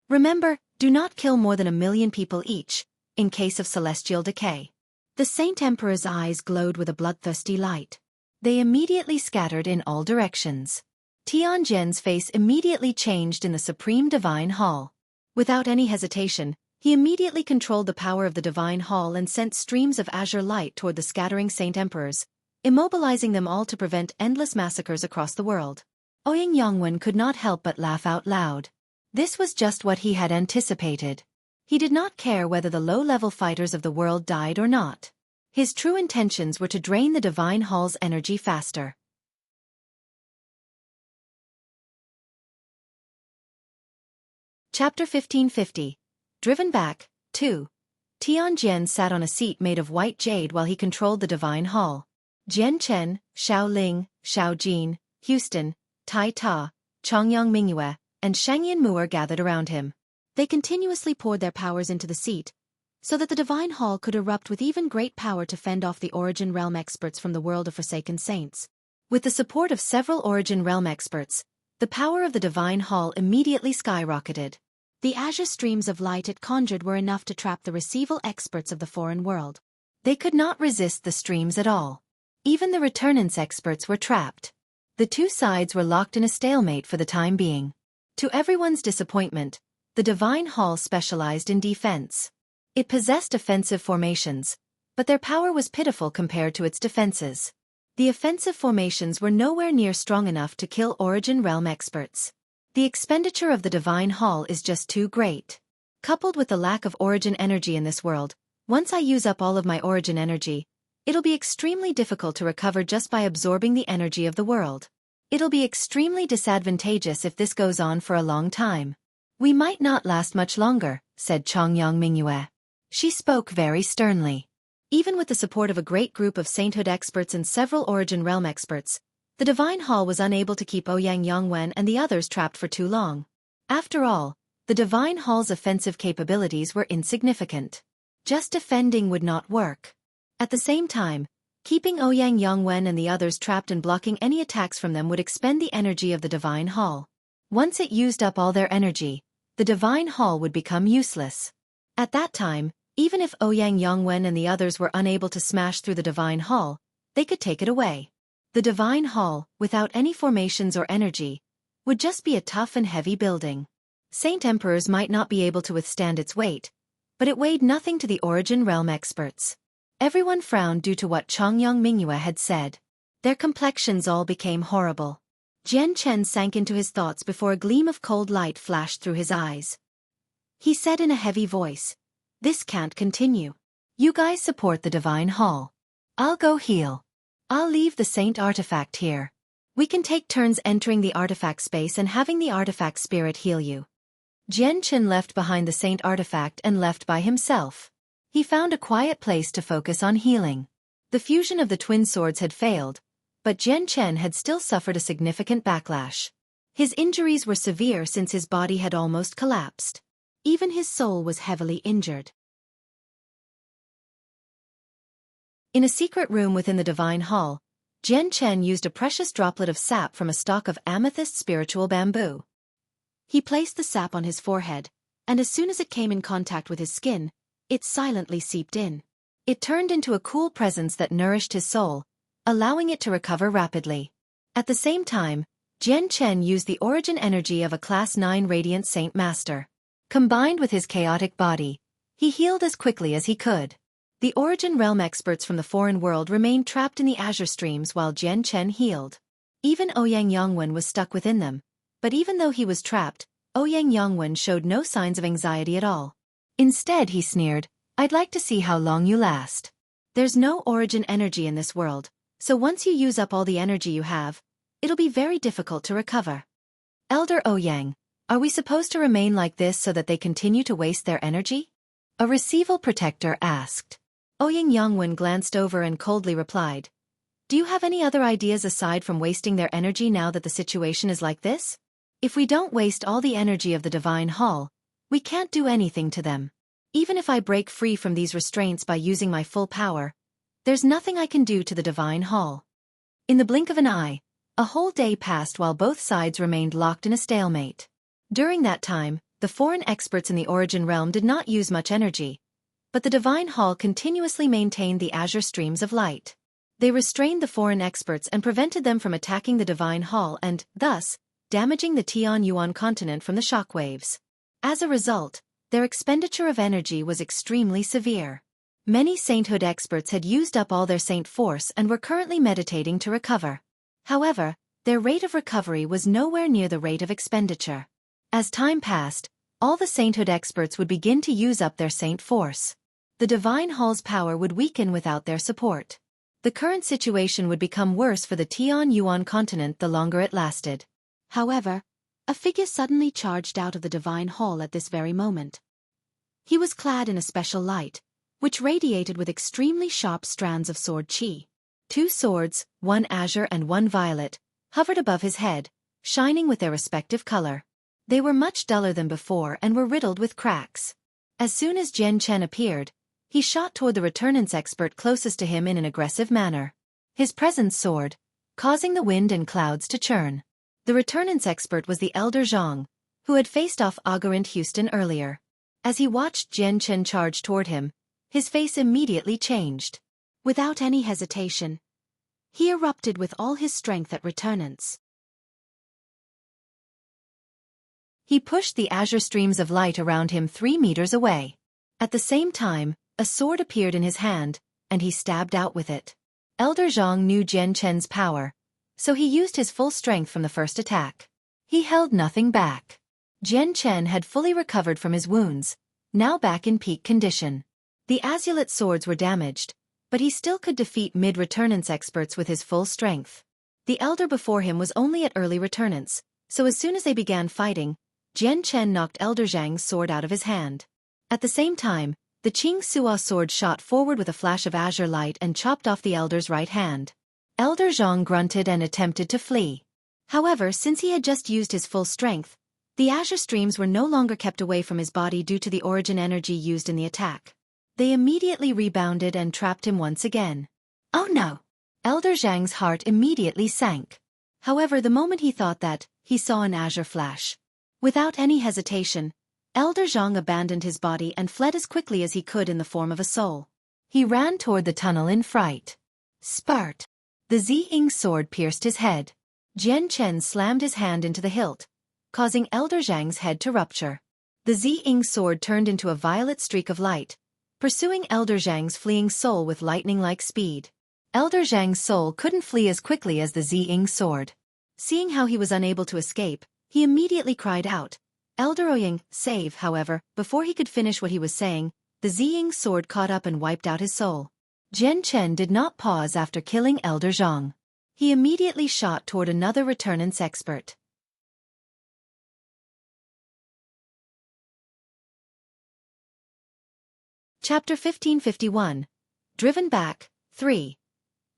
Remember, do not kill more than 1,000,000 people each, in case of celestial decay. The Saint Emperor's eyes glowed with a bloodthirsty light. They immediately scattered in all directions. Tianjin's face immediately changed in the Supreme Divine Hall. Without any hesitation, he immediately controlled the power of the Divine Hall and sent streams of azure light toward the scattering Saint Emperors, immobilizing them all to prevent endless massacres across the world. Ouyang Yongwen could not help but laugh out loud. This was just what he had anticipated. He did not care whether the low-level fighters of the world died or not. His true intentions were to drain the Divine Hall's energy faster. Chapter 1550. Driven Back, 2. Tianjian sat on a seat made of white jade while he controlled the Divine Hall. Jian Chen, Xiao Ling, Xiao Jin, Houston, Tai Ta, Chongyang Mingyue, and Shangyan Mu'er gathered around him. They continuously poured their powers into the seat, so that the Divine Hall could erupt with even great power to fend off the Origin Realm experts from the world of Forsaken Saints. With the support of several Origin Realm experts, the power of the Divine Hall immediately skyrocketed. The azure streams of light it conjured were enough to trap the receival experts of the foreign world. They could not resist the streams at all. Even the returnance experts were trapped. The two sides were locked in a stalemate for the time being. To everyone's disappointment, the Divine Hall specialized in defense. It possessed offensive formations, but their power was pitiful compared to its defenses. The offensive formations were nowhere near strong enough to kill Origin Realm experts. The expenditure of the Divine Hall is just too great. Coupled with the lack of Origin energy in this world, once I use up all of my Origin energy, it'll be extremely difficult to recover just by absorbing the energy of the world. It'll be extremely disadvantageous if this goes on for a long time. We might not last much longer, said Chongyang Mingyue. She spoke very sternly. Even with the support of a great group of sainthood experts and several Origin Realm experts, the Divine Hall was unable to keep Ouyang Yongwen and the others trapped for too long. After all, the Divine Hall's offensive capabilities were insignificant. Just defending would not work. At the same time, keeping Ouyang Yongwen and the others trapped and blocking any attacks from them would expend the energy of the Divine Hall. Once it used up all their energy, the Divine Hall would become useless. At that time, even if Ouyang Yongwen and the others were unable to smash through the Divine Hall, they could take it away. The Divine Hall, without any formations or energy, would just be a tough and heavy building. Saint Emperors might not be able to withstand its weight, but it weighed nothing to the Origin Realm experts. Everyone frowned due to what Chongyang Mingyue had said. Their complexions all became horrible. Jian Chen sank into his thoughts before a gleam of cold light flashed through his eyes. He said in a heavy voice, "This can't continue. You guys support the Divine Hall. I'll go heal. I'll leave the Saint artifact here. We can take turns entering the artifact space and having the artifact spirit heal you." Jian Chen left behind the Saint artifact and left by himself. He found a quiet place to focus on healing. The fusion of the twin swords had failed, but Jian Chen had still suffered a significant backlash. His injuries were severe since his body had almost collapsed. Even his soul was heavily injured. In a secret room within the Divine Hall, Jian Chen used a precious droplet of sap from a stalk of amethyst spiritual bamboo. He placed the sap on his forehead, and as soon as it came in contact with his skin, it silently seeped in. It turned into a cool presence that nourished his soul, allowing it to recover rapidly. At the same time, Jian Chen used the origin energy of a Class 9 Radiant Saint Master. Combined with his chaotic body, he healed as quickly as he could. The Origin Realm experts from the foreign world remained trapped in the azure streams while Jian Chen healed. Even Ouyang Yongwen was stuck within them, but even though he was trapped, Ouyang Yongwen showed no signs of anxiety at all. Instead he sneered, "I'd like to see how long you last. There's no origin energy in this world, so once you use up all the energy you have, it'll be very difficult to recover." "Elder Ouyang, are we supposed to remain like this so that they continue to waste their energy?" a receival protector asked. Ouyang Yongwen glanced over and coldly replied, "Do you have any other ideas aside from wasting their energy now that the situation is like this? If we don't waste all the energy of the Divine Hall, we can't do anything to them. Even if I break free from these restraints by using my full power, there's nothing I can do to the Divine Hall." In the blink of an eye, a whole day passed while both sides remained locked in a stalemate. During that time, the foreign experts in the Origin Realm did not use much energy, but the Divine Hall continuously maintained the azure streams of light. They restrained the foreign experts and prevented them from attacking the Divine Hall and, thus, damaging the Tianyuan continent from the shockwaves. As a result, their expenditure of energy was extremely severe. Many sainthood experts had used up all their saint force and were currently meditating to recover. However, their rate of recovery was nowhere near the rate of expenditure. As time passed, all the sainthood experts would begin to use up their saint force. The divine hall's power would weaken without their support. The current situation would become worse for the Tian-Yuan continent the longer it lasted. However, a figure suddenly charged out of the divine hall at this very moment. He was clad in a special light, which radiated with extremely sharp strands of sword qi. 2 swords, one azure and one violet, hovered above his head, shining with their respective color. They were much duller than before and were riddled with cracks. As soon as Jian Chen appeared, he shot toward the returnance expert closest to him in an aggressive manner. His presence soared, causing the wind and clouds to churn. The returnance expert was the elder Zhang, who had faced off Augurant Houston earlier. As he watched Jian Chen charge toward him, his face immediately changed. Without any hesitation, he erupted with all his strength at returnance. He pushed the azure streams of light around him 3 meters away. At the same time, a sword appeared in his hand, and he stabbed out with it. Elder Zhang knew Jian Chen's power, so he used his full strength from the first attack. He held nothing back. Jian Chen had fully recovered from his wounds, now back in peak condition. The azulate swords were damaged, but he still could defeat mid-returnance experts with his full strength. The elder before him was only at early returnance, so as soon as they began fighting, Jian Chen knocked Elder Zhang's sword out of his hand. At the same time, the Qing Suo sword shot forward with a flash of azure light and chopped off the elder's right hand. Elder Zhang grunted and attempted to flee. However, since he had just used his full strength, the azure streams were no longer kept away from his body due to the origin energy used in the attack. They immediately rebounded and trapped him once again. Oh no! Elder Zhang's heart immediately sank. However, the moment he thought that, he saw an azure flash. Without any hesitation, Elder Zhang abandoned his body and fled as quickly as he could in the form of a soul. He ran toward the tunnel in fright. Spurt! The Ziying sword pierced his head. Jian Chen slammed his hand into the hilt, causing Elder Zhang's head to rupture. The Ziying sword turned into a violet streak of light, pursuing Elder Zhang's fleeing soul with lightning-like speed. Elder Zhang's soul couldn't flee as quickly as the Ziying sword. Seeing how he was unable to escape, he immediately cried out, "Elder Oying, save!" However, before he could finish what he was saying, the Ziying sword caught up and wiped out his soul. Jian Chen did not pause after killing Elder Zhang. He immediately shot toward another returnance expert. Chapter 1551. Driven Back, 3.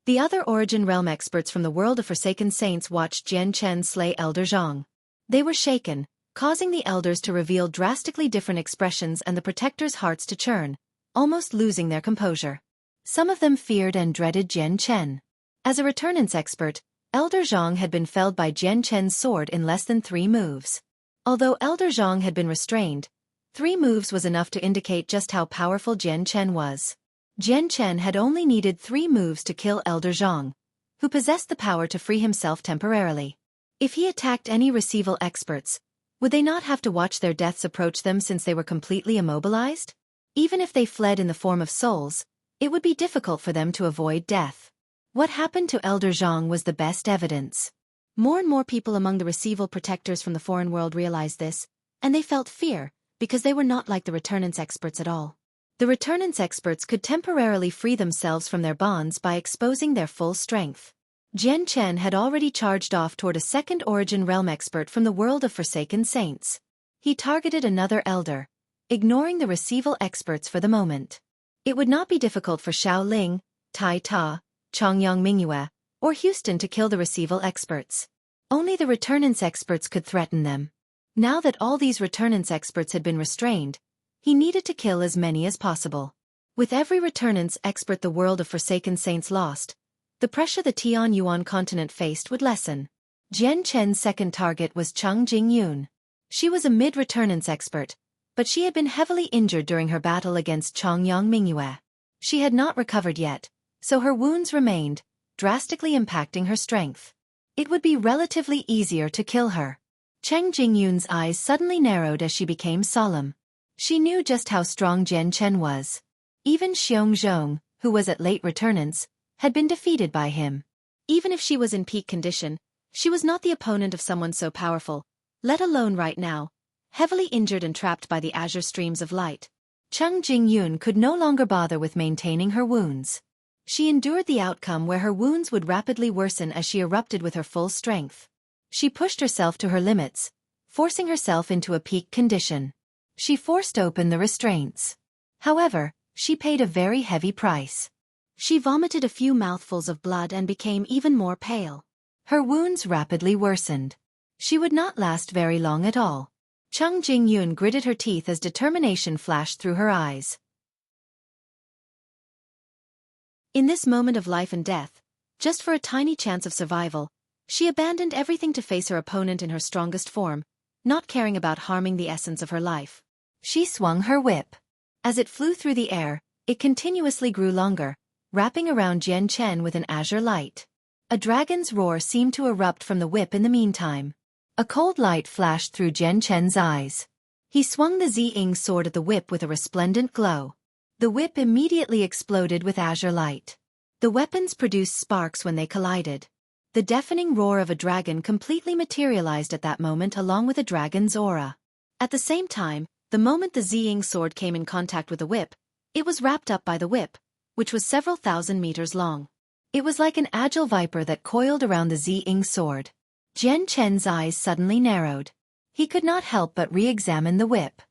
The other Origin Realm experts from the world of Forsaken Saints watched Jian Chen slay Elder Zhang. They were shaken, causing the elders to reveal drastically different expressions and the protectors' hearts to churn, almost losing their composure. Some of them feared and dreaded Jian Chen. As a returnance expert, Elder Zhang had been felled by Jian Chen's sword in less than 3 moves. Although Elder Zhang had been restrained, 3 moves was enough to indicate just how powerful Jian Chen was. Jian Chen had only needed 3 moves to kill Elder Zhang, who possessed the power to free himself temporarily. If he attacked any receival experts, would they not have to watch their deaths approach them since they were completely immobilized? Even if they fled in the form of souls, it would be difficult for them to avoid death. What happened to Elder Zhang was the best evidence. More and more people among the receival protectors from the foreign world realized this, and they felt fear, because they were not like the returnance experts at all. The returnance experts could temporarily free themselves from their bonds by exposing their full strength. Jian Chen had already charged off toward a second Origin Realm expert from the world of Forsaken Saints. He targeted another elder, ignoring the receival experts for the moment. It would not be difficult for Xiao Ling, Tai Ta, Chongyang Mingyue, or Houston to kill the receival experts. Only the returnance experts could threaten them. Now that all these returnance experts had been restrained, he needed to kill as many as possible. With every returnance expert the world of Forsaken Saints lost, the pressure the Tian-Yuan continent faced would lessen. Jian Chen's second target was Cheng Jingyun. She was a mid-returnance expert, but she had been heavily injured during her battle against Chongyang Mingyue. She had not recovered yet, so her wounds remained, drastically impacting her strength. It would be relatively easier to kill her. Cheng Jingyun's eyes suddenly narrowed as she became solemn. She knew just how strong Jian Chen was. Even Xiong Zhong, who was at late returnance, had been defeated by him. Even if she was in peak condition, she was not the opponent of someone so powerful, let alone right now, Heavily injured and trapped by the azure streams of light, Chang Jingyun could no longer bother with maintaining her wounds. She endured the outcome where her wounds would rapidly worsen as she erupted with her full strength. She pushed herself to her limits, forcing herself into a peak condition. She forced open the restraints. However, she paid a very heavy price. She vomited a few mouthfuls of blood and became even more pale. Her wounds rapidly worsened. She would not last very long at all. Chang Jingyun gritted her teeth as determination flashed through her eyes. In this moment of life and death, just for a tiny chance of survival, she abandoned everything to face her opponent in her strongest form, not caring about harming the essence of her life. She swung her whip. As it flew through the air, it continuously grew longer, wrapping around Jian Chen with an azure light. A dragon's roar seemed to erupt from the whip in the meantime. A cold light flashed through Jian Chen's eyes. He swung the Ziying sword at the whip with a resplendent glow. The whip immediately exploded with azure light. The weapons produced sparks when they collided. The deafening roar of a dragon completely materialized at that moment along with a dragon's aura. At the same time, the moment the Ziying sword came in contact with the whip, it was wrapped up by the whip, which was several thousand meters long. It was like an agile viper that coiled around the Ziying sword. Jian Chen's eyes suddenly narrowed. He could not help but re-examine the whip.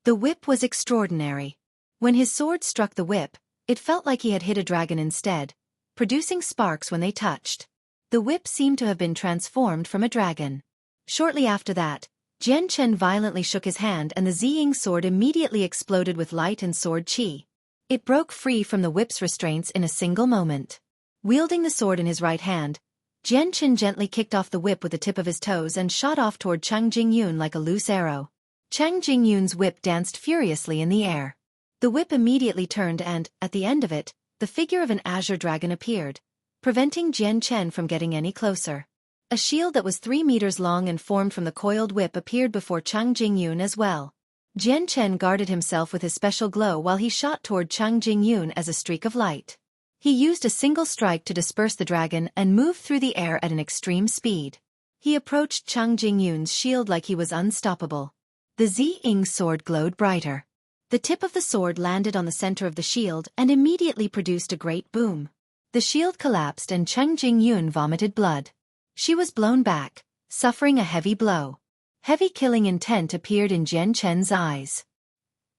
The whip was extraordinary. When his sword struck the whip, it felt like he had hit a dragon instead, producing sparks when they touched. The whip seemed to have been transformed from a dragon. Shortly after that, Jian Chen violently shook his hand and the Ziying sword immediately exploded with light and sword qi. It broke free from the whip's restraints in a single moment. Wielding the sword in his right hand, Jian Chen gently kicked off the whip with the tip of his toes and shot off toward Chang Jingyun like a loose arrow. Chang Jingyun's whip danced furiously in the air. The whip immediately turned and, at the end of it, the figure of an azure dragon appeared, preventing Jian Chen from getting any closer. A shield that was 3 meters long and formed from the coiled whip appeared before Chang Jingyun as well. Jian Chen guarded himself with his special glow while he shot toward Chang Jingyun as a streak of light. He used a single strike to disperse the dragon and moved through the air at an extreme speed. He approached Chang Jingyun's shield like he was unstoppable. The Ziying sword glowed brighter. The tip of the sword landed on the center of the shield and immediately produced a great boom. The shield collapsed and Chang Jingyun vomited blood. She was blown back, suffering a heavy blow. Heavy killing intent appeared in Jian Chen's eyes.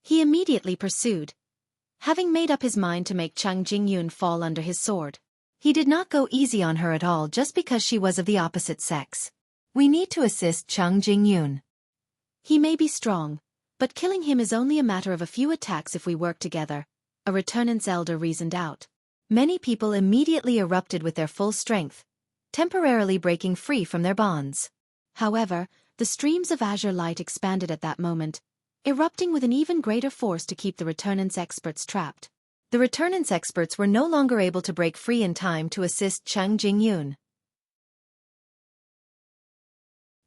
He immediately pursued, having made up his mind to make Chang Jingyun fall under his sword. He did not go easy on her at all just because she was of the opposite sex. We need to assist Chang Jingyun. He may be strong, but killing him is only a matter of a few attacks if we work together, a returnant's elder reasoned out. Many people immediately erupted with their full strength, temporarily breaking free from their bonds. However, the streams of azure light expanded at that moment, erupting with an even greater force to keep the returnant's experts trapped. The returnant's experts were no longer able to break free in time to assist Chang Jingyun.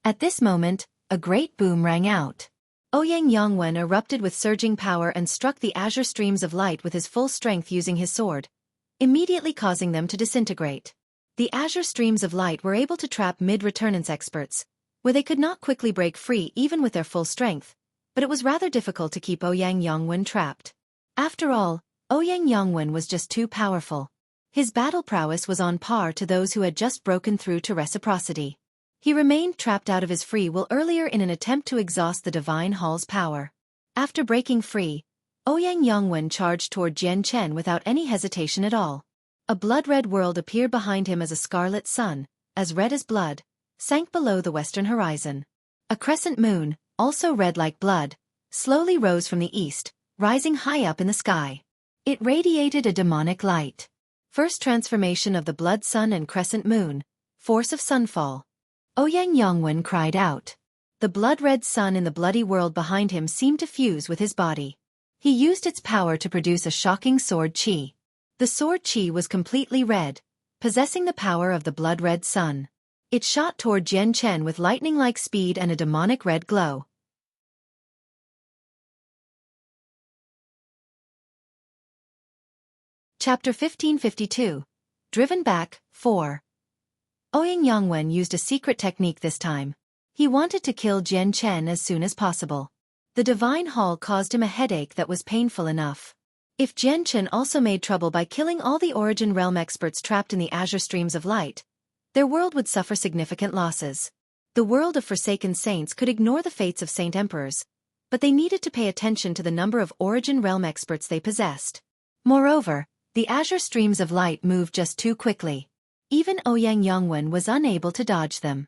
At this moment, a great boom rang out. Ouyang Yongwen erupted with surging power and struck the azure streams of light with his full strength using his sword, immediately causing them to disintegrate. The azure streams of light were able to trap mid-returnant's experts, where they could not quickly break free even with their full strength, but it was rather difficult to keep Ouyang Yongwen trapped. After all, Ouyang Yongwen was just too powerful. His battle prowess was on par to those who had just broken through to reciprocity. He remained trapped out of his free will earlier in an attempt to exhaust the Divine Hall's power. After breaking free, Ouyang Yongwen charged toward Jian Chen without any hesitation at all. A blood-red world appeared behind him as a scarlet sun, as red as blood, sank below the western horizon. A crescent moon, also red like blood, slowly rose from the east, rising high up in the sky. It radiated a demonic light. First transformation of the blood sun and crescent moon, force of sunfall. Ouyang Yongwen cried out. The blood-red sun in the bloody world behind him seemed to fuse with his body. He used its power to produce a shocking sword qi. The sword qi was completely red, possessing the power of the blood-red sun. It shot toward Jian Chen with lightning-like speed and a demonic red glow. Chapter 1552. Driven Back, 4. Ouyang Yongwen used a secret technique this time. He wanted to kill Jian Chen as soon as possible. The divine hall caused him a headache that was painful enough. If Jian Chen also made trouble by killing all the Origin Realm experts trapped in the azure streams of light, their world would suffer significant losses. The world of Forsaken Saints could ignore the fates of Saint Emperors, but they needed to pay attention to the number of Origin Realm experts they possessed. Moreover, the azure streams of light moved just too quickly. Even Ouyang Yongwen was unable to dodge them.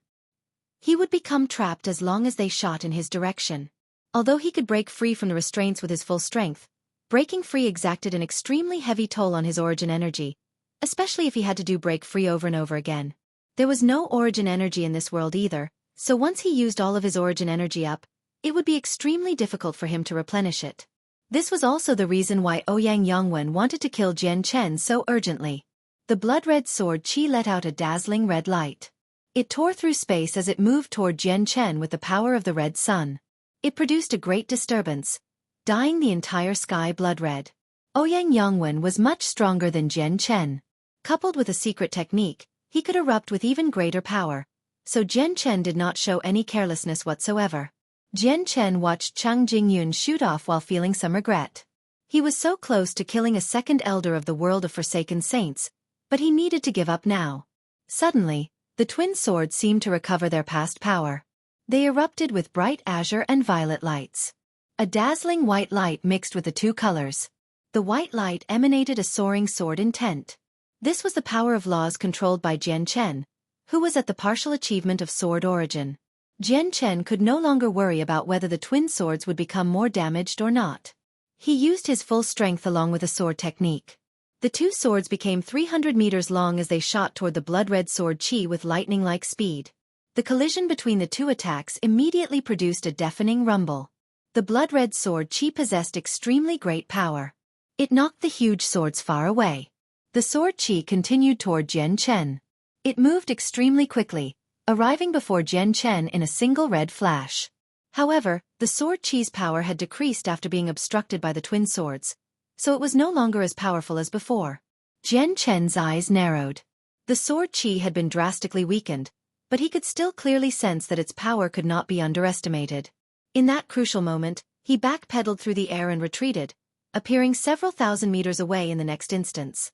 He would become trapped as long as they shot in his direction. Although he could break free from the restraints with his full strength, breaking free exacted an extremely heavy toll on his origin energy, especially if he had to do break free over and over again. There was no origin energy in this world either, so once he used all of his origin energy up, it would be extremely difficult for him to replenish it. This was also the reason why Ouyang Yongwen wanted to kill Jian Chen so urgently. The blood-red sword Qi let out a dazzling red light. It tore through space as it moved toward Jian Chen with the power of the red sun. It produced a great disturbance, dyeing the entire sky blood-red. Ouyang Yongwen was much stronger than Jian Chen. Coupled with a secret technique, he could erupt with even greater power, so Jian Chen did not show any carelessness whatsoever. Jian Chen watched Cheng Jingyun shoot off while feeling some regret. He was so close to killing a second elder of the world of Forsaken Saints, but he needed to give up now. Suddenly, the twin swords seemed to recover their past power. They erupted with bright azure and violet lights. A dazzling white light mixed with the two colors. The white light emanated a soaring sword intent. This was the power of laws controlled by Jian Chen, who was at the partial achievement of sword origin. Jian Chen could no longer worry about whether the twin swords would become more damaged or not. He used his full strength along with a sword technique. The two swords became 300 meters long as they shot toward the blood-red sword Qi with lightning-like speed. The collision between the two attacks immediately produced a deafening rumble. The blood-red sword Qi possessed extremely great power. It knocked the huge swords far away. The sword Qi continued toward Jian Chen. It moved extremely quickly, arriving before Jian Chen in a single red flash. However, the sword Qi's power had decreased after being obstructed by the twin swords, so it was no longer as powerful as before. Jian Chen's eyes narrowed. The sword Qi had been drastically weakened, but he could still clearly sense that its power could not be underestimated. In that crucial moment, he backpedaled through the air and retreated, appearing several thousand meters away in the next instance.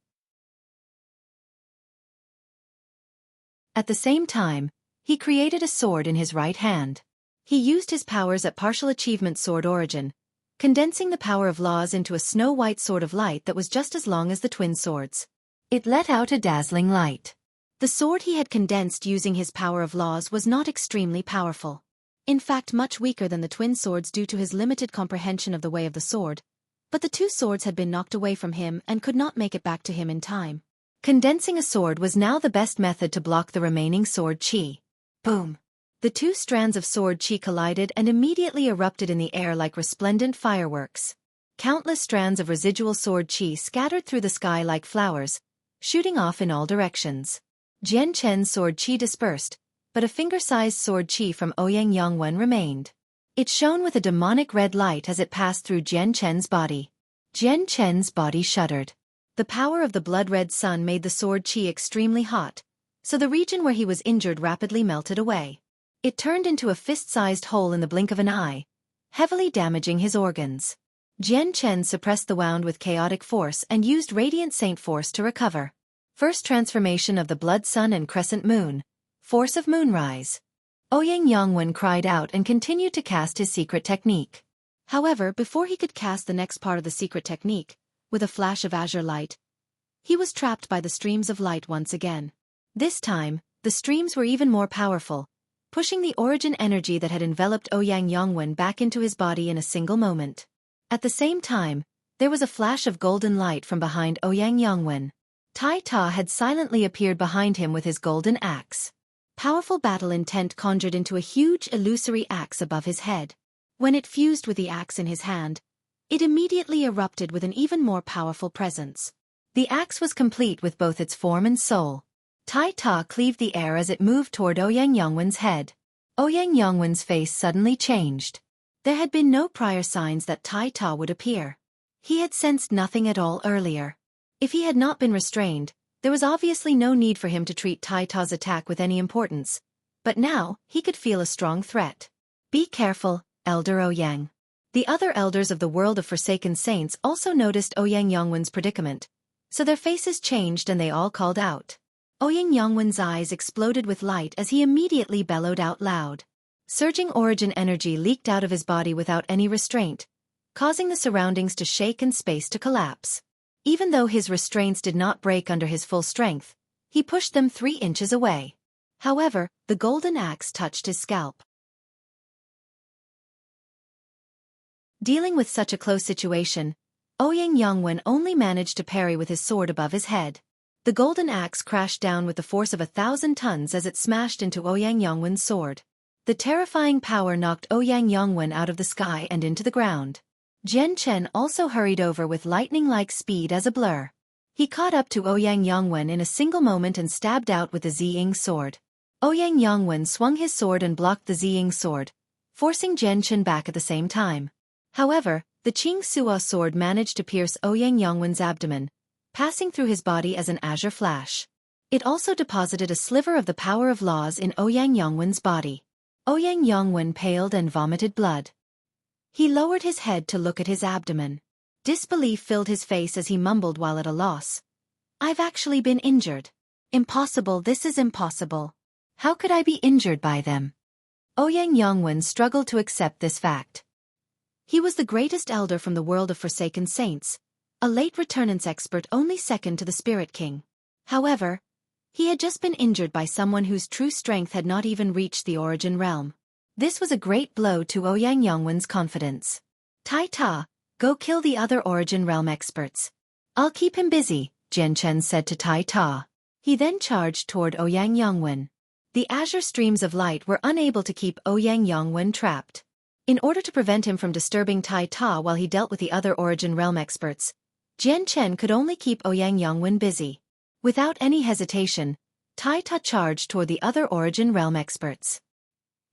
At the same time, he created a sword in his right hand. He used his powers at partial achievement sword origin, condensing the power of laws into a snow-white sword of light that was just as long as the twin swords. It let out a dazzling light. The sword he had condensed using his power of laws was not extremely powerful. In fact, much weaker than the twin swords due to his limited comprehension of the way of the sword, but the two swords had been knocked away from him and could not make it back to him in time. Condensing a sword was now the best method to block the remaining sword Qi. Boom! The two strands of sword Qi collided and immediately erupted in the air like resplendent fireworks. Countless strands of residual sword Qi scattered through the sky like flowers, shooting off in all directions. Jian Chen's sword Qi dispersed, but a finger-sized sword Qi from Ouyang Yongwen remained. It shone with a demonic red light as it passed through Jian Chen's body. Jian Chen's body shuddered. The power of the blood-red sun made the sword Qi extremely hot, so the region where he was injured rapidly melted away. It turned into a fist-sized hole in the blink of an eye, heavily damaging his organs. Jian Chen suppressed the wound with chaotic force and used Radiant Saint Force to recover. First transformation of the Blood Sun and Crescent Moon. Force of Moonrise. Ouyang Yongwen cried out and continued to cast his secret technique. However, before he could cast the next part of the secret technique, with a flash of azure light, he was trapped by the streams of light once again. This time, the streams were even more powerful, pushing the origin energy that had enveloped Ouyang Yongwen back into his body in a single moment. At the same time, there was a flash of golden light from behind Ouyang Yongwen. Tai Ta had silently appeared behind him with his golden axe. Powerful battle intent conjured into a huge illusory axe above his head. When it fused with the axe in his hand, it immediately erupted with an even more powerful presence. The axe was complete with both its form and soul. Tai Ta cleaved the air as it moved toward Ouyang Yongwen's head. Ouyang Yongwen's face suddenly changed. There had been no prior signs that Tai Ta would appear. He had sensed nothing at all earlier. If he had not been restrained, there was obviously no need for him to treat Tai Ta's attack with any importance, But now, he could feel a strong threat. Be careful, Elder Ouyang. The other elders of the world of Forsaken Saints also noticed Ouyang Yongwen's predicament, so their faces changed and they all called out. Ouyang Yongwen's eyes exploded with light as he immediately bellowed out loud. Surging origin energy leaked out of his body without any restraint, causing the surroundings to shake and space to collapse. Even though his restraints did not break under his full strength, he pushed them 3 inches away. However, the golden axe touched his scalp. Dealing with such a close situation, Ouyang Yongwen only managed to parry with his sword above his head. The golden axe crashed down with the force of 1,000 tons as it smashed into Ouyang Yongwen's sword. The terrifying power knocked Ouyang Yongwen out of the sky and into the ground. Jian Chen also hurried over with lightning-like speed as a blur. He caught up to Ouyang Yongwen in a single moment and stabbed out with the Ziying sword. Ouyang Yongwen swung his sword and blocked the Ziying sword, forcing Jian Chen back at the same time. However, the Qing Suo sword managed to pierce Ouyang Yongwen's abdomen, passing through his body as an azure flash. It also deposited a sliver of the power of laws in Ouyang Yongwen's body. Ouyang Yongwen paled and vomited blood. He lowered his head to look at his abdomen. Disbelief filled his face as he mumbled while at a loss. I've actually been injured. Impossible, this is impossible. How could I be injured by them? Ouyang Yongwen struggled to accept this fact. He was the greatest elder from the world of Forsaken Saints, a late returnance expert only second to the Spirit King. However, he had just been injured by someone whose true strength had not even reached the origin realm. This was a great blow to Ouyang Yongwen's confidence. Tai Ta, go kill the other origin realm experts. I'll keep him busy, Jian Chen said to Tai Ta. He then charged toward Ouyang Yongwen. The azure streams of light were unable to keep Ouyang Yongwen trapped. In order to prevent him from disturbing Tai Ta while he dealt with the other origin realm experts, Jian Chen could only keep Ouyang Yongwen busy. Without any hesitation, Tai Ta charged toward the other origin realm experts.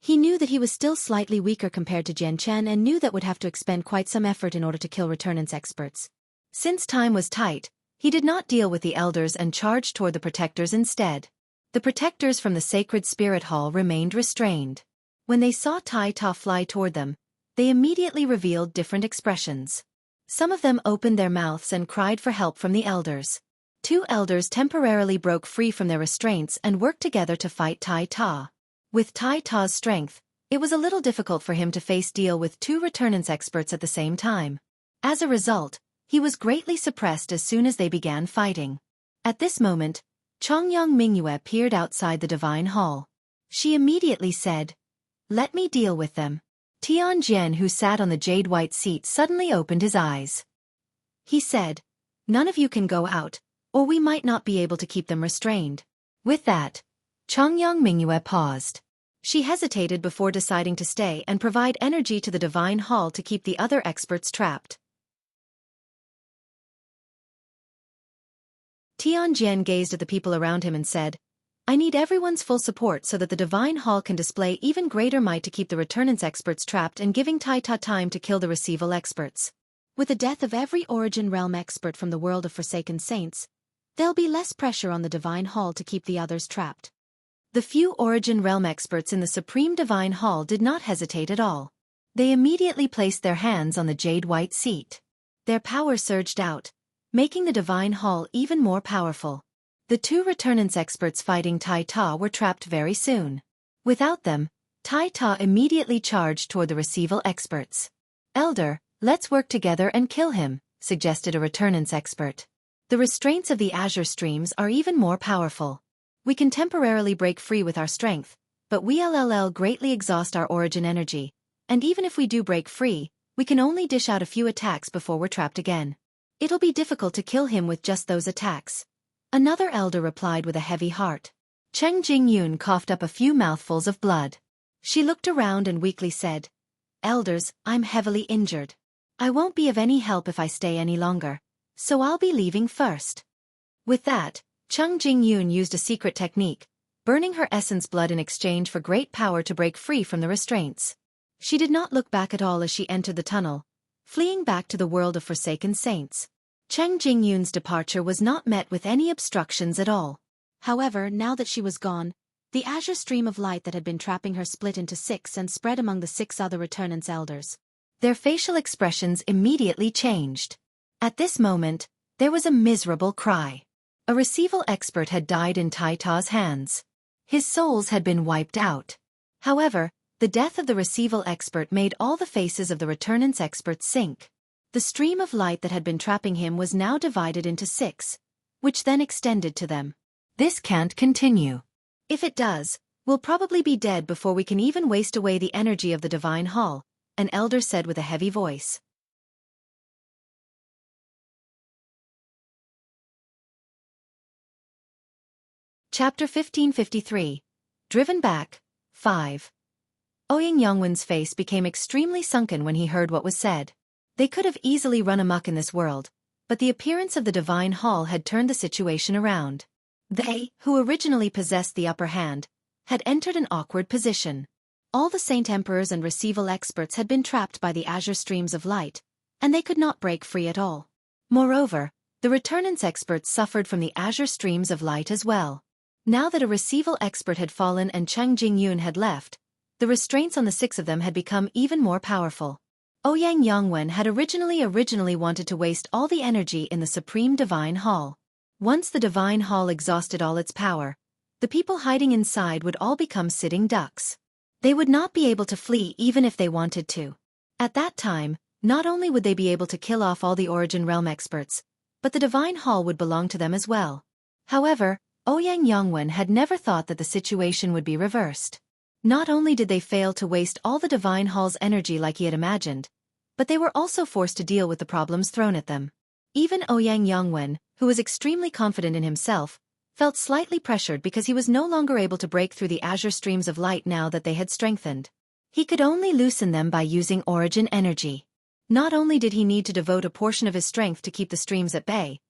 He knew that he was still slightly weaker compared to Jian Chen and knew that would have to expend quite some effort in order to kill returnance experts. Since time was tight, he did not deal with the elders and charged toward the protectors instead. The protectors from the sacred spirit hall remained restrained. When they saw Tai Ta fly toward them, they immediately revealed different expressions. Some of them opened their mouths and cried for help from the elders. 2 elders temporarily broke free from their restraints and worked together to fight Tai Ta. With Tai Ta's strength, it was a little difficult for him to face deal with 2 returnance experts at the same time. As a result, he was greatly suppressed as soon as they began fighting. At this moment, Chongyang Mingyue peered outside the divine hall. She immediately said, "Let me deal with them." Tianjian, who sat on the jade-white seat, suddenly opened his eyes. He said, "None of you can go out, or we might not be able to keep them restrained." With that, Chongyang Mingyue paused. She hesitated before deciding to stay and provide energy to the divine hall to keep the other experts trapped. Tianjian gazed at the people around him and said, "I need everyone's full support so that the divine hall can display even greater might to keep the returnance experts trapped and giving Tai Ta time to kill the receival experts. With the death of every origin realm expert from the world of Forsaken Saints, there'll be less pressure on the divine hall to keep the others trapped." The few origin realm experts in the Supreme Divine Hall did not hesitate at all. They immediately placed their hands on the jade-white seat. Their power surged out, making the divine hall even more powerful. The 2 returnance experts fighting Tai Ta were trapped very soon. Without them, Tai Ta immediately charged toward the receival experts. "Elder, let's work together and kill him," suggested a returnance expert. "The restraints of the azure streams are even more powerful. We can temporarily break free with our strength, but we'll greatly exhaust our origin energy, and even if we do break free, we can only dish out a few attacks before we're trapped again. It'll be difficult to kill him with just those attacks." Another elder replied with a heavy heart. Cheng Jingyun coughed up a few mouthfuls of blood. She looked around and weakly said, "Elders, I'm heavily injured. I won't be of any help if I stay any longer, so I'll be leaving first." With that, Cheng Jingyun used a secret technique, burning her essence blood in exchange for great power to break free from the restraints. She did not look back at all as she entered the tunnel, fleeing back to the world of Forsaken Saints. Cheng Jingyun's departure was not met with any obstructions at all. However, now that she was gone, The azure stream of light that had been trapping her split into 6 and spread among the 6 other returnants elders. Their facial expressions immediately changed. At this moment, there was a miserable cry. A receival expert had died in Taita's hands. His souls had been wiped out. However, the death of the receival expert made all the faces of the returnants experts sink. The stream of light that had been trapping him was now divided into 6, which then extended to them. This can't continue. If it does, we'll probably be dead before we can even waste away the energy of the divine hall, an elder said with a heavy voice. Chapter 1553. Driven Back, 5. Ouyang Yongwen's face became extremely sunken when he heard what was said. They could have easily run amok in this world, but the appearance of the divine hall had turned the situation around. They, who originally possessed the upper hand, had entered an awkward position. All the Saint Emperors and receival experts had been trapped by the azure streams of light, and they could not break free at all. Moreover, the returnants experts suffered from the azure streams of light as well. Now that a receival expert had fallen and Cheng Jingyun had left, the restraints on the 6 of them had become even more powerful. Ouyang Yongwen had originally wanted to waste all the energy in the Supreme Divine Hall. Once the Divine Hall exhausted all its power, the people hiding inside would all become sitting ducks. They would not be able to flee even if they wanted to. At that time, not only would they be able to kill off all the Origin Realm experts, but the Divine Hall would belong to them as well. However, Ouyang Yongwen had never thought that the situation would be reversed. Not only did they fail to waste all the Divine Hall's energy like he had imagined, but they were also forced to deal with the problems thrown at them. Even Ouyang Yongwen, who was extremely confident in himself, felt slightly pressured because he was no longer able to break through the azure streams of light now that they had strengthened. He could only loosen them by using origin energy. Not only did he need to devote a portion of his strength to keep the streams at bay,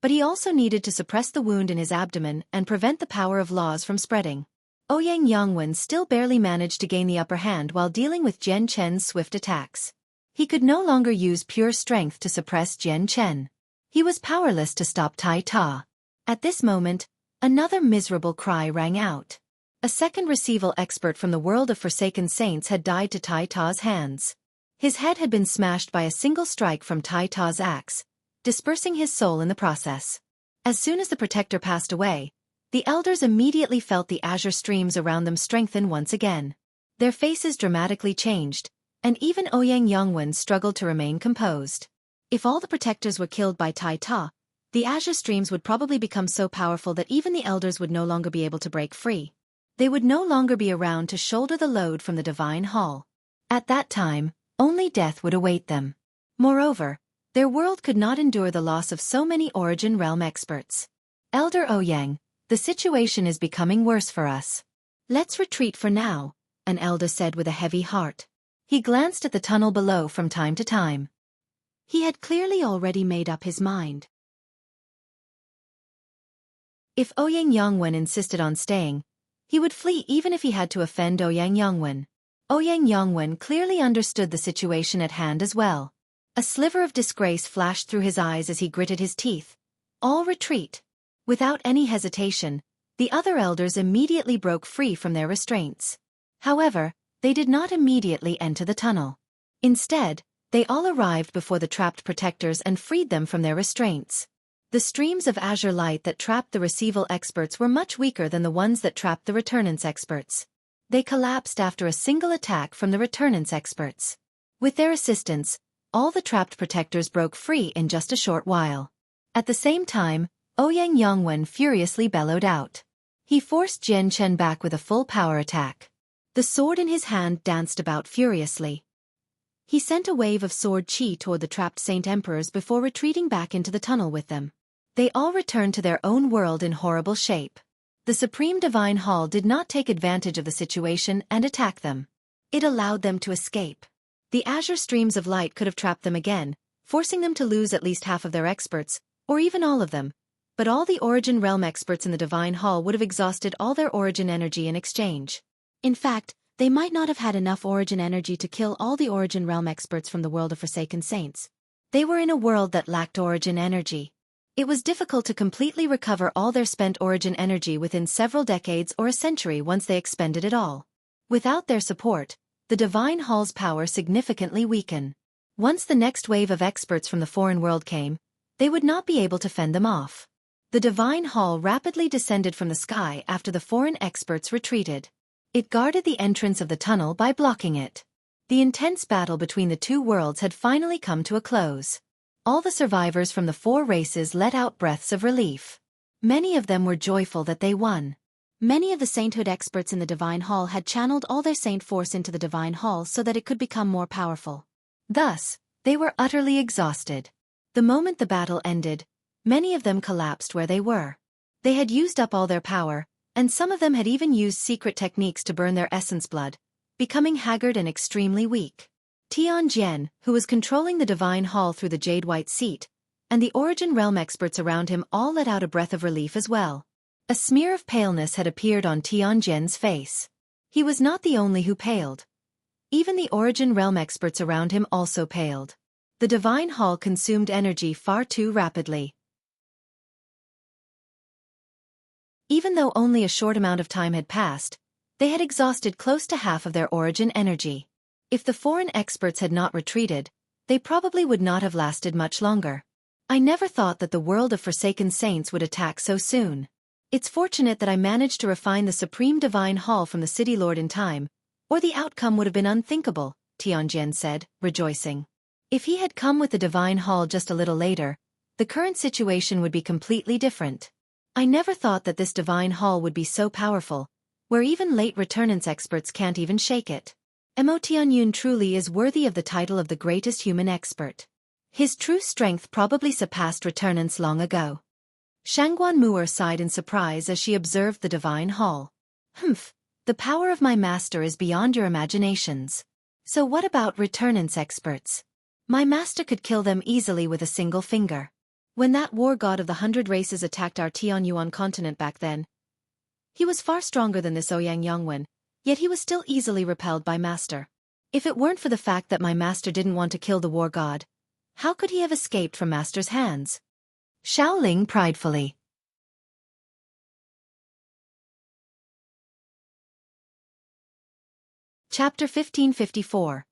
but he also needed to suppress the wound in his abdomen and prevent the power of laws from spreading. Ouyang Yongwen still barely managed to gain the upper hand while dealing with Jian Chen's swift attacks. He could no longer use pure strength to suppress Jian Chen. He was powerless to stop Tai Ta. At this moment, another miserable cry rang out. A second receival expert from the world of Forsaken Saints had died to Tai Ta's hands. His head had been smashed by a single strike from Tai Ta's axe, dispersing his soul in the process. As soon as the protector passed away, the elders immediately felt the azure streams around them strengthen once again. Their faces dramatically changed, and even Ouyang Yongwen struggled to remain composed. If all the protectors were killed by Tai Ta, the azure streams would probably become so powerful that even the elders would no longer be able to break free. They would no longer be around to shoulder the load from the Divine Hall. At that time, only death would await them. Moreover, their world could not endure the loss of so many Origin Realm experts. Elder Ouyang, the situation is becoming worse for us. Let's retreat for now, an elder said with a heavy heart. He glanced at the tunnel below from time to time. He had clearly already made up his mind. If Ouyang Yongwen insisted on staying, he would flee even if he had to offend Ouyang Yongwen. Ouyang Yongwen clearly understood the situation at hand as well. A sliver of disgrace flashed through his eyes as he gritted his teeth. All retreat. Without any hesitation, the other elders immediately broke free from their restraints. However, they did not immediately enter the tunnel. Instead, they all arrived before the trapped protectors and freed them from their restraints. The streams of azure light that trapped the receival experts were much weaker than the ones that trapped the returnants experts. They collapsed after a single attack from the returnants experts. With their assistance, all the trapped protectors broke free in just a short while. At the same time, Ouyang Yongwen furiously bellowed out. He forced Jian Chen back with a full power attack. The sword in his hand danced about furiously. He sent a wave of sword chi toward the trapped Saint Emperors before retreating back into the tunnel with them. They all returned to their own world in horrible shape. The Supreme Divine Hall did not take advantage of the situation and attack them. It allowed them to escape. The azure streams of light could have trapped them again, forcing them to lose at least half of their experts, or even all of them. But all the Origin Realm experts in the Divine Hall would have exhausted all their Origin energy in exchange. In fact, they might not have had enough Origin energy to kill all the Origin Realm experts from the world of Forsaken Saints. They were in a world that lacked Origin energy. It was difficult to completely recover all their spent origin energy within several decades or a century once they expended it all. Without their support, the Divine Hall's power significantly weakened. Once the next wave of experts from the foreign world came, they would not be able to fend them off. The Divine Hall rapidly descended from the sky after the foreign experts retreated. It guarded the entrance of the tunnel by blocking it. The intense battle between the two worlds had finally come to a close. All the survivors from the four races let out breaths of relief. Many of them were joyful that they won. Many of the sainthood experts in the Divine Hall had channeled all their saint force into the Divine Hall so that it could become more powerful. Thus, they were utterly exhausted. The moment the battle ended, many of them collapsed where they were. They had used up all their power, and some of them had even used secret techniques to burn their essence blood, becoming haggard and extremely weak. Tianjian, who was controlling the Divine Hall through the jade-white seat, and the Origin Realm experts around him all let out a breath of relief as well. A smear of paleness had appeared on Tianjian's face. He was not the only who paled. Even the Origin Realm experts around him also paled. The Divine Hall consumed energy far too rapidly. Even though only a short amount of time had passed, they had exhausted close to half of their origin energy. If the foreign experts had not retreated, they probably would not have lasted much longer. I never thought that the world of Forsaken Saints would attack so soon. It's fortunate that I managed to refine the Supreme Divine Hall from the City Lord in time, or the outcome would have been unthinkable, Tianjian said, rejoicing. If he had come with the Divine Hall just a little later, the current situation would be completely different. I never thought that this Divine Hall would be so powerful, where even late returnance experts can't even shake it. Mo Tianyun truly is worthy of the title of the greatest human expert. His true strength probably surpassed returnance long ago. Shangguan Mu'er sighed in surprise as she observed the Divine Hall. Humph, the power of my master is beyond your imaginations. So what about returnance experts? My master could kill them easily with a single finger. When that war god of the 100 races attacked our Tianyuan continent back then, he was far stronger than this Ouyang Yongwen, yet he was still easily repelled by master. If it weren't for the fact that my master didn't want to kill the war god, how could he have escaped from master's hands? Xiaoling pridefully. Chapter 1554.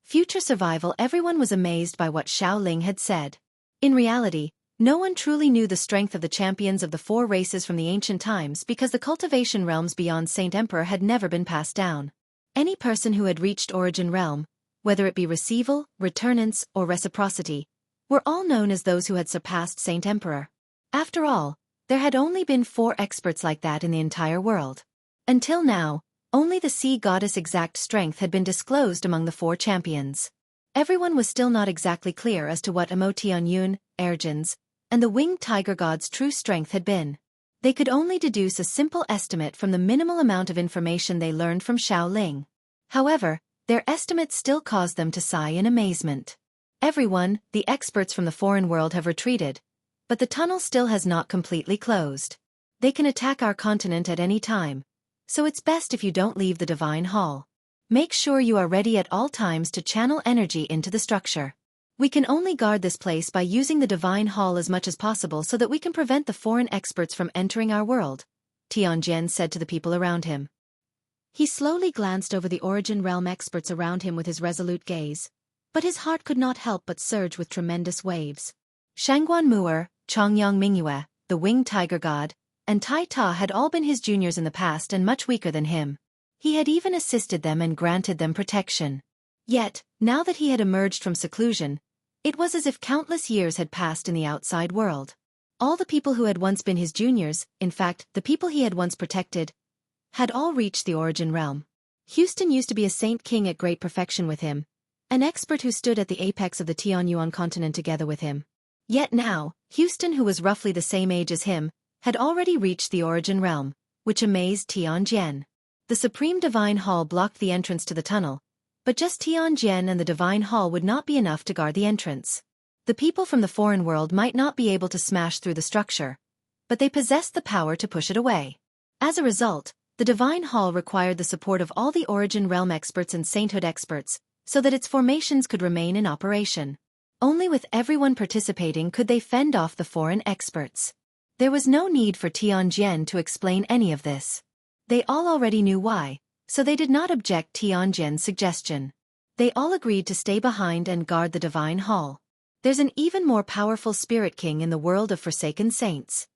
Future Survival. Everyone was amazed by what Xiaoling had said. In reality, no one truly knew the strength of the champions of the four races from the ancient times because the cultivation realms beyond Saint Emperor had never been passed down. Any person who had reached Origin Realm, whether it be receival, returnance, or reciprocity, were all known as those who had surpassed Saint Emperor. After all, there had only been 4 experts like that in the entire world. Until now, only the sea goddess' exact strength had been disclosed among the 4 champions. Everyone was still not exactly clear as to what Mo Tianyun, Erjin's, and the winged tiger god's true strength had been. They could only deduce a simple estimate from the minimal amount of information they learned from Xiaoling. However, their estimates still caused them to sigh in amazement. Everyone, the experts from the foreign world have retreated, but the tunnel still has not completely closed. They can attack our continent at any time, so it's best if you don't leave the Divine Hall. Make sure you are ready at all times to channel energy into the structure. We can only guard this place by using the Divine Hall as much as possible so that we can prevent the foreign experts from entering our world, Tianjian said to the people around him. He slowly glanced over the Origin Realm experts around him with his resolute gaze, but his heart could not help but surge with tremendous waves. Shangguan Mu'er, Chongyang Mingyue, the winged tiger god, and Tai Ta had all been his juniors in the past and much weaker than him. He had even assisted them and granted them protection. Yet, now that he had emerged from seclusion, it was as if countless years had passed in the outside world. All the people who had once been his juniors, in fact, the people he had once protected, had all reached the Origin Realm. Houston used to be a saint king at great perfection with him, an expert who stood at the apex of the Tianyuan continent together with him. Yet now, Houston, who was roughly the same age as him, had already reached the Origin Realm, which amazed Tianjian. The Supreme Divine Hall blocked the entrance to the tunnel, but just Tianjian and the Divine Hall would not be enough to guard the entrance. The people from the foreign world might not be able to smash through the structure, but they possessed the power to push it away. As a result, the Divine Hall required the support of all the Origin Realm experts and sainthood experts, so that its formations could remain in operation. Only with everyone participating could they fend off the foreign experts. There was no need for Tianjian to explain any of this. They all already knew why, so they did not object Tianjian's suggestion. They all agreed to stay behind and guard the Divine Hall. There's an even more powerful Spirit King in the world of Forsaken Saints.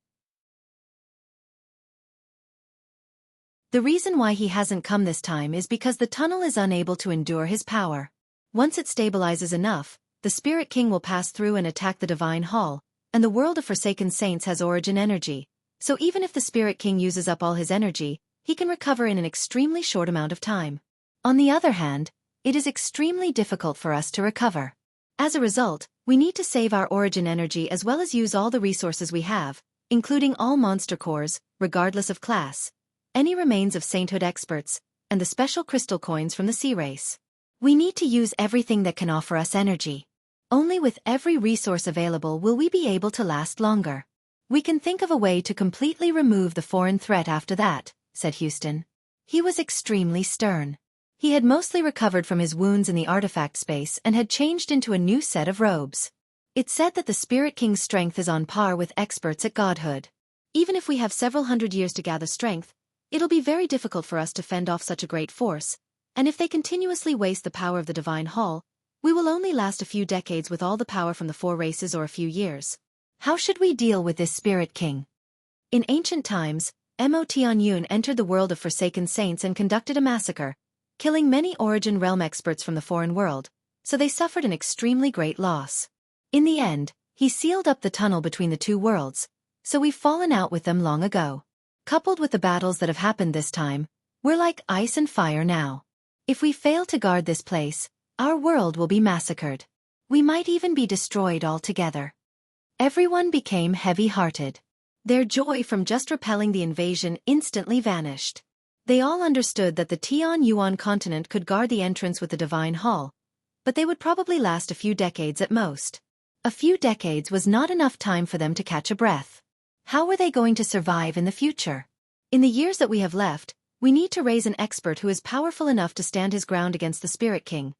The reason why he hasn't come this time is because the tunnel is unable to endure his power. Once it stabilizes enough, the Spirit King will pass through and attack the Divine Hall, and the world of Forsaken Saints has origin energy, so even if the Spirit King uses up all his energy, he can recover in an extremely short amount of time. On the other hand, it is extremely difficult for us to recover. As a result, we need to save our origin energy as well as use all the resources we have, including all monster cores, regardless of class, any remains of sainthood experts, and the special crystal coins from the sea race. We need to use everything that can offer us energy. Only with every resource available will we be able to last longer. We can think of a way to completely remove the foreign threat after that, said Houston. He was extremely stern. He had mostly recovered from his wounds in the artifact space and had changed into a new set of robes. It said that the Spirit King's strength is on par with experts at godhood. Even if we have several hundred years to gather strength, it'll be very difficult for us to fend off such a great force, and if they continuously waste the power of the Divine Hall, we will only last a few decades with all the power from the four races or a few years. How should we deal with this Spirit King? In ancient times, Mo Tianyun entered the world of Forsaken Saints and conducted a massacre, killing many Origin Realm experts from the foreign world, so they suffered an extremely great loss. In the end, he sealed up the tunnel between the two worlds, so we've fallen out with them long ago. Coupled with the battles that have happened this time, we're like ice and fire now. If we fail to guard this place, our world will be massacred. We might even be destroyed altogether. Everyone became heavy-hearted. Their joy from just repelling the invasion instantly vanished. They all understood that the Tianyuan continent could guard the entrance with the Divine Hall, but they would probably last a few decades at most. A few decades was not enough time for them to catch a breath. How were they going to survive in the future? In the years that we have left, we need to raise an expert who is powerful enough to stand his ground against the Spirit King,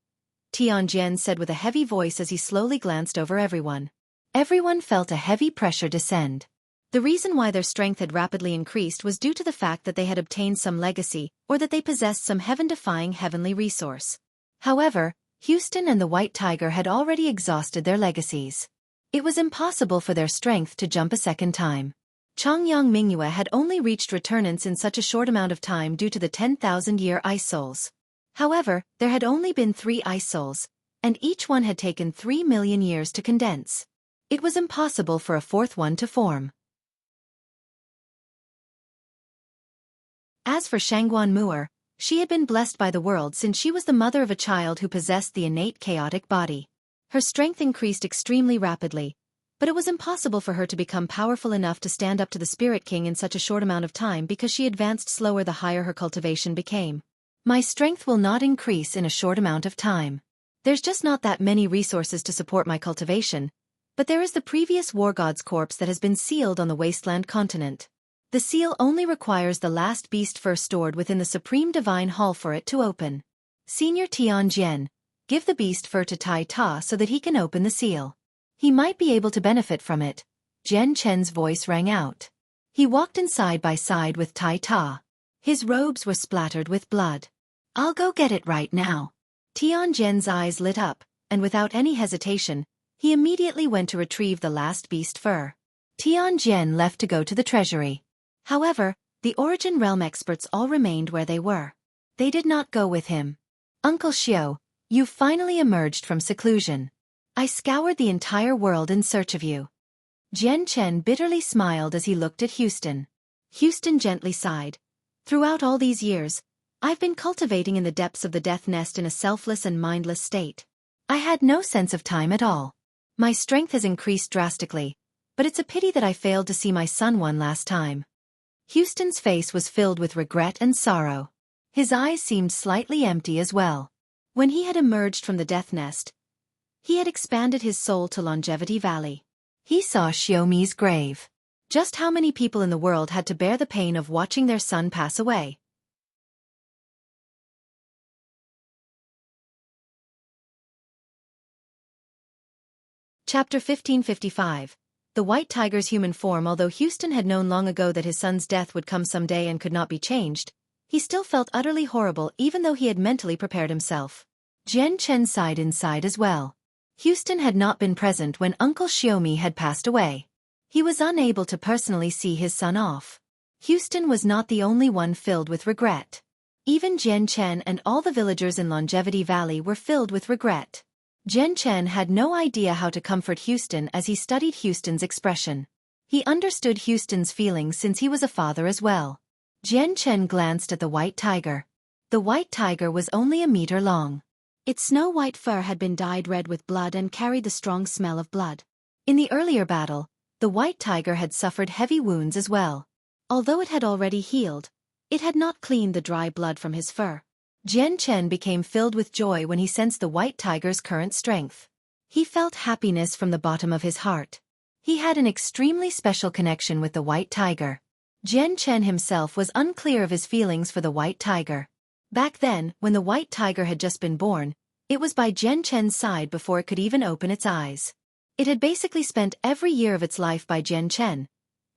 Tianjian said with a heavy voice as he slowly glanced over everyone. Everyone felt a heavy pressure descend. The reason why their strength had rapidly increased was due to the fact that they had obtained some legacy or that they possessed some heaven-defying heavenly resource. However, Houston and the White Tiger had already exhausted their legacies. It was impossible for their strength to jump a second time. Changyang Mingyue had only reached returnance in such a short amount of time due to the 10,000-year ice souls. However, there had only been 3 ice souls, and each one had taken 3 million years to condense. It was impossible for a fourth one to form. As for Shangguan Mu'er, she had been blessed by the world since she was the mother of a child who possessed the innate chaotic body. Her strength increased extremely rapidly, but it was impossible for her to become powerful enough to stand up to the Spirit King in such a short amount of time because she advanced slower the higher her cultivation became. My strength will not increase in a short amount of time. There's just not that many resources to support my cultivation, but there is the previous war god's corpse that has been sealed on the wasteland continent. The seal only requires the last beast fur stored within the Supreme Divine Hall for it to open. Senior Tianjian, give the beast fur to Tai Ta so that he can open the seal. He might be able to benefit from it. Jian Chen's voice rang out. He walked in side by side with Tai Ta. His robes were splattered with blood. I'll go get it right now. Tianjian's eyes lit up, and without any hesitation, he immediately went to retrieve the last beast fur. Tianjian left to go to the treasury. However, the Origin Realm experts all remained where they were. They did not go with him. Uncle Xiao, you've finally emerged from seclusion. I scoured the entire world in search of you. Jian Chen bitterly smiled as he looked at Houston. Houston gently sighed. Throughout all these years, I've been cultivating in the depths of the death nest in a selfless and mindless state. I had no sense of time at all. My strength has increased drastically, but it's a pity that I failed to see my son one last time. Houston's face was filled with regret and sorrow. His eyes seemed slightly empty as well. When he had emerged from the death nest, he had expanded his soul to Longevity Valley. He saw Xiaomi's grave. Just how many people in the world had to bear the pain of watching their son pass away? Chapter 1555. The White Tiger's Human Form. Although Houston had known long ago that his son's death would come someday and could not be changed, he still felt utterly horrible even though he had mentally prepared himself. Jian Chen sighed inside as well. Houston had not been present when Uncle Xueqi had passed away. He was unable to personally see his son off. Houston was not the only one filled with regret. Even Jian Chen and all the villagers in Longevity Valley were filled with regret. Jian Chen had no idea how to comfort Houston as he studied Houston's expression. He understood Houston's feelings since he was a father as well. Jian Chen glanced at the white tiger. The white tiger was only a meter long. Its snow-white fur had been dyed red with blood and carried the strong smell of blood. In the earlier battle, the white tiger had suffered heavy wounds as well. Although it had already healed, it had not cleaned the dry blood from his fur. Jian Chen became filled with joy when he sensed the white tiger's current strength. He felt happiness from the bottom of his heart. He had an extremely special connection with the white tiger. Jian Chen himself was unclear of his feelings for the white tiger. Back then, when the white tiger had just been born, it was by Jian Chen's side before it could even open its eyes. It had basically spent every year of its life by Jian Chen,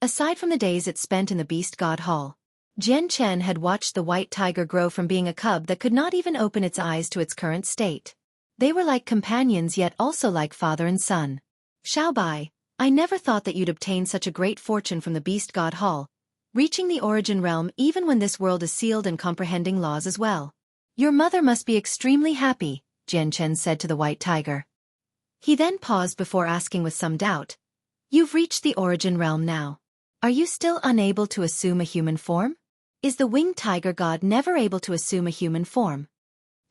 aside from the days it spent in the Beast God Hall. Jian Chen had watched the white tiger grow from being a cub that could not even open its eyes to its current state. They were like companions yet also like father and son. Xiaobai, I never thought that you'd obtain such a great fortune from the Beast God Hall, reaching the origin realm even when this world is sealed and comprehending laws as well. Your mother must be extremely happy, Jian Chen said to the white tiger. He then paused before asking with some doubt, You've reached the origin realm now. Are you still unable to assume a human form? Is the winged tiger god never able to assume a human form?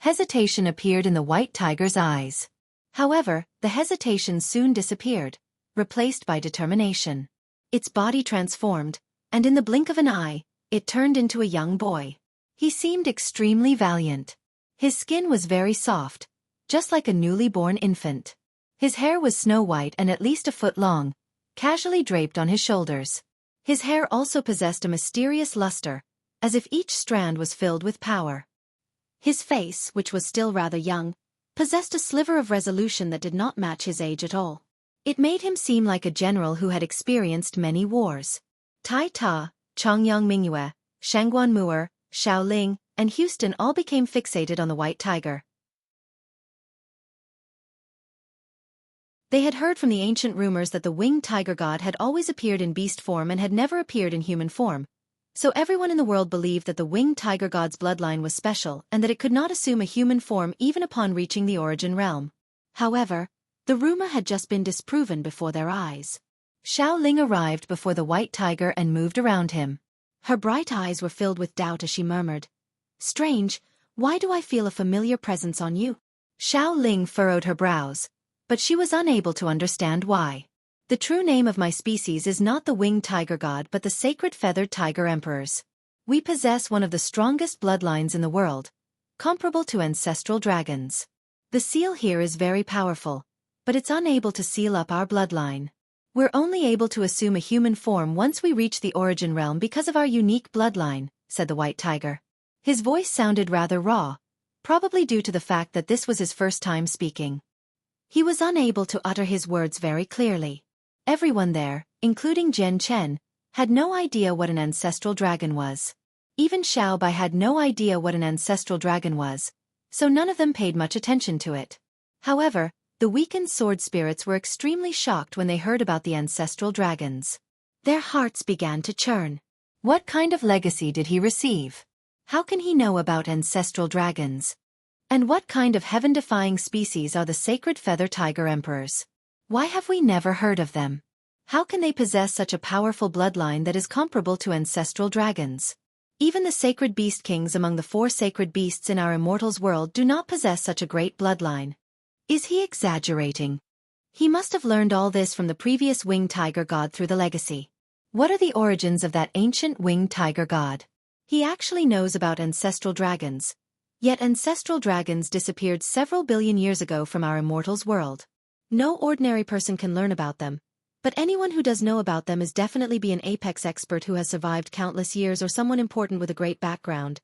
Hesitation appeared in the white tiger's eyes. However, the hesitation soon disappeared, replaced by determination. Its body transformed, and in the blink of an eye, it turned into a young boy. He seemed extremely valiant. His skin was very soft, just like a newly born infant. His hair was snow-white and at least a foot long, casually draped on his shoulders. His hair also possessed a mysterious luster, as if each strand was filled with power. His face, which was still rather young, possessed a sliver of resolution that did not match his age at all. It made him seem like a general who had experienced many wars. Tai Ta, Chongyang Mingyue, Shangguan Mu'er, Xiao Ling, and Houston all became fixated on the white tiger. They had heard from the ancient rumors that the winged tiger god had always appeared in beast form and had never appeared in human form, so everyone in the world believed that the winged tiger god's bloodline was special and that it could not assume a human form even upon reaching the origin realm. However, the rumor had just been disproven before their eyes. Xiao Ling arrived before the white tiger and moved around him. Her bright eyes were filled with doubt as she murmured, Strange, why do I feel a familiar presence on you? Xiao Ling furrowed her brows, but she was unable to understand why. The true name of my species is not the winged tiger god but the sacred feathered tiger emperors. We possess one of the strongest bloodlines in the world, comparable to ancestral dragons. The seal here is very powerful, but it's unable to seal up our bloodline. We're only able to assume a human form once we reach the origin realm because of our unique bloodline, said the white tiger. His voice sounded rather raw, probably due to the fact that this was his first time speaking. He was unable to utter his words very clearly. Everyone there, including Jian Chen, had no idea what an ancestral dragon was. Even Xiaobai had no idea what an ancestral dragon was, so none of them paid much attention to it. However, the weakened sword spirits were extremely shocked when they heard about the ancestral dragons. Their hearts began to churn. What kind of legacy did he receive? How can he know about ancestral dragons? And what kind of heaven-defying species are the sacred feather tiger emperors? Why have we never heard of them? How can they possess such a powerful bloodline that is comparable to ancestral dragons? Even the sacred beast kings among the 4 sacred beasts in our immortals world do not possess such a great bloodline. Is he exaggerating? He must have learned all this from the previous winged tiger god through the legacy. What are the origins of that ancient winged tiger god? He actually knows about ancestral dragons. Yet ancestral dragons disappeared several billion years ago from our immortals world. No ordinary person can learn about them, but anyone who does know about them is definitely be an apex expert who has survived countless years or someone important with a great background.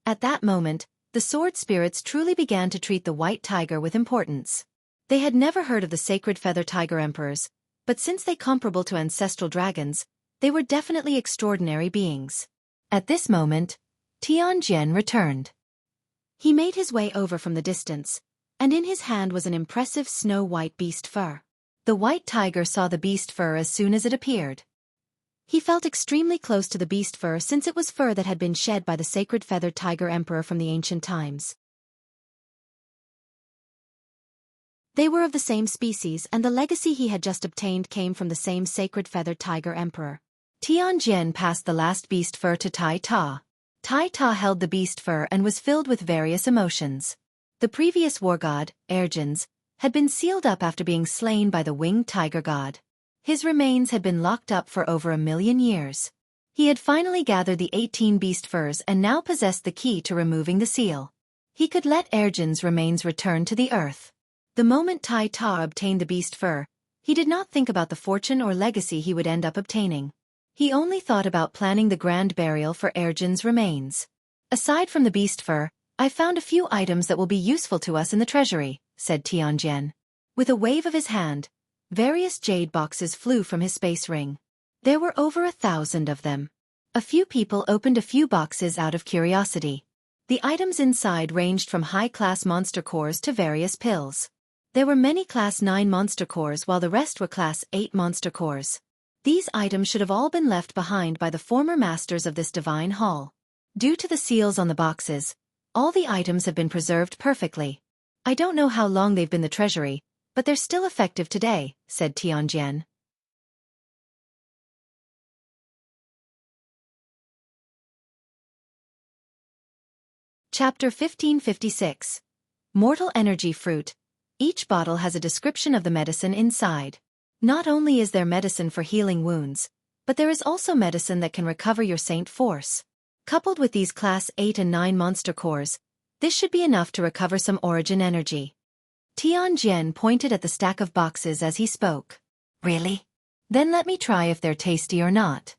At that moment, the sword spirits truly began to treat the white tiger with importance. They had never heard of the sacred feather tiger emperors, but since they comparable to ancestral dragons, they were definitely extraordinary beings. At this moment, Tianjian returned. He made his way over from the distance, and in his hand was an impressive snow-white beast fur. The white tiger saw the beast fur as soon as it appeared. He felt extremely close to the beast fur since it was fur that had been shed by the sacred feathered tiger emperor from the ancient times. They were of the same species, and the legacy he had just obtained came from the same sacred feathered tiger emperor. Tianjian passed the last beast fur to Tai Ta. Tai Ta held the beast fur and was filled with various emotions. The previous war god, Ergens, had been sealed up after being slain by the winged tiger god. His remains had been locked up for over 1,000,000 years. He had finally gathered the 18 beast furs and now possessed the key to removing the seal. He could let Ergens' remains return to the earth. The moment Tai Ta obtained the beast fur, he did not think about the fortune or legacy he would end up obtaining. He only thought about planning the grand burial for Ergens' remains. Aside from the beast fur, I found a few items that will be useful to us in the treasury, said Tianjian. With a wave of his hand, various jade boxes flew from his space ring. There were over 1,000 of them. A few people opened a few boxes out of curiosity. The items inside ranged from high-class monster cores to various pills. There were many Class 9 monster cores while the rest were Class 8 monster cores. These items should have all been left behind by the former masters of this divine hall. Due to the seals on the boxes, all the items have been preserved perfectly. I don't know how long they've been the treasury, but they're still effective today, said Tianjian. Chapter 1556. Mortal Energy Fruit. Each bottle has a description of the medicine inside. Not only is there medicine for healing wounds, but there is also medicine that can recover your saint force. Coupled with these Class 8 and 9 monster cores, this should be enough to recover some origin energy. Tianjian pointed at the stack of boxes as he spoke. Really? Then let me try if they're tasty or not.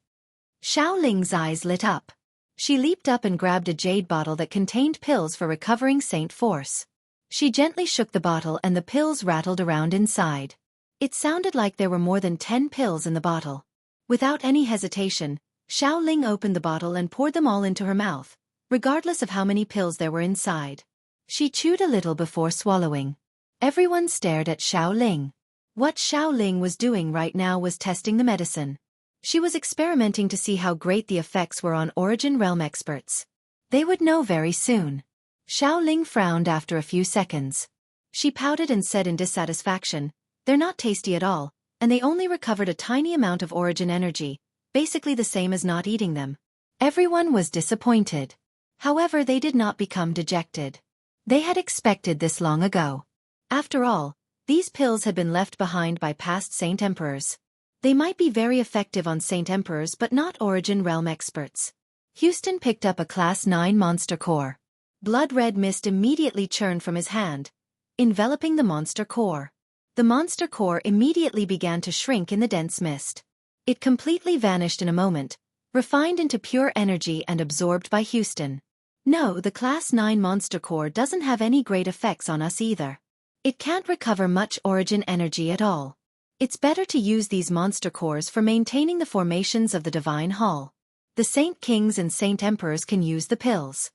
Xiaoling's eyes lit up. She leaped up and grabbed a jade bottle that contained pills for recovering saint force. She gently shook the bottle and the pills rattled around inside. It sounded like there were more than 10 pills in the bottle. Without any hesitation, Xiaoling opened the bottle and poured them all into her mouth, regardless of how many pills there were inside. She chewed a little before swallowing. Everyone stared at Xiaoling. What Xiaoling was doing right now was testing the medicine. She was experimenting to see how great the effects were on Origin Realm experts. They would know very soon. Xiaoling frowned after a few seconds. She pouted and said in dissatisfaction, "They're not tasty at all, and they only recovered a tiny amount of origin energy, basically the same as not eating them." Everyone was disappointed. However, they did not become dejected. They had expected this long ago. After all, these pills had been left behind by past Saint Emperors. They might be very effective on Saint Emperors but not Origin Realm experts. Houston picked up a Class 9 monster core. Blood-red mist immediately churned from his hand, enveloping the monster core. The monster core immediately began to shrink in the dense mist. It completely vanished in a moment, refined into pure energy and absorbed by Houston. No, the Class 9 monster core doesn't have any great effects on us either. It can't recover much origin energy at all. It's better to use these monster cores for maintaining the formations of the Divine Hall. The Saint Kings and Saint Emperors can use the pills.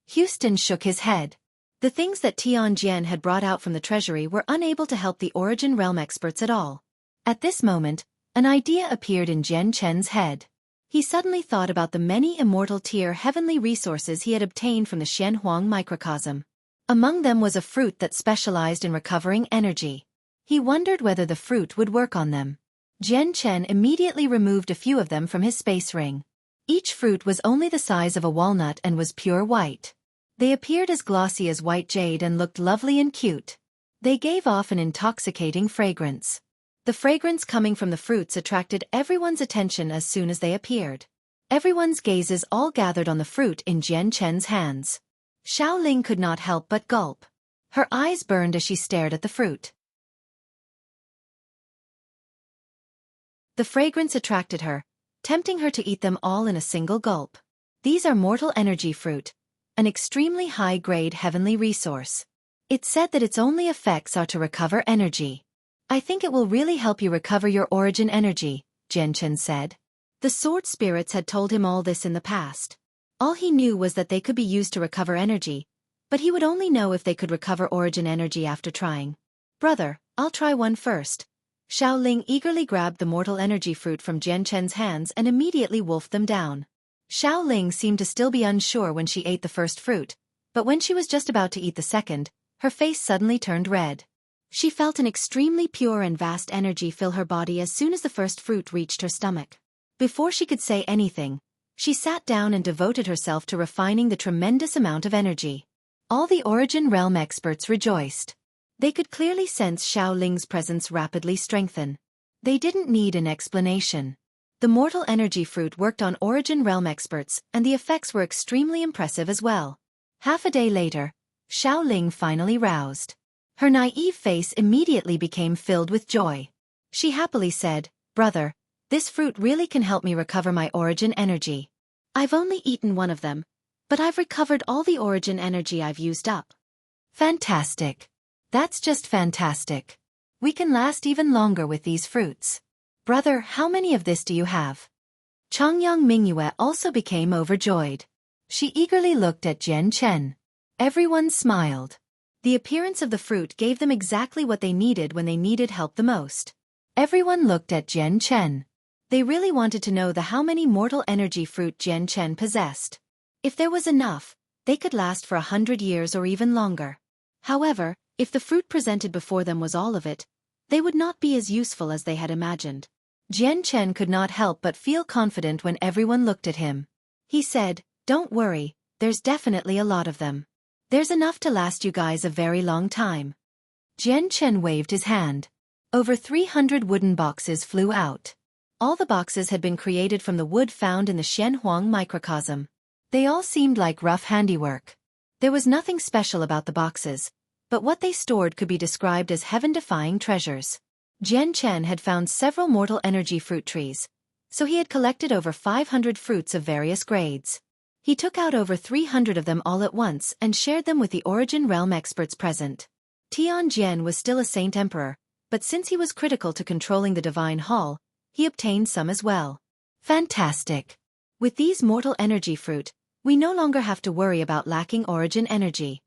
Houston shook his head. The things that Tianjian had brought out from the treasury were unable to help the Origin Realm experts at all. At this moment, an idea appeared in Jian Chen's head. He suddenly thought about the many immortal tier heavenly resources he had obtained from the Xianhuang microcosm. Among them was a fruit that specialized in recovering energy. He wondered whether the fruit would work on them. Jian Chen immediately removed a few of them from his space ring. Each fruit was only the size of a walnut and was pure white. They appeared as glossy as white jade and looked lovely and cute. They gave off an intoxicating fragrance. The fragrance coming from the fruits attracted everyone's attention as soon as they appeared. Everyone's gazes all gathered on the fruit in Jian Chen's hands. Xiaoling could not help but gulp. Her eyes burned as she stared at the fruit. The fragrance attracted her, tempting her to eat them all in a single gulp. These are mortal energy fruit, an extremely high-grade heavenly resource. It said that its only effects are to recover energy. I think it will really help you recover your origin energy, Jian Chen said. The sword spirits had told him all this in the past. All he knew was that they could be used to recover energy, but he would only know if they could recover origin energy after trying. Brother, I'll try one first. Xiao Ling eagerly grabbed the mortal energy fruit from Jian Chen's hands and immediately wolfed them down. Xiao Ling seemed to still be unsure when she ate the first fruit, but when she was just about to eat the second, her face suddenly turned red. She felt an extremely pure and vast energy fill her body as soon as the first fruit reached her stomach. Before she could say anything, she sat down and devoted herself to refining the tremendous amount of energy. All the Origin Realm experts rejoiced. They could clearly sense Xiao Ling's presence rapidly strengthen. They didn't need an explanation. The mortal energy fruit worked on Origin Realm experts, and the effects were extremely impressive as well. Half a day later, Xiao Ling finally roused. Her naive face immediately became filled with joy. She happily said, "Brother, this fruit really can help me recover my origin energy. I've only eaten one of them, but I've recovered all the origin energy I've used up." Fantastic. That's just fantastic. We can last even longer with these fruits. Brother, how many of this do you have? Changyang Mingyue also became overjoyed. She eagerly looked at Jian Chen. Everyone smiled. The appearance of the fruit gave them exactly what they needed when they needed help the most. Everyone looked at Jian Chen. They really wanted to know how many mortal energy fruit Jian Chen possessed. If there was enough, they could last for 100 years or even longer. However, if the fruit presented before them was all of it, they would not be as useful as they had imagined. Jian Chen could not help but feel confident when everyone looked at him. He said, "Don't worry, there's definitely a lot of them. There's enough to last you guys a very long time." Jian Chen waved his hand. Over 300 wooden boxes flew out. All the boxes had been created from the wood found in the Xianhuang microcosm. They all seemed like rough handiwork. There was nothing special about the boxes, but what they stored could be described as heaven-defying treasures. Jian Chen had found several mortal energy fruit trees, so he had collected over 500 fruits of various grades. He took out over 300 of them all at once and shared them with the Origin Realm experts present. Tian Jian was still a Saint Emperor, but since he was critical to controlling the Divine Hall, he obtained some as well. Fantastic! With these mortal energy fruit, we no longer have to worry about lacking origin energy.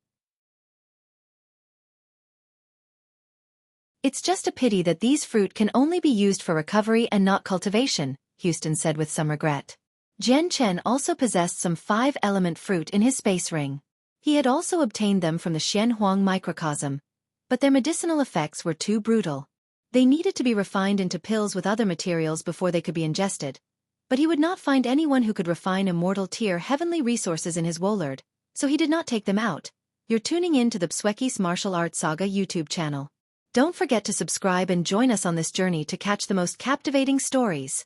It's just a pity that these fruit can only be used for recovery and not cultivation, Houston said with some regret. Jian Chen also possessed some 5-element fruit in his space ring. He had also obtained them from the Xianhuang microcosm, but their medicinal effects were too brutal. They needed to be refined into pills with other materials before they could be ingested, but he would not find anyone who could refine immortal tier heavenly resources in his Wolord, so he did not take them out. You're tuning in to the Xueqi's Martial Arts Saga YouTube channel. Don't forget to subscribe and join us on this journey to catch the most captivating stories.